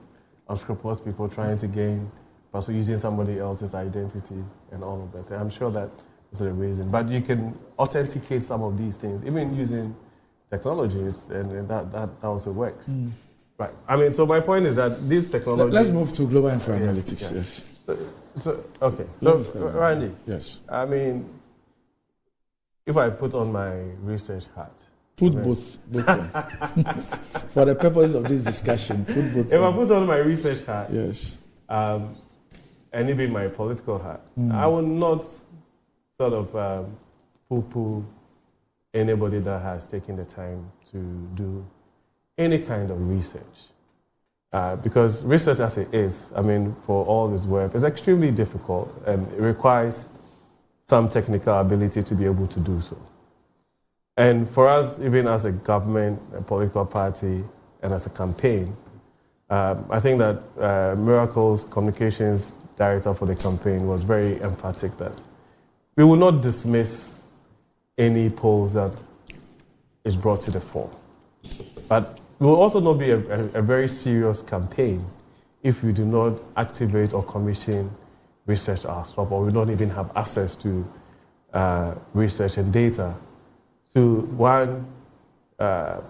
unscrupulous people trying to gain, also using somebody else's identity and all of that. I'm sure that is a reason. But you can authenticate some of these things, even using technology, and that also works. Right. I mean, so my point is that this technology... Let's move to global info analytics, yes. So Randy. Yes. I mean, if I put on my research hat... Put both on. For the purpose of this discussion, put both If I put on my research hat... Yes. And even my political hat, I will not sort of poo-poo anybody that has taken the time to do any kind of research. Because research as it is, I mean, for all this work, is extremely difficult and it requires some technical ability to be able to do so. And for us, even as a government, a political party, and as a campaign, I think that Miracle's communications director for the campaign was very emphatic that we will not dismiss any polls that is brought to the fore. But it will also not be a very serious campaign if we do not activate or commission research ourselves, or we don't even have access to research and data to, one,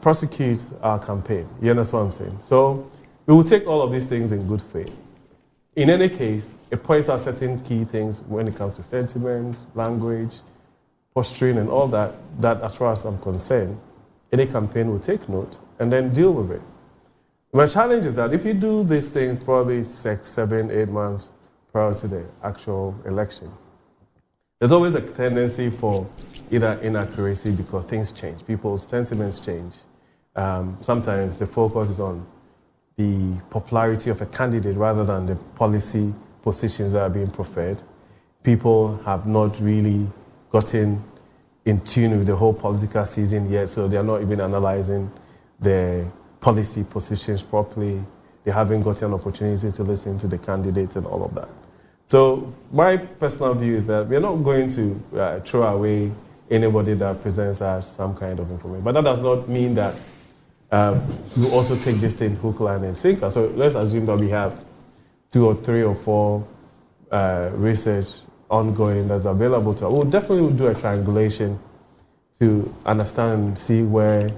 prosecute our campaign. You understand what I'm saying? So we will take all of these things in good faith. In any case, it points out certain key things when it comes to sentiments, language, posturing, and all that as far as I'm concerned, any campaign will take note and then deal with it. My challenge is that if you do these things probably 6, 7, 8 months prior to the actual election, there's always a tendency for either inaccuracy because things change, people's sentiments change. Sometimes the focus is on the popularity of a candidate rather than the policy positions that are being preferred. People have not really gotten in tune with the whole political season yet, so they're not even analyzing the policy positions properly. They haven't gotten an opportunity to listen to the candidates and all of that. So my personal view is that we're not going to throw away anybody that presents us some kind of information. But that does not mean that we also take this thing hook, line, and sinker. So let's assume that we have 2 or 3 or 4 research ongoing that's available to us. We'll definitely do a triangulation to understand and see where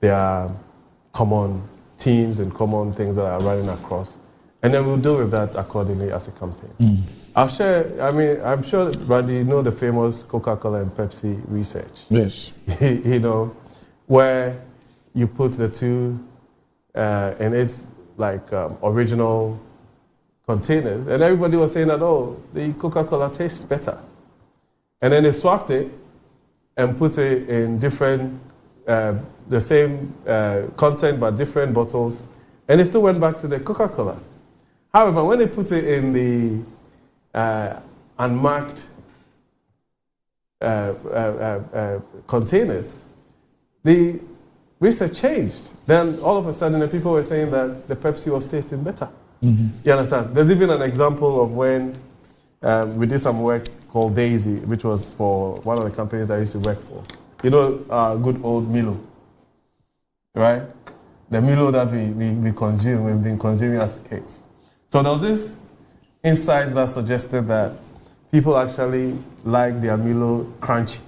there are common themes and common things that are running across. And then we'll deal with that accordingly as a campaign. I'll share, I'm sure, Randy, you know the famous Coca-Cola and Pepsi research. Yes. You know, where you put the two in its original containers, and everybody was saying that, oh, the Coca-Cola tastes better. And then they swapped it and put it in different, the same content but different bottles, and it still went back to the Coca-Cola. However, when they put it in the unmarked containers, the research changed. Then all of a sudden, the people were saying that the Pepsi was tasting better. You understand? There's even an example of when we did some work called Daisy, which was for one of the companies I used to work for. You know, good old Milo, right? The Milo that we consume, we've been consuming as kids. So there was this insight that suggested that people actually like their Milo crunchy.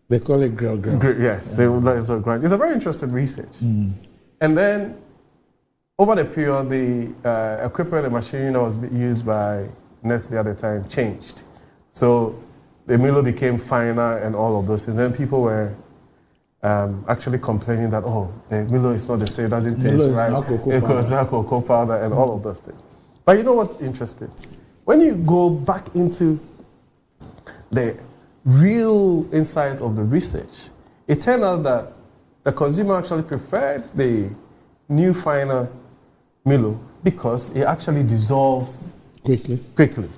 They call it grill. Yes, they would like it so crunchy. It's a very interesting research. And then, over the period, the equipment and machinery that was used by Nestle at the time changed. So the Milo became finer and all of those things. Then people were actually complaining that, oh, the Milo is not the same, it doesn't taste right. It's not cocoa powder and all of those things. But you know what's interesting? When you go back into the real insight of the research, it turned out that the consumer actually preferred the new, finer Milo because it actually dissolves quickly.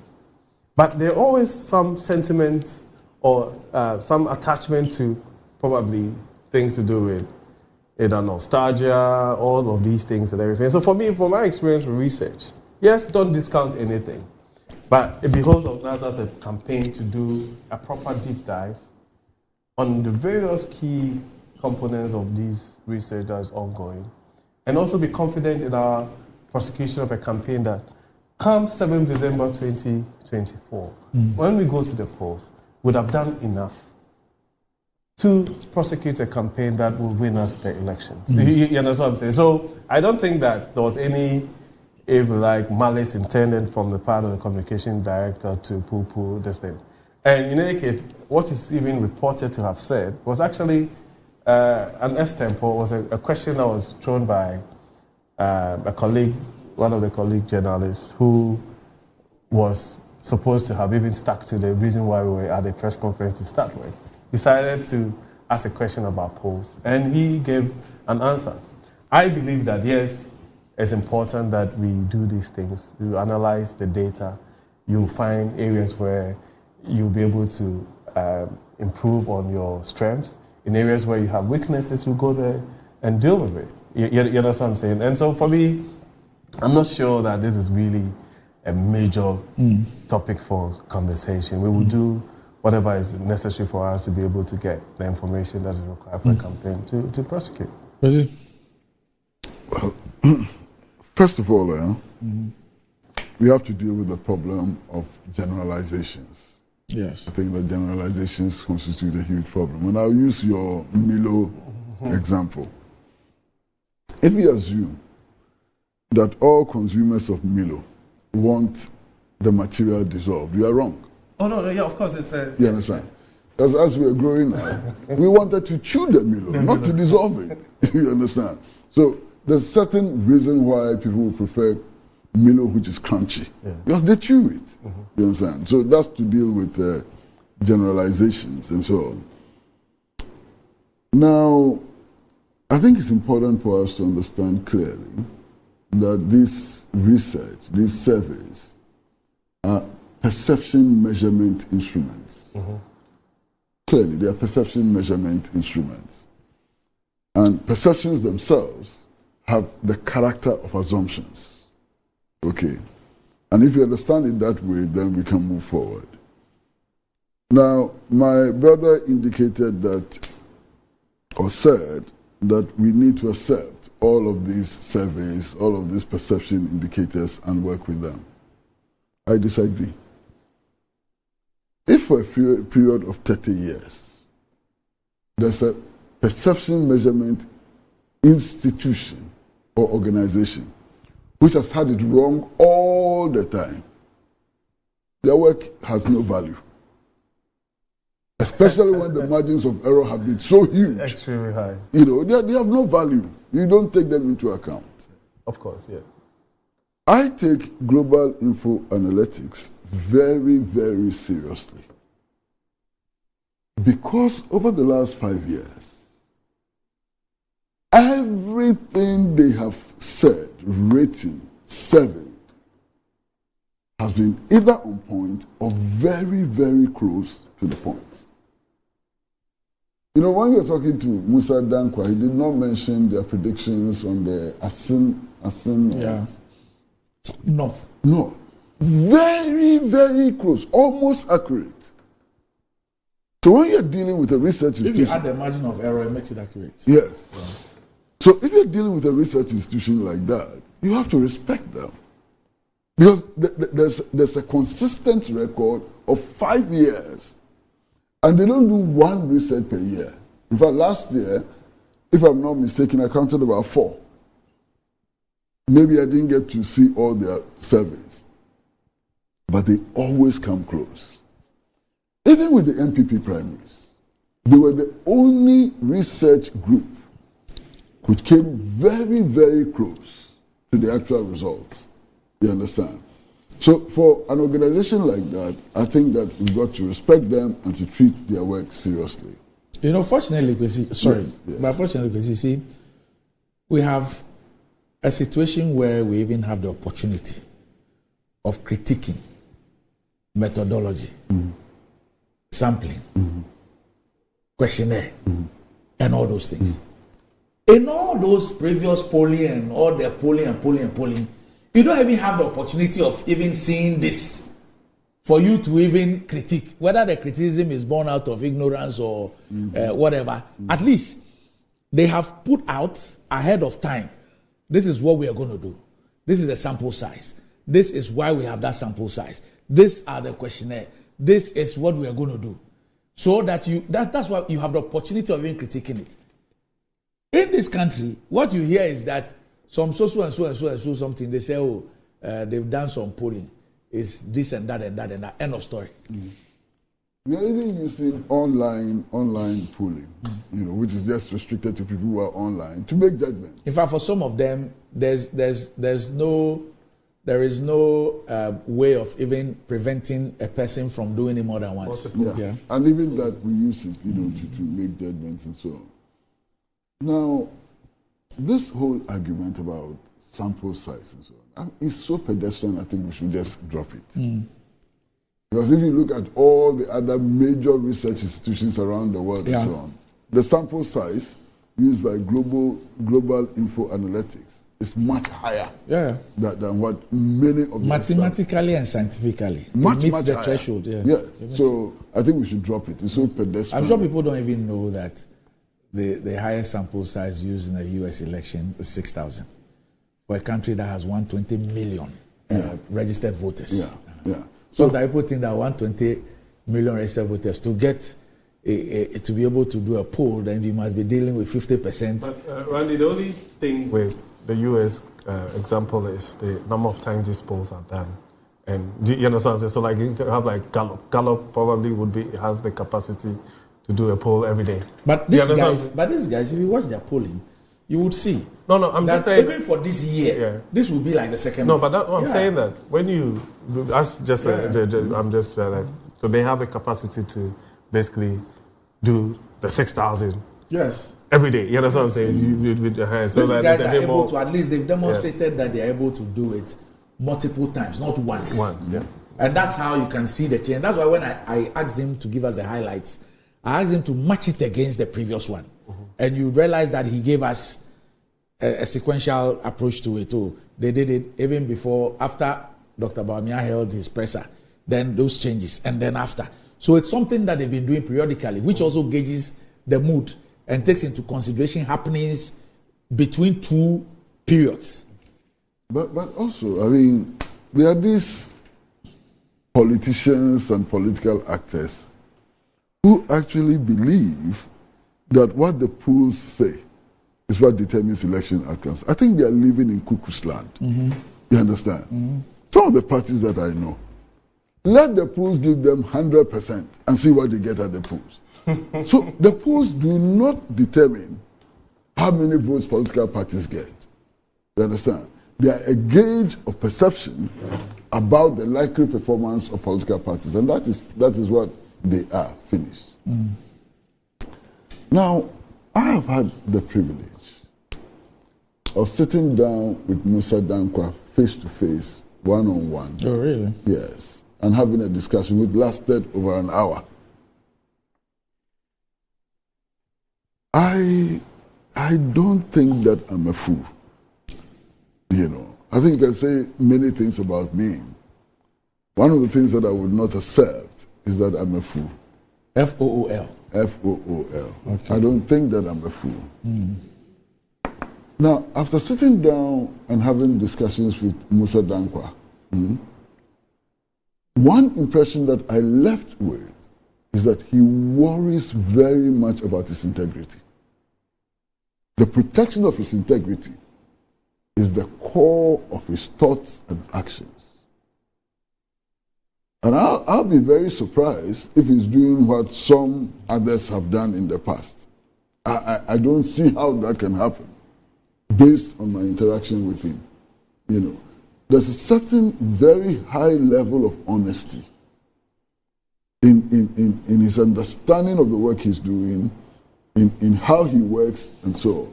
But there are always some sentiment or some attachment to probably things to do with either nostalgia, all of these things and everything. So for me, from my experience with research, yes, don't discount anything. But it behoves of us as a campaign to do a proper deep dive on the various key components of this research that is ongoing, and also be confident in our prosecution of a campaign that come 7th December 2024, when we go to the polls, would have done enough to prosecute a campaign that will win us the elections. You understand what I'm saying? So I don't think that there was any malice intended from the part of the communication director to poo-poo this thing. And in any case, what is even reported to have said was actually an extempo, was a question that was thrown by a colleague, one of the colleague journalists, who was supposed to have even stuck to the reason why we were at the press conference to start with. Decided to ask a question about polls, and he gave an answer. I believe that yes, it's important that we do these things. We analyze the data. You'll find areas where you'll be able to improve on your strengths. In areas where you have weaknesses, you go there and deal with it. You know what I'm saying? And so for me, I'm not sure that this is really a major topic for conversation. We will do whatever is necessary for us to be able to get the information that is required for a campaign to prosecute. Well, first of all, we have to deal with the problem of generalizations. Yes. I think that generalizations constitute a huge problem. And I'll use your Milo example. If we assume that all consumers of Milo want the material dissolved, you are wrong. Oh, no, yeah, of course, it's a... You understand? Because as we were growing up, we wanted to chew the Milo, not to dissolve it. You understand? So there's certain reason why people would prefer Milo, which is crunchy, because they chew it. You understand? So that's to deal with generalizations and so on. Now, I think it's important for us to understand clearly that this research, these surveys, are perception measurement instruments. Clearly, they are perception measurement instruments. And perceptions themselves have the character of assumptions. Okay. And if you understand it that way, then we can move forward. Now, my brother indicated that, or said, that we need to accept all of these surveys, all of these perception indicators, and work with them. I disagree. if for a period of 30 years, there's a perception measurement institution or organization which has had it wrong all the time, their work has no value. Especially when the margins of error have been so huge. Extremely high. You know, they have no value. You don't take them into account. Of course, yeah. I take global info analytics very, very seriously. Because over the last 5 years, everything they have said, written, surveyed, has been either on point or very, very close to the point. You know, when you're talking to Musa Dankwa, he did not mention their predictions on the Asin. North. No. Very, very close, almost accurate. So when you're dealing with a research institution... If you add the margin of error, it makes it accurate. Yes. Yeah. So if you're dealing with a research institution like that, you have to respect them. Because there's a consistent record of 5 years. And they don't do one research per year. In fact, last year, if I'm not mistaken, I counted about 4. Maybe I didn't get to see all their surveys. But they always come close. Even with the NPP primaries, they were the only research group which came very, very close to the actual results. You understand? So for an organization like that, I think that we've got to respect them and to treat their work seriously. You know, fortunately, but fortunately, you see, we have a situation where we even have the opportunity of critiquing methodology, sampling, questionnaire, and all those things. In all those previous polling and all the polling, you don't even have the opportunity of even seeing this for you to even critique. Whether the criticism is born out of ignorance or whatever, at least they have put out ahead of time, this is what we are going to do. This is the sample size. This is why we have that sample size. These are the questionnaire. This is what we are going to do. So that that's why you have the opportunity of even critiquing it. In this country, what you hear is that some so something, they say, they've done some polling. It's this and that and that and that. End of story. We are even using online polling, which is just restricted to people who are online, to make judgments. In fact, for some of them, there is no way of even preventing a person from doing it more than once. Yeah. And even that we use it, to make judgments and so on. Now, this whole argument about sample size and so on is so pedestrian, I think we should just drop it. Because if you look at all the other major research institutions around the world and so on, the sample size used by global info analytics is much higher than what many of the mathematically and scientifically much the higher. Threshold. Yes. So I think we should drop it. It's so pedestrian. I'm sure people don't even know that the highest sample size used in the US election is 6,000 for a country that has 120 million registered voters. So that people think that 120 million registered voters to get to be able to do a poll, then we must be dealing with 50%. But Randy, the only thing with the US example is the number of times these polls are done. And you understand? So like you have like Gallup. Gallup probably has the capacity to do a poll every day. But these guys, if you watch their polling, you would see. No, I'm just saying. Even for this year, this will be like the second one. No, but I'm saying that when you, I'm just like, so they have the capacity to basically do the 6,000. Yes. Every day. You understand what I'm saying? With your hands. So these guys are able to, at least they've demonstrated that they're able to do it multiple times, not once. And that's how you can see the change. That's why when I asked him to give us the highlights, I asked him to match it against the previous one. And you realize that he gave us a sequential approach to it too. They did it even before, after Dr. Bawumia held his presser, then those changes, and then after. So it's something that they've been doing periodically, which also gauges the mood and takes into consideration happenings between two periods. But also, I mean, there are these politicians and political actors who actually believe that what the polls say is what determines election outcomes. I think they are living in cuckoo's land. You understand? Some of the parties that I know, let the polls give them 100% and see what they get at the polls. So the polls do not determine how many votes political parties get. You understand? They are a gauge of perception about the likely performance of political parties, and that is what they are. Finished. Now, I have had the privilege of sitting down with Musa Dankwa face to face, one-on-one. Oh, really? Yes, and having a discussion which lasted over an hour. I don't think that I'm a fool. You know, I think you can say many things about me. One of the things that I would not accept is that I'm a fool. F-O-O-L. F-O-O-L. Okay. I don't think that I'm a fool. Now, after sitting down and having discussions with Musa Dankwa, one impression that I left with is that he worries very much about his integrity. The protection of his integrity is the core of his thoughts and actions. And I'll be very surprised if he's doing what some others have done in the past. I don't see how that can happen based on my interaction with him. You know, there's a certain very high level of honesty in his understanding of the work he's doing, in how he works and so on.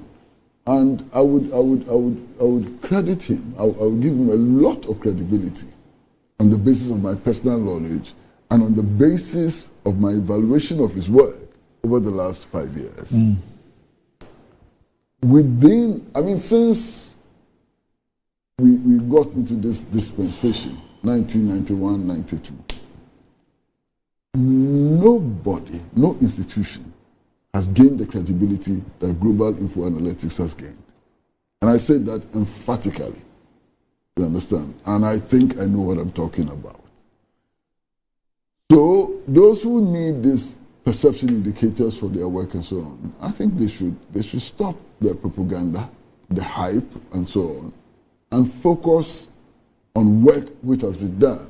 And I would credit him. I would give him a lot of credibility on the basis of my personal knowledge and on the basis of my evaluation of his work over the last 5 years. Since we got into this dispensation, 1991, 92, nobody, no institution has gained the credibility that Global Info Analytics has gained. And I say that emphatically. You understand? And I think I know what I'm talking about. So those who need these perception indicators for their work and so on, I think they should stop their propaganda, the hype and so on, and focus on work which has been done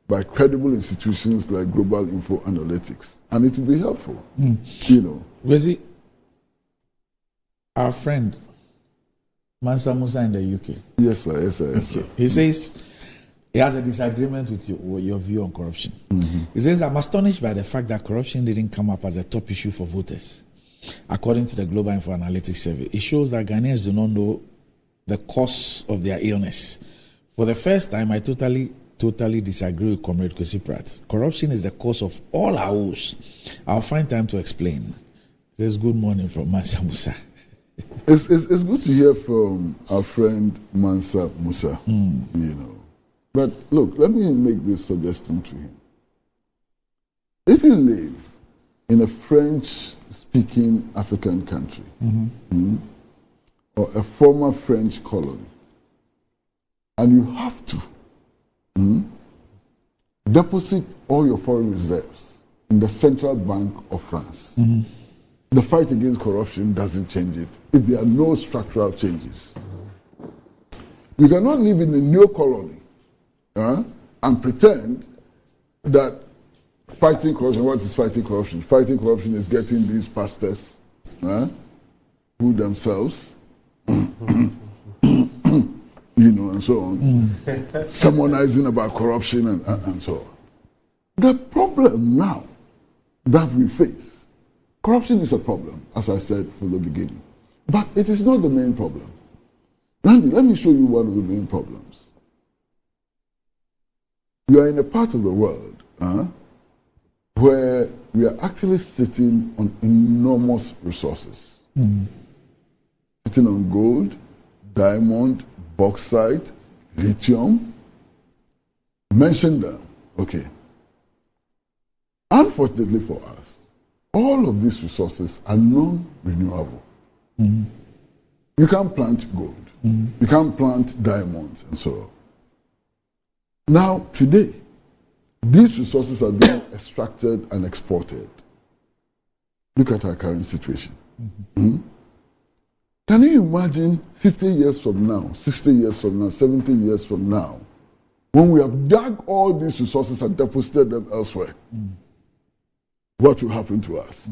by credible institutions like Global Info Analytics. And it will be helpful. You know. Where's our friend Mansa Musa in the UK? Yes, sir. Yes, sir. Yes, sir. He says he has a disagreement with your view on corruption. He says, I'm astonished by the fact that corruption didn't come up as a top issue for voters. According to the Global Info Analytics survey, it shows that Ghanaians do not know the cause of their illness. For the first time, I totally disagree with Comrade Kwesi Pratt. Corruption is the cause of all our woes. I'll find time to explain. Says good morning from Mansa Musa. It's good to hear from our friend Mansa Musa, you know. But look, let me make this suggestion to him. If you live in a French-speaking African country, or a former French colony, and you have to deposit all your foreign reserves in the central bank of France, the fight against corruption doesn't change it if there are no structural changes. You cannot live in a new colony and pretend that fighting corruption, what is fighting corruption? Fighting corruption is getting these pastors who themselves, you know, and so on, sermonizing about corruption and so on. The problem now that we face, corruption is a problem, as I said from the beginning. But it is not the main problem. Randy, let me show you one of the main problems. We are in a part of the world where we are actually sitting on enormous resources. Sitting on gold, diamond, bauxite, lithium. Mention them. Okay. Unfortunately for us, all of these resources are non-renewable. You can't plant gold. You can't plant diamonds and so on. Now, today, These resources are being extracted and exported. Look at our current situation. Can you imagine 50 years from now, 60 years from now, 70 years from now, when we have dug all these resources and deposited them elsewhere? What will happen to us?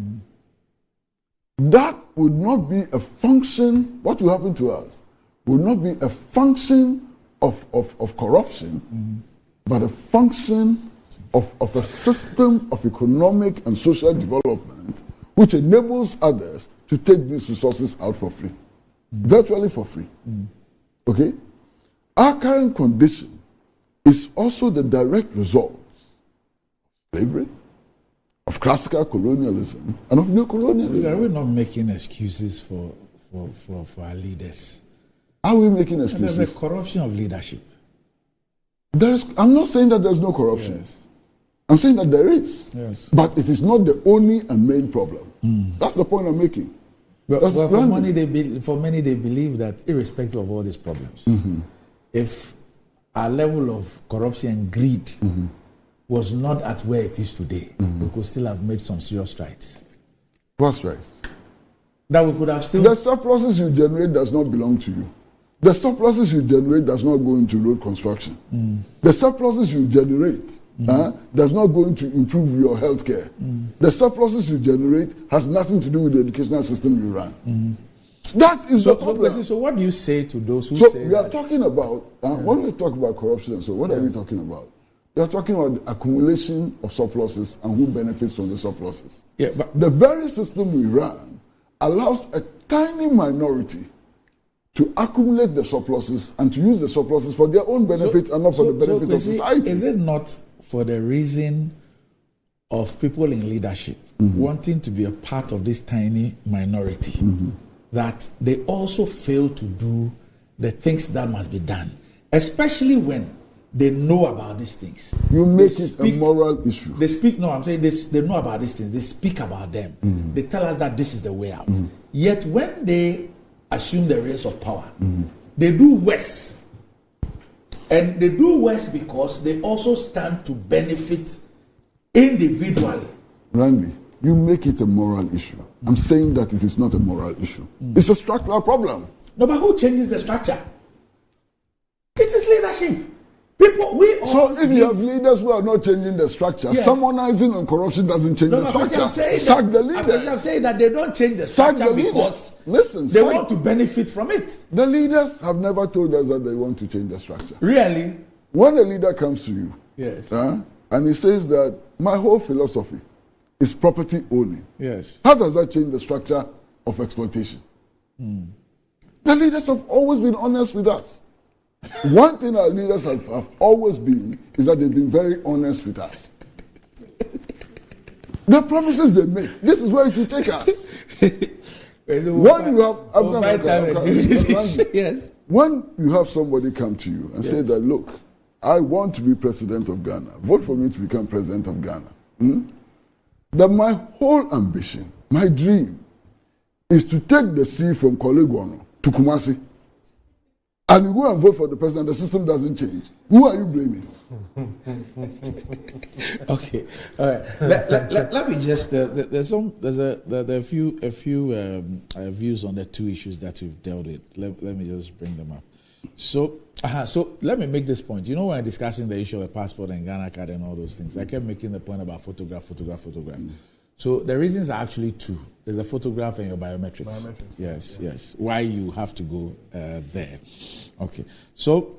That would not be a function, what will happen to us would not be a function of corruption, but a function of a system of economic and social development which enables others to take these resources out for free, virtually for free. Okay? Our current condition is also the direct result of slavery, of classical colonialism, and of neocolonialism. Are we not making excuses for our leaders? Are we making excuses? There's a corruption of leadership. I'm not saying that there's no corruption. Yes. I'm saying that there is. Yes. But it is not the only and main problem. That's the point I'm making. But for many, they believe that irrespective of all these problems, if our level of corruption and greed was not at where it is today, we could still have made some serious strides. What strides? That we could have still... The surpluses you generate does not belong to you. The surpluses you generate does not go into road construction. The surpluses you generate does not go into improve your health care. The surpluses you generate has nothing to do with the educational system you run. That is the problem. So what do you say to those who say we are talking about, when we talk about corruption, so what are we talking about? We are talking about the accumulation of surpluses and who benefits from the surpluses. Yeah, but the very system we run allows a tiny minority to accumulate the surpluses and to use the surpluses for their own benefits and not for the benefit of society. Is it not for the reason of people in leadership wanting to be a part of this tiny minority that they also fail to do the things that must be done, especially when they know about these things? You make it a moral issue. They speak, no, I'm saying they know about these things. They speak about them. They tell us that this is the way out. Yet when they assume the reins of power, they do worse. And they do worse because they also stand to benefit individually. Randy, you make it a moral issue. I'm saying that it is not a moral issue. It's a structural problem. No, but who changes the structure? It is leadership. So if you have leaders who are not changing the structure, summonizing on corruption doesn't change the structure. Sack the leaders. I'm saying that they don't change the structure because they want to benefit from it. The leaders have never told us that they want to change the structure. Really? When a leader comes to you, yes, and he says that my whole philosophy is property owning. Yes. How does that change the structure of exploitation? The leaders have always been honest with us. One thing our leaders have always been is that they've been very honest with us. The promises they make, this is where it will take us. When you have somebody come to you and say that, look, I want to be president of Ghana, vote for me to become president of Ghana. That my whole ambition, my dream, is to take the sea from Kolegono to Kumasi. And you go and vote for the president, the system doesn't change. Who are you blaming? Okay, all right. Let me just. There's a few views on the two issues that we've dealt with. Let me just bring them up. So let me make this point. You know, when I'm discussing the issue of a passport and Ghana card and all those things, I kept making the point about photograph. So the reasons are actually two. There's a photograph and your biometrics. Yes. Why you have to go there. Okay. So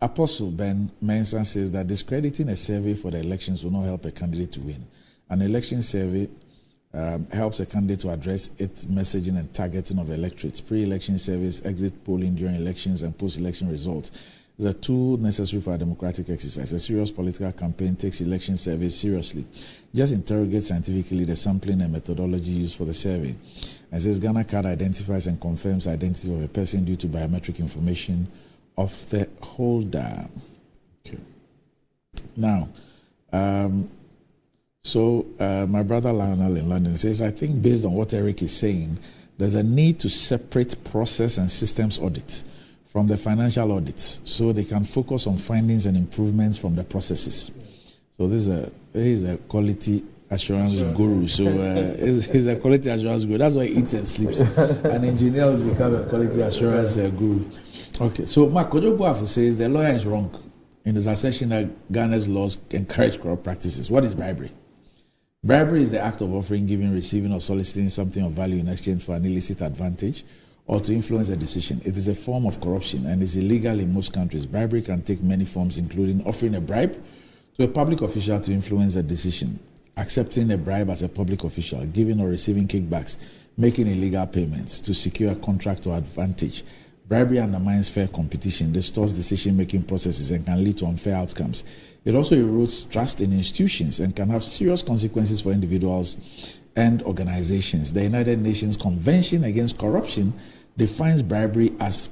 Apostle Ben Mensah says that discrediting a survey for the elections will not help a candidate to win. An election survey helps a candidate to address its messaging and targeting of electorates. Pre-election surveys, exit polling during elections, and post-election results. The tool necessary for a democratic exercise. A serious political campaign takes election surveys seriously. Just interrogate scientifically the sampling and methodology used for the survey. It says Ghana card identifies and confirms identity of a person due to biometric information of the holder. Okay. Now, my brother Lionel in London says, I think based on what Eric is saying, there's a need to separate process and systems audit from the financial audits, so they can focus on findings and improvements from the processes. So this is a quality assurance guru. So he's a quality assurance guru. That's why he eats and sleeps. An engineer has become a quality assurance guru. Okay, so Mark Kojobuafu says the lawyer is wrong in his assertion that Ghana's laws encourage corrupt practices. What is bribery? Bribery is the act of offering, giving, receiving, or soliciting something of value in exchange for an illicit advantage or to influence a decision. It is a form of corruption and is illegal in most countries. Bribery can take many forms, including offering a bribe to a public official to influence a decision, accepting a bribe as a public official, giving or receiving kickbacks, making illegal payments to secure a contract or advantage. Bribery undermines fair competition, distorts decision-making processes, and can lead to unfair outcomes. It also erodes trust in institutions and can have serious consequences for individuals and organizations. The United Nations Convention Against Corruption defines bribery as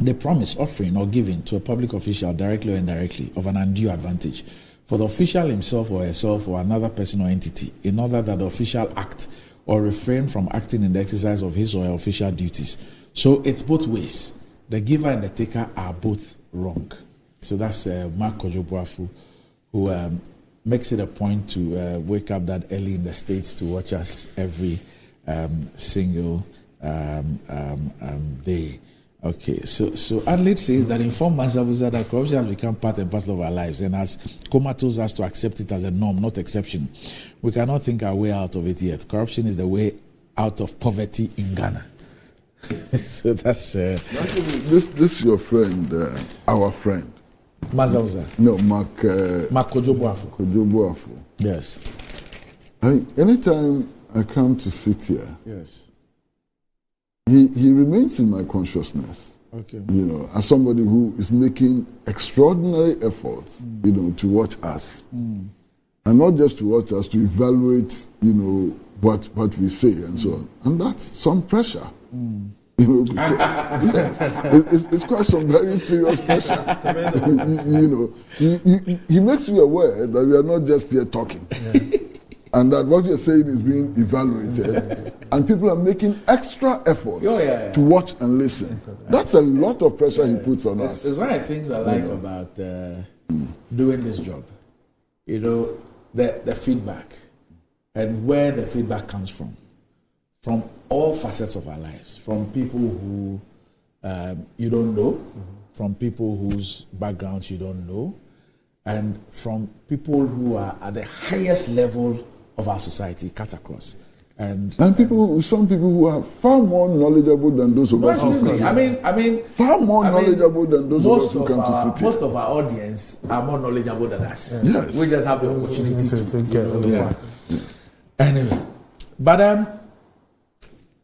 the promise, offering, or giving to a public official, directly or indirectly, of an undue advantage for the official himself or herself or another person or entity, in order that the official act or refrain from acting in the exercise of his or her official duties. So it's both ways. The giver and the taker are both wrong. So that's Mark Kojobuafu, who makes it a point to wake up that early in the States to watch us every single day. Okay, so Adelaide says that informed ourselves that corruption has become part and parcel of our lives, and as comatose us to accept it as a norm, not exception. We cannot think our way out of it yet. Corruption is the way out of poverty in Ghana. So that's this your friend, our friend. Mazauza. No, Mark Kojobuafu. Kojobuafu. Yes. I mean, anytime I come to sit here, yes, he remains in my consciousness. Okay. You know, as somebody who is making extraordinary efforts, you know, to watch us. And not just to watch us, to evaluate, you know, what we say and so on. And that's some pressure. You know, yes, it's quite some very serious pressure. you know, he makes you aware that we are not just here talking, and that what you're saying is being evaluated, and people are making extra efforts to watch and listen. That's a lot of pressure he puts on us. It's one of the things I like about doing this job. You know, the feedback and where the feedback comes from all facets of our lives, from people who you don't know, from people whose backgrounds you don't know, and from people who are at the highest level of our society, cut across. And some people who are far more knowledgeable than those of us who come. I mean, far more knowledgeable than those of us who come to sit here. Most of our audience are more knowledgeable than us. Yes. We just have the opportunity to get a little. Anyway, but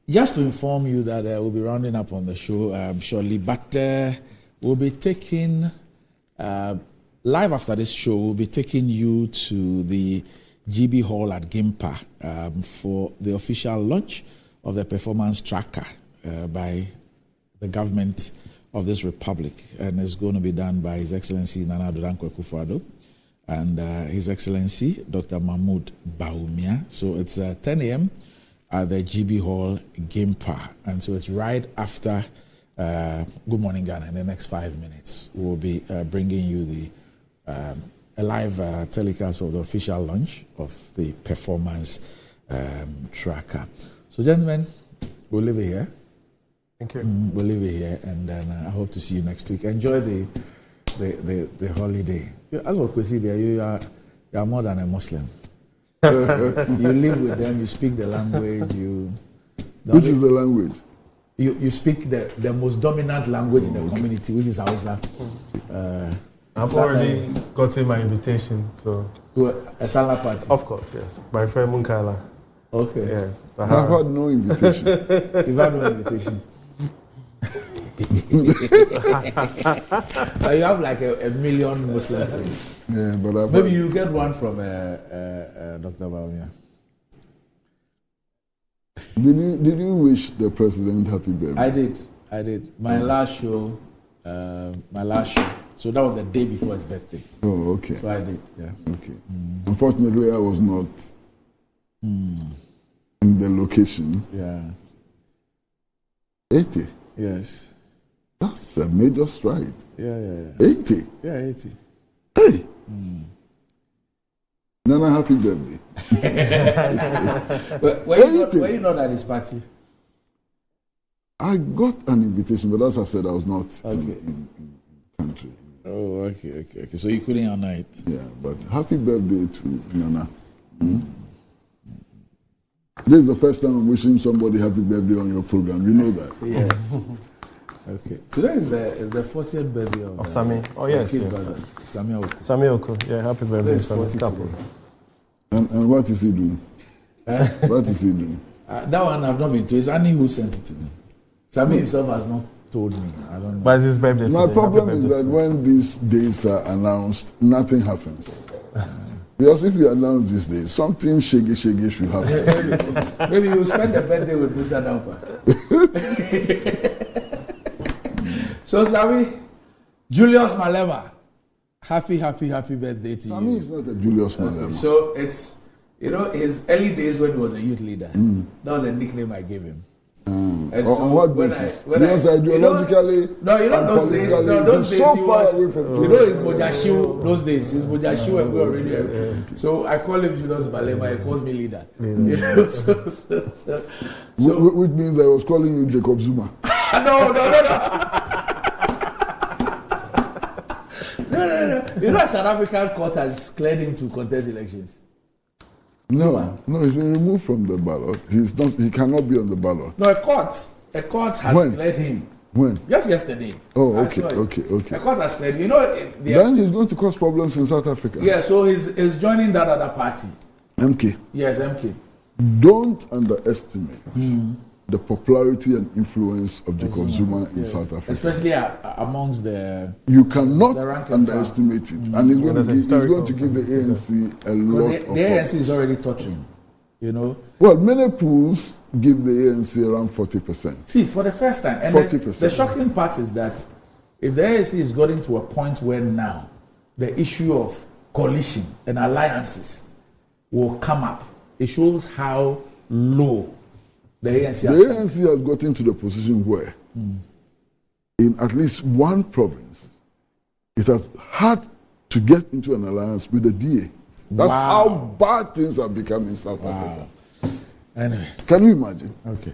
just to inform you that we'll be rounding up on the show shortly, but we'll be taking live after this show. We'll be taking you to the GB Hall at Gimpa for the official launch of the performance tracker by the government of this republic, and it's going to be done by His Excellency Nana Addo Dankwa Akufo-Addo and His Excellency Dr. Mahmoud Bawumia. So it's 10 a.m. at the GB Hall Gimpa, and so it's right after Good Morning Ghana. In the next 5 minutes, we'll be bringing you the a live telecast of the official launch of the performance tracker. So, gentlemen, we'll leave it here. Thank you. We'll leave it here, and then I hope to see you next week. Enjoy the holiday. As what we see there, you are more than a Muslim. You live with them. You speak the language. Which is the language? You speak the most dominant language in the community, which is Hausa. I've already gotten my invitation to a Salah party. Of course, yes. My friend Munkala. Okay. Yes. Sahara. I've had no invitation. You've had no invitation. You have like a million Muslim friends. Yeah, but maybe you get one from Dr. Bawumia. Did you wish the president happy birthday? I did. My last show. So that was the day before his birthday. Oh, okay. So I did, yeah. Okay. Unfortunately, I was not in the location. Yeah. 80? Yes. That's a major stride. Yeah. 80. Yeah, 80. Hey. Nana, happy birthday. Were you not at his party? I got an invitation, but as I said, I was not in country. Oh, okay. So you couldn't honor it? Yeah, but happy birthday to Nana. This is the first time I'm wishing somebody happy birthday on your program. You know that. Yes. Okay. Today is the 40th birthday of Sami. Oh, yes. Sami Oku. Sami Oku. Yeah, happy birthday, Sami. And what is he doing? What is he doing? That one I've not been to. It's Annie who sent it to me. Sami himself has not told me. I don't know. But it's his birthday today. My problem is that when these days are announced, nothing happens. Because if you announce these days, something shaggy should happen. Maybe you spend the birthday with Musa Dampa. So, Sami, Julius Malema, happy birthday to you. Sami is not a Julius Malema. Okay, so it's, his early days when he was a youth leader. That was a nickname I gave him. And on what basis? Because ideologically, those days, so he far was, away from his Mojashiu, those days, his Mojashiu and we already. So I call him Julius Malema, he calls me leader. Which means I was calling you Jacob Zuma. No. No. South African court has cleared him to contest elections. No, he's been removed from the ballot. He cannot be on the ballot. No, a court has cleared him. When? Just yesterday. Oh, okay. A court has cleared him. Then he's going to cause problems in South Africa. Yeah, so he's joining that other party. MK. Yes, MK. Don't underestimate the popularity and influence of Jacob Zuma in South Africa. Especially amongst the... You cannot underestimate it. And he's going to give the ANC a lot of... The ANC is already touching, Well, many polls give the ANC around 40%. See, for the first time. And 40%. The shocking part is that if the ANC is getting to a point where now the issue of coalition and alliances will come up, it shows how low the ANC has gotten to the position where, in at least one province, it has had to get into an alliance with the DA. That's how bad things have become in South Africa. Anyway. Can you imagine? Okay.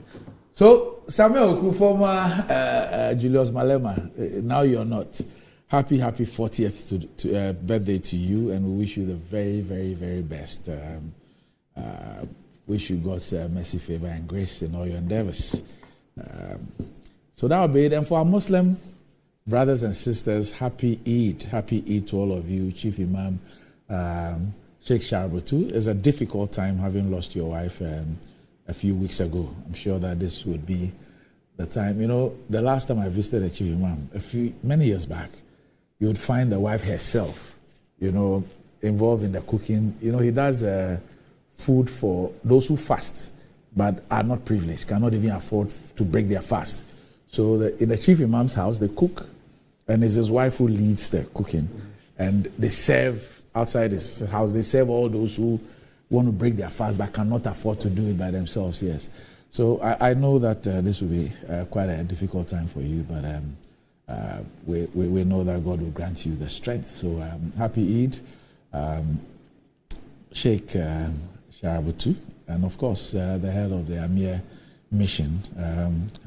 So, Samuel Oku, former Julius Malema, now you're not. Happy 40th birthday to you, and we wish you the very, very, very best. Wish you God's mercy, favor, and grace in all your endeavors. So that will be it. And for our Muslim brothers and sisters, happy Eid. Happy Eid to all of you. Chief Imam Sheikh Sharbatu. It's a difficult time having lost your wife a few weeks ago. I'm sure that this would be the time. The last time I visited the Chief Imam, many years back, you would find the wife herself, involved in the cooking. He does food for those who fast but are not privileged, cannot even afford to break their fast. So in the Chief Imam's house, they cook, and it's his wife who leads the cooking. And they serve outside his house, they serve all those who want to break their fast but cannot afford to do it by themselves, yes. So I know that this will be quite a difficult time for you, but we know that God will grant you the strength. So happy Eid, Sheikh Sharabutu, and of course the head of the Amir mission.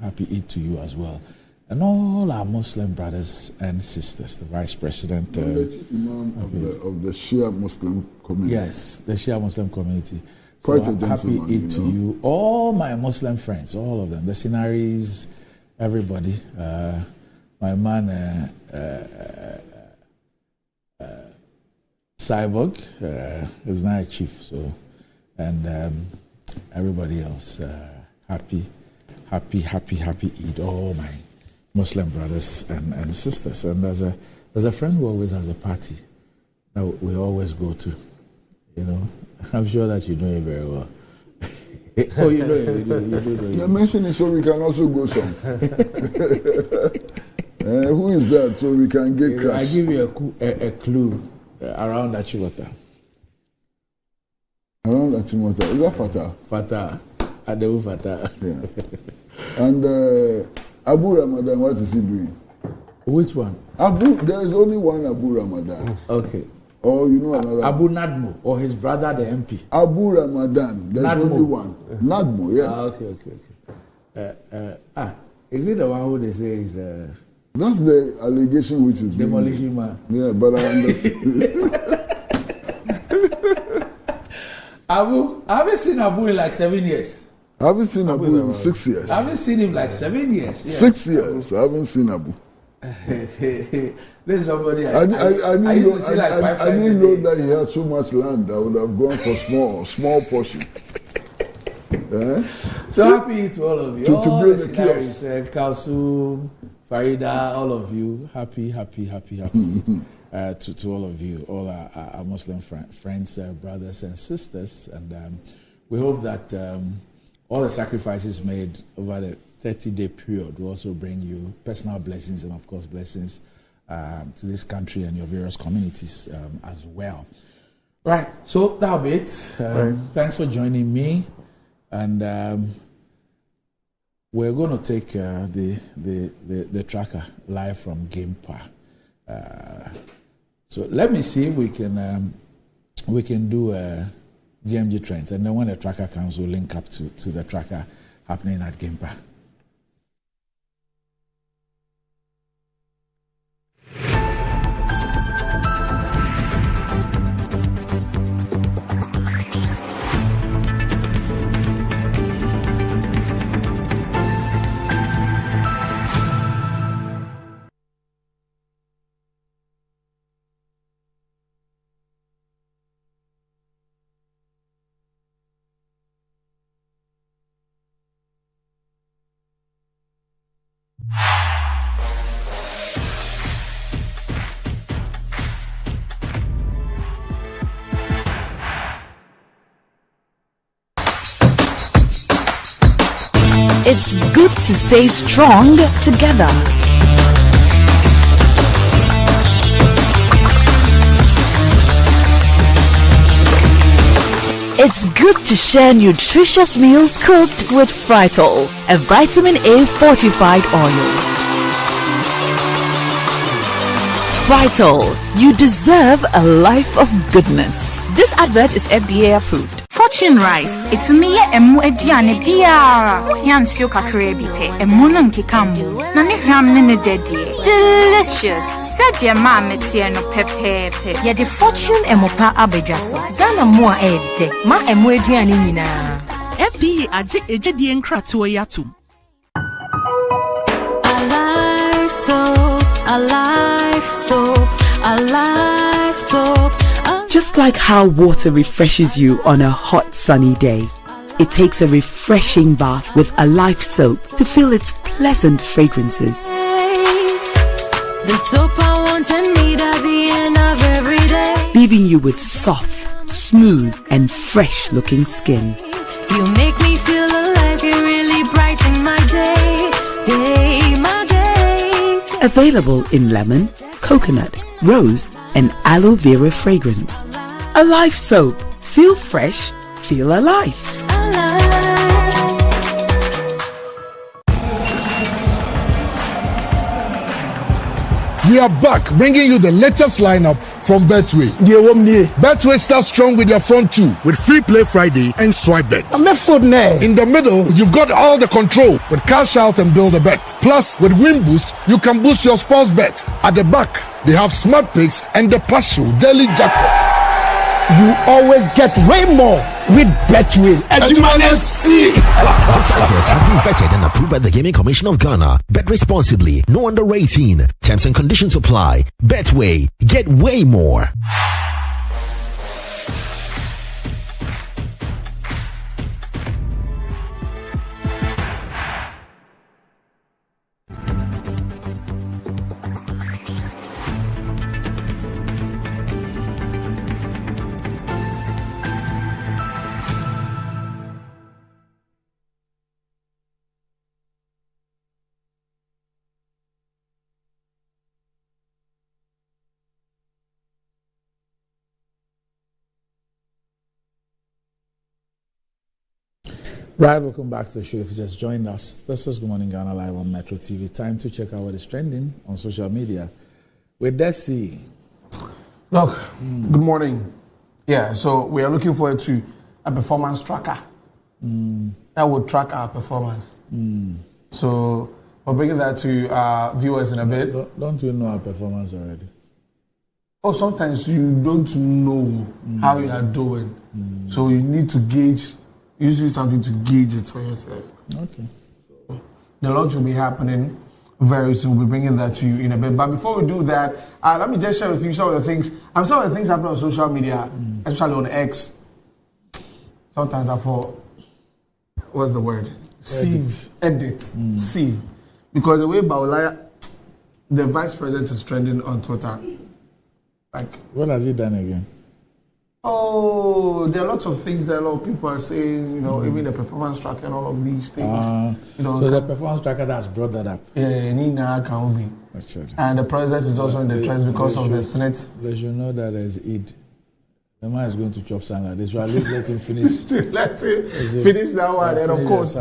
Happy Eid to you as well, and all our Muslim brothers and sisters. The Vice President, the Chief Imam of the Shia Muslim community. Yes, the Shia Muslim community. Quite so a gentleman. Happy Eid to you, all my Muslim friends, all of them, the Sinaris, everybody. My man Cyborg is now a chief, so. And everybody else, happy Eid, all my Muslim brothers and sisters. And there's a friend who always has a party that we always go to. I'm sure that you know it very well. Oh, you know it. You mentioned it so we can also go some. Who is that? So we can get crash. I give you a clue around Achiwata. Around Achimota. Is that Fatah? Fatah. Adewu Fatah. Yeah. And Abu Ramadan, what is he doing? Which one? There is only one Abu Ramadan. Okay. Or you know another. Abu Nadmo or his brother, the MP. Abu Ramadan. There's Nadmo. only one. Nadmo, yes. Okay. Is it the one who they say is? That's the allegation which is demolition man. Yeah, but I understand. Abu, I haven't seen Abu in like 7 years. I haven't seen Abu in 6 years. I haven't seen him like 7 years. Yeah. 6 years. I haven't seen Abu. There's somebody I didn't know that he had so much land. I would have gone for small portion. So happy to all of you. To all build the the kiosk. Kalsum, Farida, all of you. Happy. To all of you, all our Muslim friends, brothers and sisters. And we hope that all the sacrifices made over the 30-day period will also bring you personal blessings and, of course, blessings to this country and your various communities as well. Right, so that'll be it. Thanks for joining me. And we're going to take the tracker live from Game Park. So let me see if we can do GMG trends, and then when the tracker comes, we'll link up to the tracker happening at Game Park. It's good to stay strong together. It's good to share nutritious meals cooked with Fritol, a vitamin A fortified oil. Fritol, you deserve a life of goodness. This advert is FDA approved. Fortune rice, it's me emu ediane biara. Yansio kakre bipe, emu no nkikamu. Na ne hwam ne dedie. Delicious. Said your mom no pepepe. Yeah, the fortune emopa abedwaso. Ghana mo ede. Ma emu ediane nyina. FDA aje ejedi nkratoa yatum. Alive so. Just like how water refreshes you on a hot sunny day, it takes a refreshing bath with Alive soap to feel its pleasant fragrances. The soap I want and need at the end of every day. Leaving you with soft, smooth and fresh looking skin. You make me feel alive, you really brighten my day, my day. Available in lemon, coconut, rose and aloe vera fragrance. Alive soap. Feel fresh, feel alive. We are back, bringing you the latest lineup from Betway. Betway starts strong with your front two, with Free Play Friday and Swipe Bet. In the middle, you've got all the control with Cash Out and Build a Bet. Plus, with Win Boost, you can boost your sports bet. At the back, they have Smart Picks and the partial daily jackpot. You always get way more with Betway. These adverts have been vetted and approved by the Gaming Commission of Ghana. Bet responsibly. No under 18. Terms and conditions apply. Betway. Get way more. Right, welcome back to the show. If you just joined us, this is Good Morning Ghana Live on Metro TV. Time to check out what is trending on social media with Desi. Look, good morning. Yeah, so we are looking forward to a performance tracker that will track our performance. So we're bringing that to our viewers in a bit. Don't you know our performance already? Oh, sometimes you don't know how you are doing. So you need to gauge, usually something to gauge it for yourself. Okay. So the launch will be happening very soon. We'll be bringing that to you in a bit. But before we do that, let me just share with you some of the things. Some of the things happening on social media, especially on X. Sometimes I thought, what's the word? Edit. Sieve. Because the way Baulaya, the vice president, is trending on Twitter. Like, what has he done again? Oh, there are lots of things that a lot of people are saying, even the performance tracker and all of these things. So the performance tracker that's brought that up. Yeah, Nina can be. And the president is also in the press because of the Senate. They should know that there's Eid. The man is going to chop salad. They should let him finish. Let him finish that one. And of course,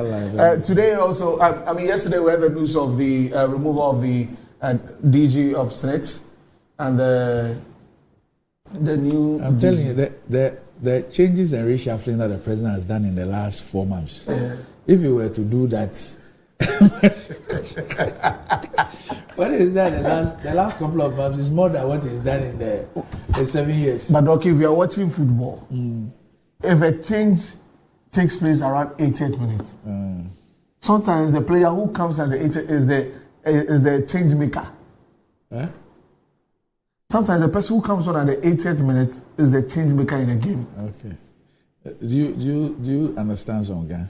today also, yesterday we had the news of the removal of the DG of Senate and the new. I'm telling you, the changes and reshuffling that the president has done in the last 4 months. Yeah. If you were to do that, what is that? The last couple of months is more than what is done in the 7 years. But okay, if you are watching football, if a change takes place around 88 minutes, sometimes the player who comes at the 88 is the change maker. Sometimes the person who comes on at the 80th minute is the change maker in a game. Okay. Do you understand Zonga?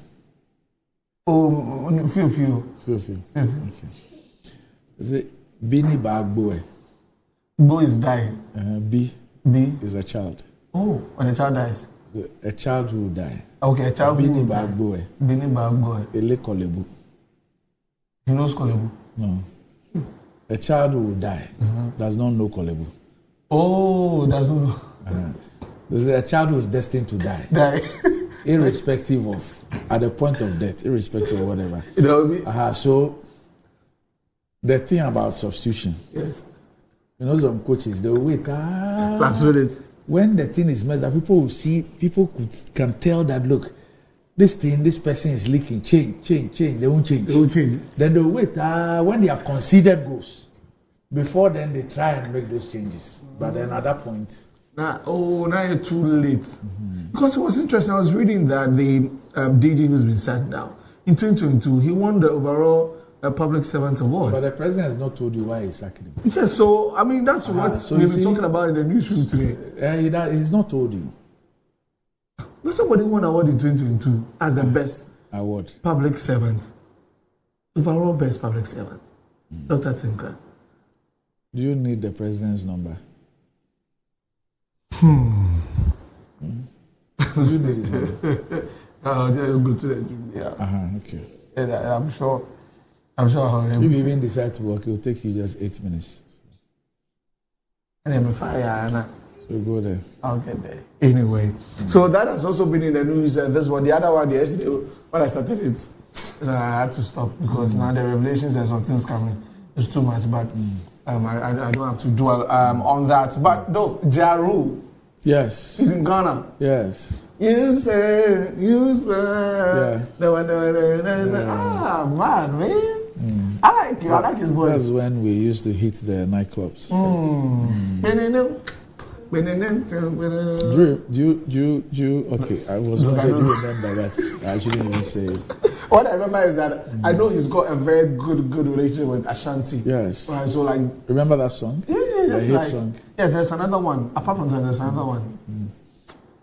Oh, few. Okay. Is it Bini Bagboe? Bo is dying. B is a child. Oh, when a child dies? A child will die. Okay, a child Bini Bagboe. Bini Bagboe. Ele Kolebu. He knows Kolebu? No. A child will die, does not know Kolebu. Oh, does not know. There's a child who is destined to die. Irrespective of, at the point of death, irrespective of whatever. So, the thing about substitution. Yes. Some coaches, they will wait. Last minute. When the thing is messed up, people will see, can tell that, look, this person is leaking. Change. They won't change. Then they'll wait. When they have conceded goals, before then they try and make those changes. But then at that point, now you're too late. Because it was interesting. I was reading that the DG who's been sacked now in 2022, he won the overall public servant award. But the president has not told you why he sacked him. Yeah, so that's what we've been talking about in the newsroom today. He's not told you. But somebody won an award in 2022 as the best award public servant. Overall best public servant. Dr. Tinkra. Do you need the president's number? Do you need his number? I'll just go to the gym. Yeah. Okay. And I'm sure how if you even decide to work, it will take you just 8 minutes. And then fire. So go there. I'll get there. Anyway, so that has also been in the news. This one, the other one, yesterday, when I started it, I had to stop because now the revelations and some things coming. It's too much, but I don't have to dwell on that. But though, Jaru. Yes. He's in Ghana. Yes. You say, you swear. Man. I like his voice. That's when we used to hit the nightclubs. Okay, I was going to say, do you remember that? I shouldn't even say it. What I remember is that I know he's got a very good relationship with Ashanti. Yes. Right, so remember that song? Yeah, the hit song. Yeah, there's another one. Apart from that, there's another one.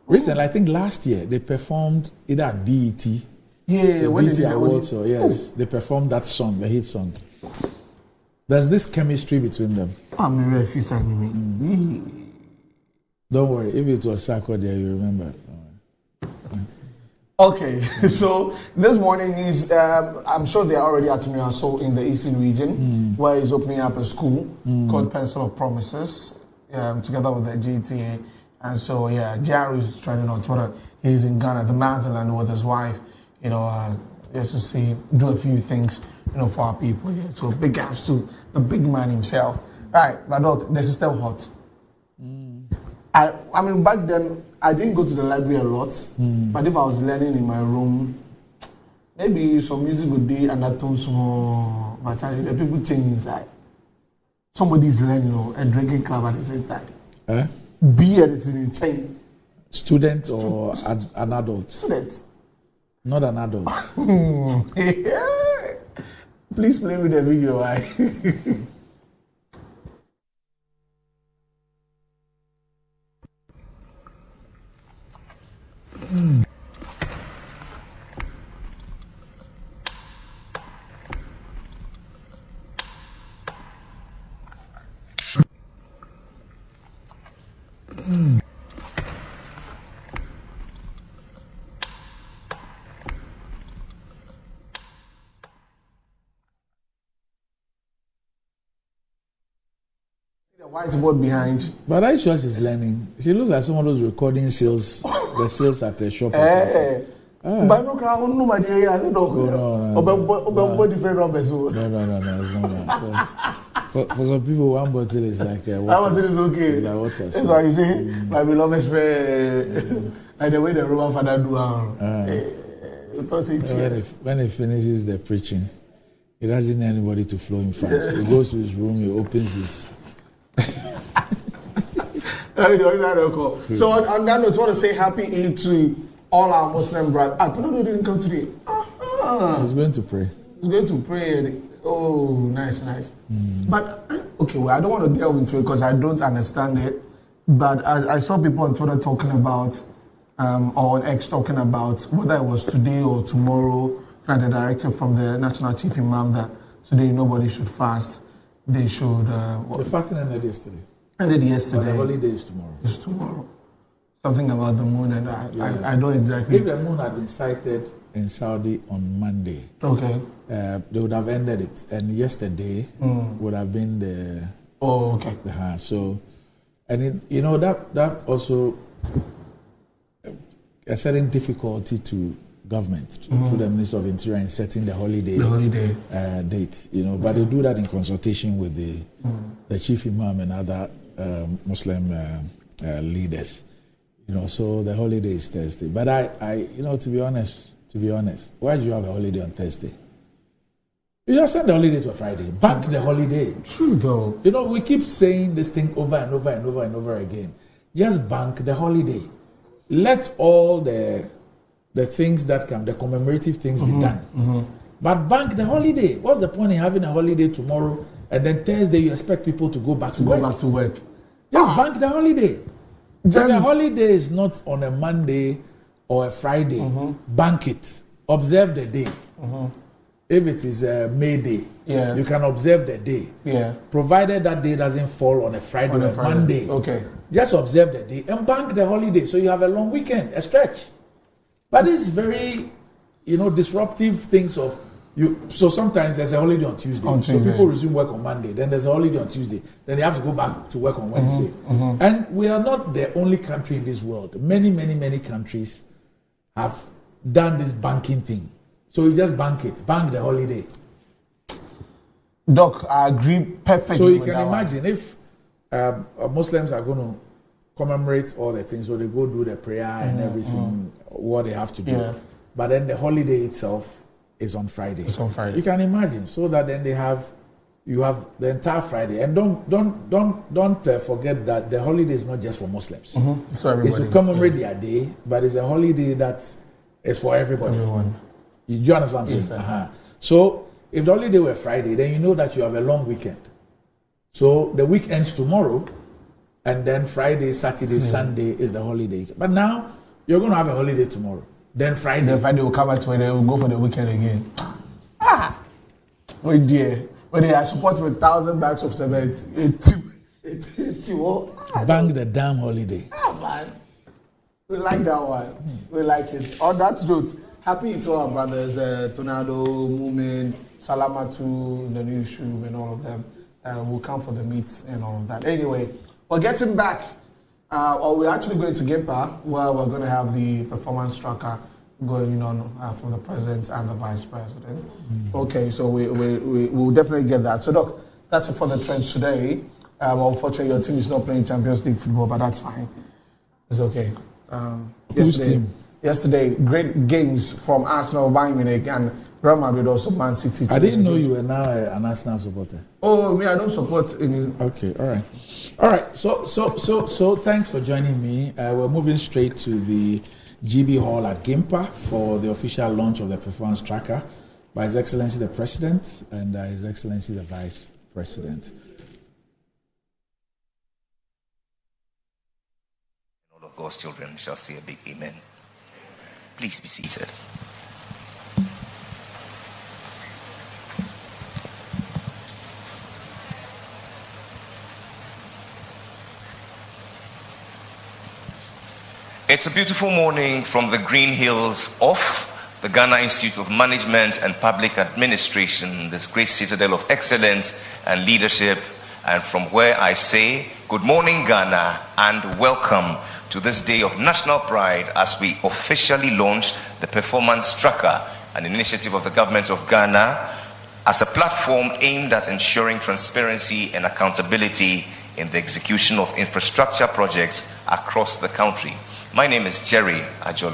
Recently, I think last year, they performed either at BET. Yeah, when BET Awards, or yes, they performed that song, the hit song. There's this chemistry between them. Don't worry, if it was Sako there, you remember. Okay, so this morning I'm sure they're already at New in the Eastern region, where he's opening up a school called Pencil of Promises, together with the GTA. And so, Jerry is trending on Twitter. He's in Ghana, the Motherland, with his wife. Just to see, do a few things, for our people here. So big ups to the big man himself. Right, but look, the system hot. I mean, back then, I didn't go to the library a lot, but if I was learning in my room, maybe some music would be and that tone small, but the people change inside. Somebody's learning and drinking club at the same time. Beer is in chain. Student or an adult? Student. Not an adult. Please play with the video. Whiteboard behind. But I sure she's learning. She looks like someone who's recording sales, the sales at the shop. But no crowd, no idea. I don't know. Different numbers. No, it's not that. So, for some people, one bottle is like water. One bottle is okay. Like water. That's why you say, my beloved friend, like the way the Roman father do. When he finishes the preaching, he doesn't need anybody to flow him fast. He goes to his room, he opens his. So on that note, I want to say happy Eid to all our Muslim brothers. Tonodo didn't come today. He's going to pray. He's going to pray. Oh, nice. But okay, well, I don't want to delve into it because I don't understand it. But I saw people on Twitter talking about, or on X talking about whether it was today or tomorrow, that the directive from the National Chief Imam that today nobody should fast. They should. The fasting ended yesterday. But the holiday is tomorrow. It's tomorrow. Something about the moon, and I don't exactly. If the moon had been sighted in Saudi on Monday, okay, they would have ended it, and yesterday would have been the. Oh, okay. So, and that also a certain difficulty to government, to the Minister of Interior in setting the holiday date. But they do that in consultation with the Chief Imam and other Muslim leaders. So the holiday is Thursday. But I to be honest, why do you have a holiday on Thursday? You just send the holiday to a Friday. Bank the holiday. True though. We keep saying this thing over and over and over and over again. Just bank the holiday. Let all the things that come, the commemorative things be done. But bank the holiday. What's the point in having a holiday tomorrow and then Thursday you expect people to go back to work? Just bank the holiday. If the holiday is not on a Monday or a Friday, bank it. Observe the day. If it is a May Day, you can observe the day. Provided that day doesn't fall on a Friday or a Monday. Okay. Just observe the day and bank the holiday so you have a long weekend, a stretch. But it's very, disruptive things of you. So sometimes there's a holiday on Tuesday. So people resume work on Monday. Then there's a holiday on Tuesday. Then they have to go back to work on Wednesday. And we are not the only country in this world. Many, many, many countries have done this banking thing. So you just bank it. Bank the holiday. Doc, I agree perfectly. So you can imagine if Muslims are going to commemorate all the things, so they go do the prayer and everything, what they have to do. But then the holiday itself is on Friday. It's on Friday. You can imagine. So that then you have the entire Friday. And don't forget that the holiday is not just for Muslims. It's for everybody. It's to commemorate their day, but it's a holiday that is for everybody. Do you understand what I'm saying? Yes, So if the holiday were Friday, then you know that you have a long weekend. So the week ends tomorrow, and then Friday, Saturday, Sunday is the holiday. But now you're going to have a holiday tomorrow. Then Friday will come back to where they will go for the weekend again. Oh dear. When they are supported with 1,000 bags of cement, bang the damn holiday. Man. We like that one. We like it. On that note, happy to our brothers, Tornado, Moomin, Salamatu, the new shoe, and all of them. We'll come for the meet and all of that. Anyway, we're getting back. Or we're actually going to Gimpa, where we're going to have the performance tracker going on from the president and the vice president. Okay, so we will definitely get that. So, Doc, that's it for the trends today. Unfortunately, your team is not playing Champions League football, but that's fine. It's okay. Yesterday, great games from Arsenal, Bayern Munich, and Real Madrid, also Man City. I didn't know you were now an Arsenal supporter. Oh, me, I don't support any. Okay, all right. So thanks for joining me. We're moving straight to the GB Hall at Gimpa for the official launch of the performance tracker by His Excellency the President and His Excellency the Vice President. All of God's children shall say a big amen. Please be seated. It's a beautiful morning from the green hills of the Ghana Institute of Management and Public Administration, this great citadel of excellence and leadership, and from where I say, good morning Ghana and welcome to this day of national pride as we officially launch the Performance Tracker, an initiative of the government of Ghana as a platform aimed at ensuring transparency and accountability in the execution of infrastructure projects across the country. My name is Jerry Ajolo.